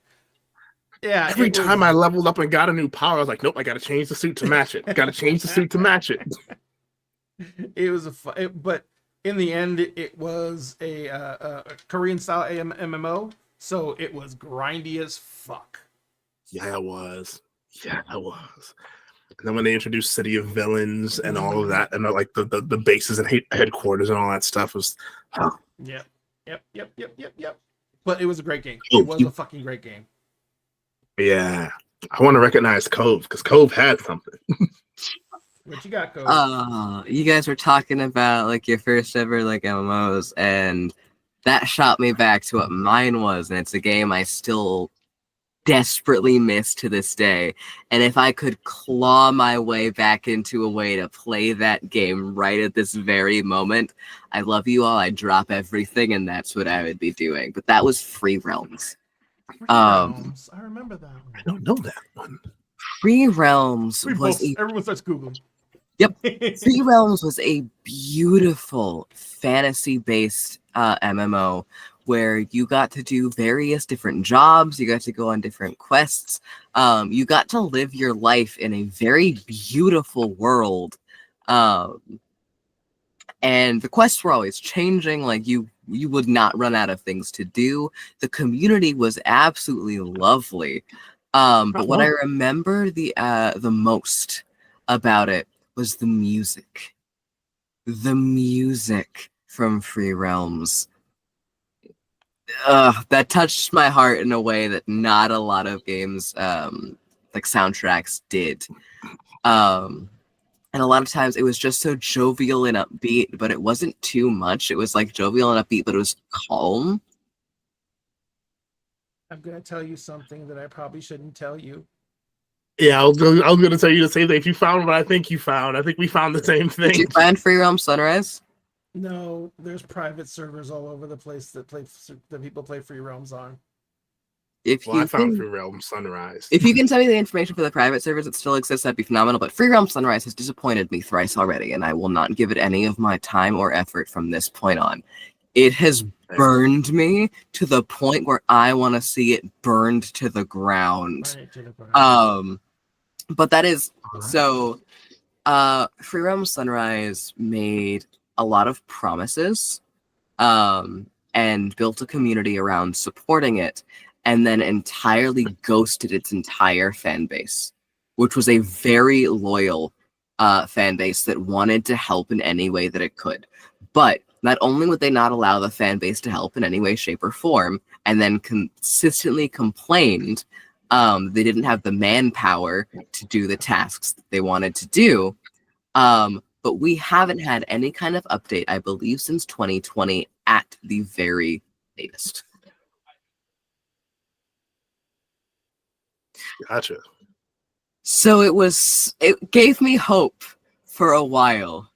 Every time I leveled up and got a new power, I was like, nope, I got to change the suit to match it. Got to change the suit to match it. It was but in the end, it was a Korean style MMO, so it was grindy as fuck. Yeah, it was. And then when they introduced City of Villains and all of that, and like the bases and headquarters and all that stuff was. Yep. But it was a great game. It was a fucking great game. Yeah, I want to recognize Cove, because Cove had something. What you got, Cove? You guys were talking about like your first ever like MMOs, and that shot me back to what mine was, and it's a game I still desperately miss to this day. And if I could claw my way back into a way to play that game right at this very moment, I love you all, I'd drop everything, and that's what I would be doing. But that was Free Realms. I remember that one. I don't know that one. Free Realms everyone starts Googling. Yep. Free Realms was a beautiful fantasy-based MMO where you got to do various different jobs, you got to go on different quests, you got to live your life in a very beautiful world. And the quests were always changing, like you would not run out of things to do. The community was absolutely lovely. But what I remember the most about it was the music. The music from Free Realms. That touched my heart in a way that not a lot of games, like soundtracks, did. And a lot of times it was just so jovial and upbeat, but it wasn't too much. It was like jovial and upbeat, but it was calm. I'm going to tell you something that I probably shouldn't tell you. Yeah, I was going to tell you the same thing. If you found what I think you found, I think we found the same thing. Did you find Free Realm Sunrise? No, there's private servers all over the place that people play Free Realms on. If Well, I you found can, Free Realm Sunrise. if you can send me the information for the private servers that still exists, that'd be phenomenal. But Free Realm Sunrise has disappointed me thrice already, and I will not give it any of my time or effort from this point on. It has burned me to the point where I want to see it burned to the ground. But that is so. Free Realm Sunrise made a lot of promises, and built a community around supporting it, and then entirely ghosted its entire fan base, which was a very loyal fan base that wanted to help in any way that it could. But not only would they not allow the fan base to help in any way, shape, or form, and then consistently complained they didn't have the manpower to do the tasks that they wanted to do. But we haven't had any kind of update, I believe, since 2020 at the very latest. Gotcha. So it gave me hope for a while.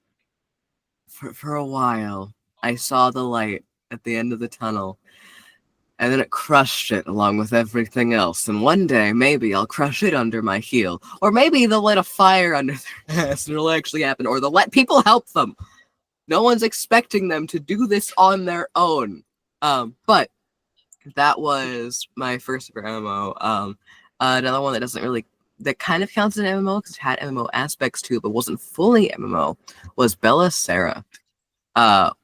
For a while, I saw the light at the end of the tunnel, and then it crushed it along with everything else. And one day, maybe I'll crush it under my heel, or maybe they'll light a fire under their ass and it'll actually happen, or they'll let people help them. No one's expecting them to do this on their own. But that was my first ever MMO. Another one that kind of counts as an MMO because it had MMO aspects too, but wasn't fully MMO, was Bellicera. That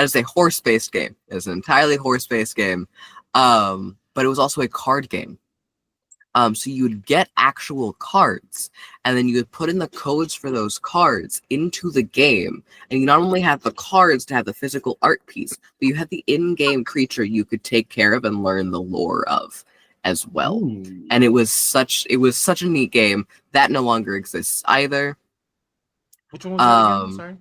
is a horse-based game. It's an entirely horse-based game, but it was also a card game. So you would get actual cards, and then you would put in the codes for those cards into the game, and you not only have the cards to have the physical art piece, but you had the in-game creature you could take care of and learn the lore of as well. Ooh. And it was such a neat game that no longer exists either. Which one was that again? Sorry.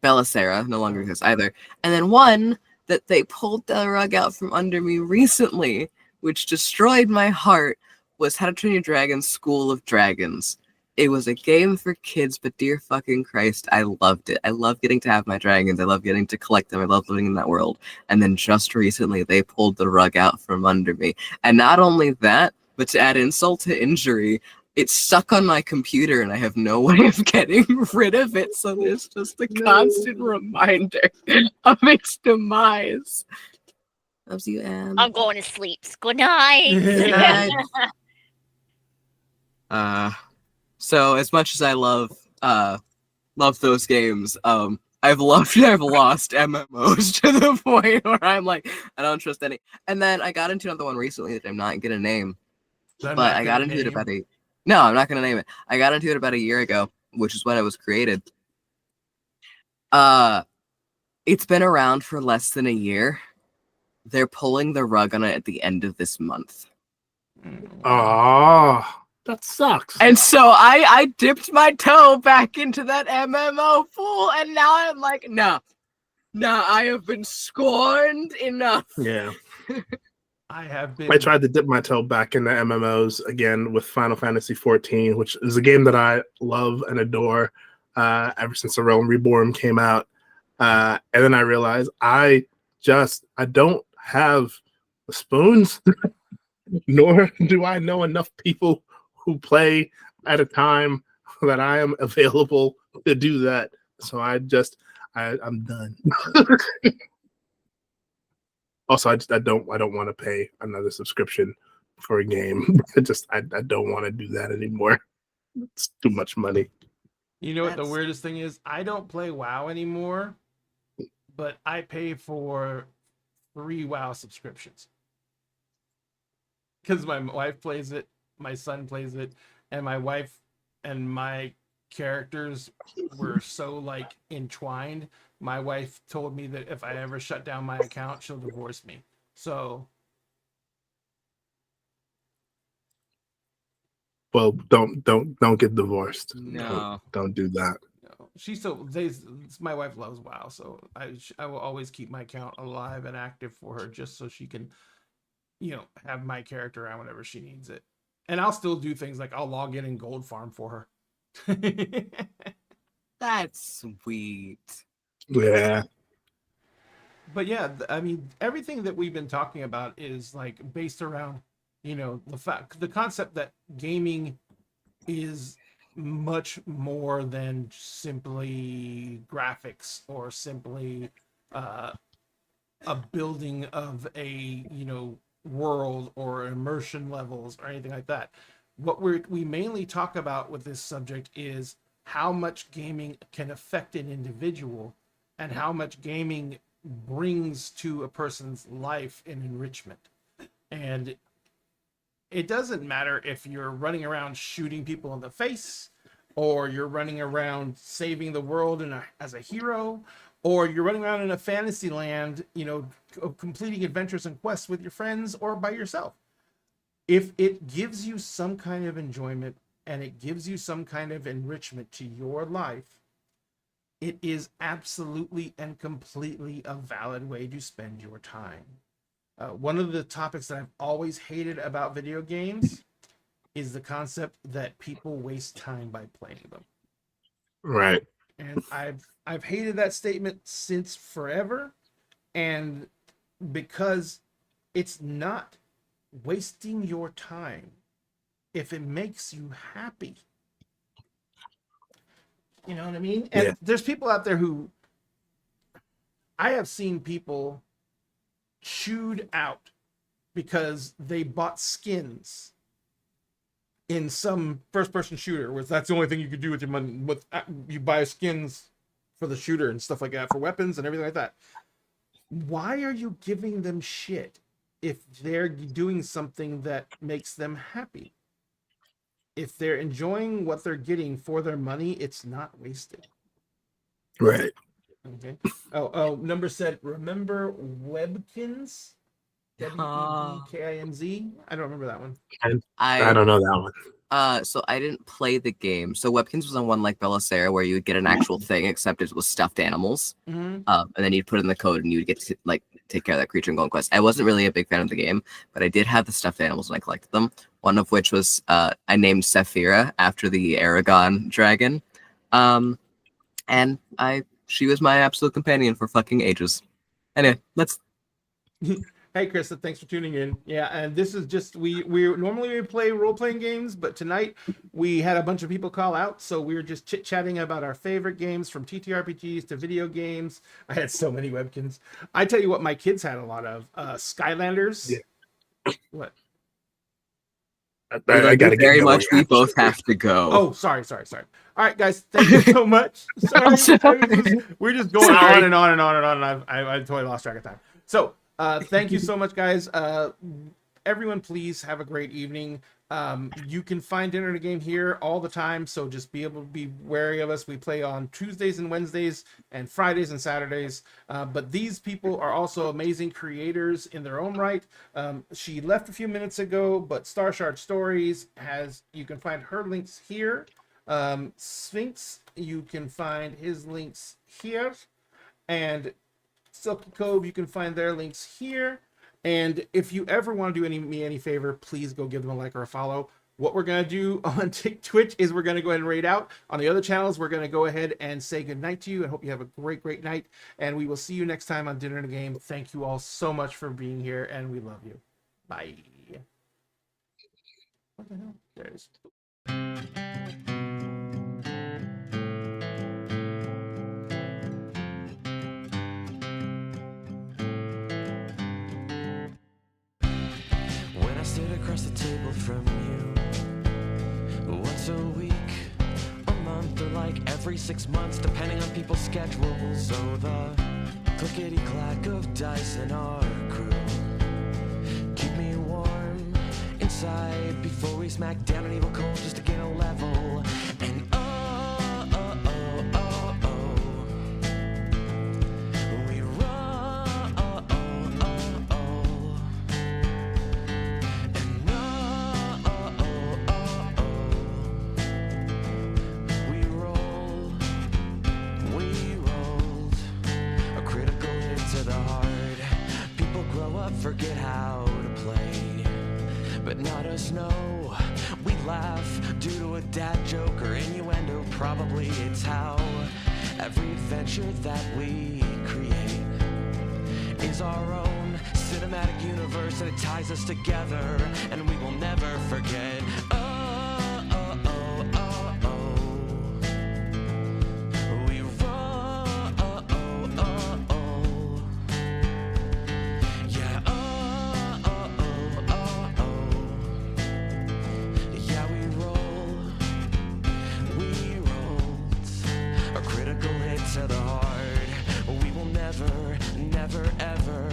Bellicera no longer exists either. And then one that they pulled the rug out from under me recently, which destroyed my heart, was How to Train Your Dragon School of Dragons. It was a game for kids, but dear fucking Christ, I loved it. I love getting to have my dragons. I love getting to collect them. I love living in that world. And then just recently, they pulled the rug out from under me. And not only that, but to add insult to injury, it's stuck on my computer and I have no way of getting rid of it. So there's just a constant reminder of its demise. Loves you, Anne. I'm going to sleep. Good night. Good night. So as much as I love those games, I've lost MMOs to the point where I'm like, I don't trust any. And then I got into another one recently that I'm not gonna name, but I got into it about No, I'm not gonna name it. I got into it about a year ago, which is when it was created. It's been around for less than a year. They're pulling the rug on it at the end of this month. Oh, that sucks. And so I dipped my toe back into that MMO pool, and now I'm like, no, I have been scorned enough. Yeah. I tried to dip my toe back into MMOs again with Final Fantasy XIV, which is a game that I love and adore ever since The Realm Reborn came out. And then I realized I don't have the spoons, nor do I know enough people who play at a time that I am available to do that. So I'm done. Also, I don't want to pay another subscription for a game. I don't want to do that anymore. It's too much money. You know what the weirdest thing is? I don't play WoW anymore, but I pay for 3 WoW subscriptions. Because my wife plays it, my son plays it, and my wife and my characters were so entwined. My wife told me that if I ever shut down my account, she'll divorce me. So, well, don't get divorced. No, don't do that. No. My wife loves WoW, so I will always keep my account alive and active for her, just so she can, have my character around whenever she needs it. And I'll still do things like I'll log in and gold farm for her. that's sweet. Yeah. But yeah, I mean, everything that we've been talking about is based around You know, the concept that gaming is much more than simply graphics or simply a building of a, you know, world or immersion levels or anything like that. What we mainly talk about with this subject is how much gaming can affect an individual and how much gaming brings to a person's life in enrichment. And it doesn't matter if you're running around shooting people in the face, or you're running around saving the world as a hero, or you're running around in a fantasy land, you know, completing adventures and quests with your friends or by yourself. If it gives you some kind of enjoyment and it gives you some kind of enrichment to your life, it is absolutely and completely a valid way to spend your time. One of the topics that I've always hated about video games is the concept that people waste time by playing them. Right. And I've hated that statement since forever, and because it's not wasting your time if it makes you happy. You know what I mean? And there's people out there who I have seen people chewed out because they bought skins in some first-person shooter, where that's the only thing you could do with your money. With you buy skins for the shooter and stuff like that, for weapons and everything like that. Why are you giving them shit if they're doing something that makes them happy? If they're enjoying what they're getting for their money, it's not wasted. Right. Okay. Oh, Number said, remember Webkinz? Webkinz? I don't remember that one. I don't know that one. So I didn't play the game. So Webkinz was on one like Belisara where you would get an actual thing, except it was stuffed animals. Mm-hmm. And then you'd put in the code and you'd get to like take care of that creature and go on quest. I wasn't really a big fan of the game, but I did have the stuffed animals and I collected them. One of which was I named Saphira after the Aragon dragon. And she was my absolute companion for fucking ages. Anyway, let's. Hey, Krista, thanks for tuning in. Yeah, and this is just we normally play role-playing games, but tonight we had a bunch of people call out, so we were just chit-chatting about our favorite games, from TTRPGs to video games. I had so many Webkins. I tell you what, my kids had a lot of Skylanders. Yeah. What? I gotta get very going. much. We both have to go. Oh, sorry. All right, guys, thank you so much. Sorry. We're just going on and on and on and on, and I totally lost track of time. So, thank you so much, guys. Everyone, please have a great evening. You can find Dinner and a Game here all the time, so just be able to be wary of us. We play on Tuesdays and Wednesdays and Fridays and Saturdays. But these people are also amazing creators in their own right. She left a few minutes ago, but Starshard Stories you can find her links here. Sphinx, you can find his links here. And Silky Cove, you can find their links here. And if you ever want to do me any favor, please go give them a like or a follow. What we're going to do on Twitch is we're going to go ahead and raid out. On the other channels, we're going to go ahead and say goodnight to you and hope you have a great, great night. And we will see you next time on Dinner and a Game. Thank you all so much for being here, and we love you. Bye. What the hell? There it is. When I sit across the table from you, once a week, a month, or like every 6 months, depending on people's schedules. So the clickety-clack of dice in our crew keep me warm inside before we smack down an evil cold just to gain a level. And we roll. We rolled a critical hit to the heart. People grow up, forget how to play, but not us, no. We laugh due to a dad joke or innuendo. Probably it's how every adventure that we create is our own cinematic universe universe and it ties us together, and we will never forget. Oh, oh, oh, oh, oh. We roll. Oh, oh, oh, oh. Yeah. Oh, oh, oh, oh, oh. Yeah, we roll. We rolled a critical hit to the heart. We will never, never, ever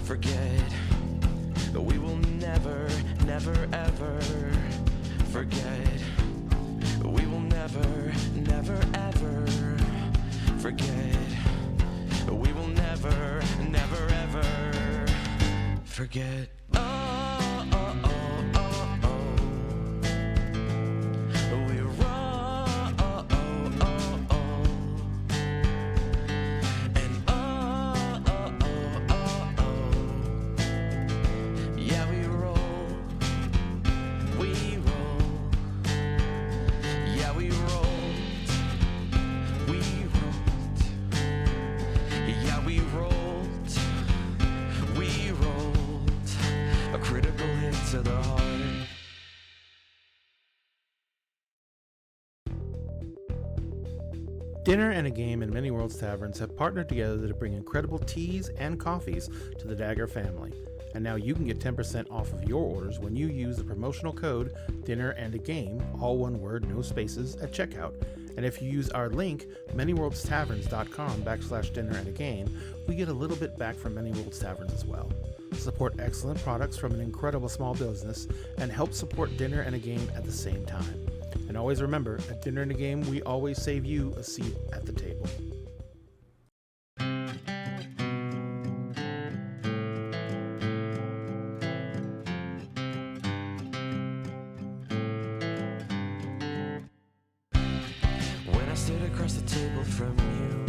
forget. We will never, never, ever forget. We will never, never, ever forget. We will never, never, ever forget. Oh, oh, oh, oh, oh. We roll. Oh, oh, oh, oh. And oh, oh, oh, oh, oh. Yeah, we roll. We roll. Yeah, we rolled. We rolled. Yeah, we rolled. We rolled. A critical hit to the heart. Dinner and a Game and Many Worlds Taverns have partnered together to bring incredible teas and coffees to the Dagger family. And now you can get 10% off of your orders when you use the promotional code Dinner and a Game, all one word, no spaces, at checkout. And if you use our link, manyworldstavern.com/dinner and a game, we get a little bit back from Many Worlds Taverns as well. Support excellent products from an incredible small business and help support Dinner and a Game at the same time. And always remember, at Dinner and a Game, we always save you a seat at the table. When I sit across the table from you,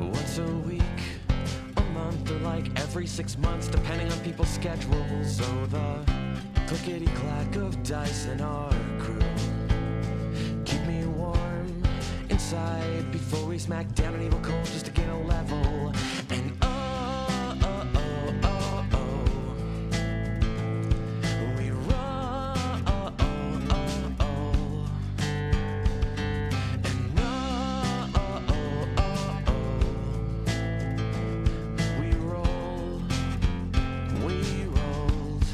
once a week, a month, or like every 6 months, depending on people's schedules. So the clickety-clack of dice in our crew keep me warm inside before we smack down an evil cold just to get a level. And oh, oh, oh, oh, oh. We roll. Oh, oh, oh, oh. And oh, oh, oh, oh, oh. We roll. We rolled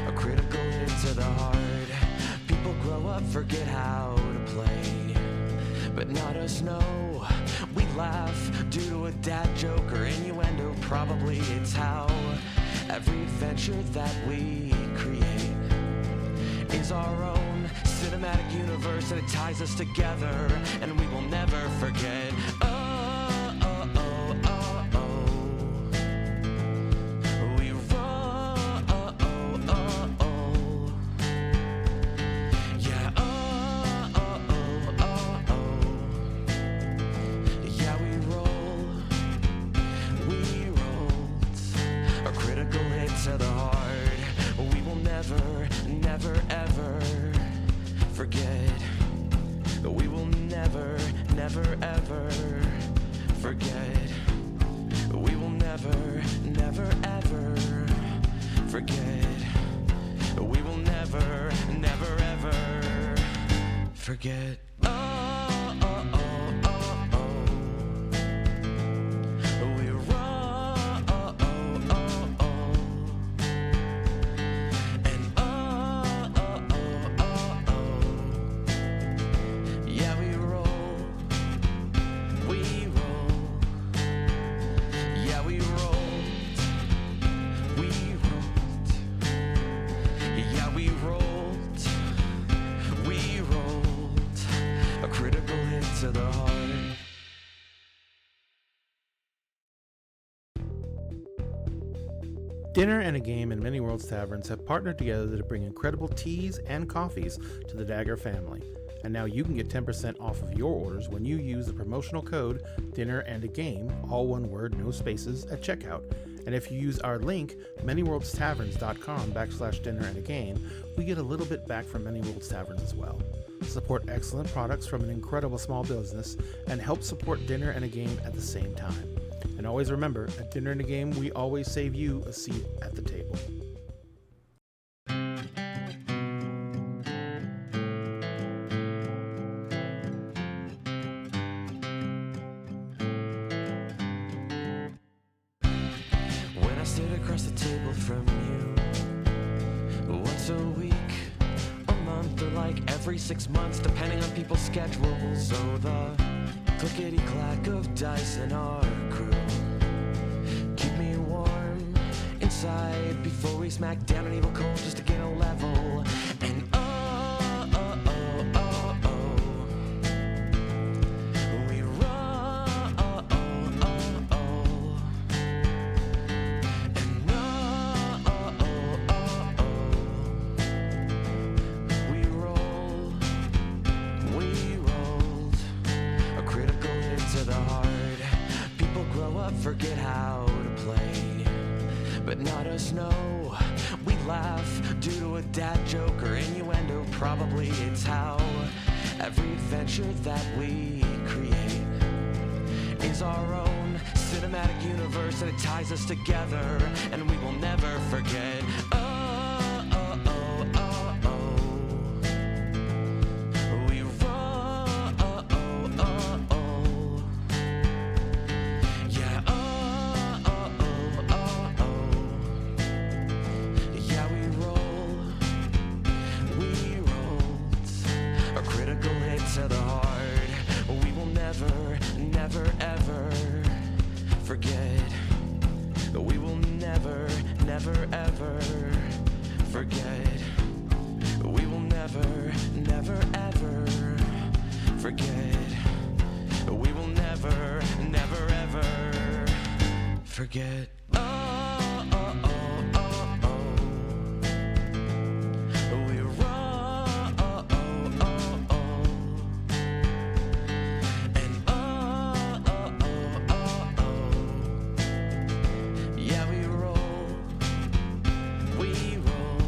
a critical hit to the heart. People grow up, forget how to play, but not us, no. We laugh due to a dad joke or innuendo. Probably it's how every adventure that we create is our own cinematic universe, and it ties us together, and we will never forget. Oh, oh, oh, oh, oh. We roll. Oh, oh, oh, oh. Yeah. Oh, oh, oh, oh, oh. Yeah, we roll. We rolled a critical hit to the heart. We will never, never, ever forget. We will never, never, ever forget. We will never, never, ever forget. We will never, never, ever forget. Oh, oh, oh, oh, oh. We roll. Oh, oh, oh, oh. And oh, oh, oh, oh, oh. Yeah, we roll. We roll. Yeah, we rolled. We rolled. Yeah, we rolled. We rolled a critical hit to the heart. Dinner and a Game and Many Worlds Taverns have partnered together to bring incredible teas and coffees to the Dagger family. And now you can get 10% off of your orders when you use the promotional code Dinner and a Game, all one word, no spaces, at checkout. And if you use our link, manyworldstavern.com/dinner and a game, we get a little bit back from Many Worlds Taverns as well. Support excellent products from an incredible small business and help support Dinner and a Game at the same time. And always remember, at Dinner and a Game, we always save you a seat at the table. When I stood across the table from you, once a week, a month, or like every 6 months, depending on people's schedules. So the clickety-clack of dice in our crew keep me warm inside before we smack down an evil cold just to get a level. And we roll. Forget how to play, but not us, no. We laugh due to a dad joke or innuendo. Probably it's how every adventure that we create is our own cinematic universe, and it ties us together, and we will never forget. We roll. Yeah. Yeah, we roll. We rolled a critical hit to the heart. We will never, never, ever forget. We will never, never, ever forget. We will never, never, ever forget. We will never, never, ever forget. We roll. And yeah, we roll. We roll.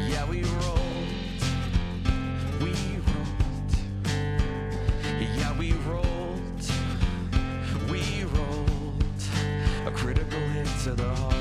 Yeah, we rolled. We rolled. Yeah, we rolled. We rolled a critical hit to the heart.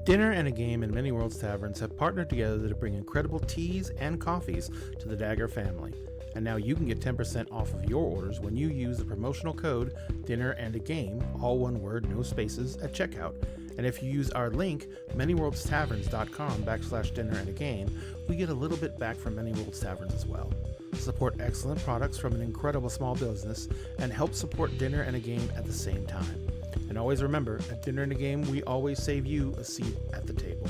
Dinner and a Game and Many Worlds Taverns have partnered together to bring incredible teas and coffees to the Dagger family. And now you can get 10% off of your orders when you use the promotional code Dinner and a Game, all one word, no spaces, at checkout. And if you use our link, manyworldstaverns.com/dinner and a game, we get a little bit back from Many Worlds Taverns as well. Support excellent products from an incredible small business and help support Dinner and a Game at the same time. And always remember, at Dinner and a Game, we always save you a seat at the table.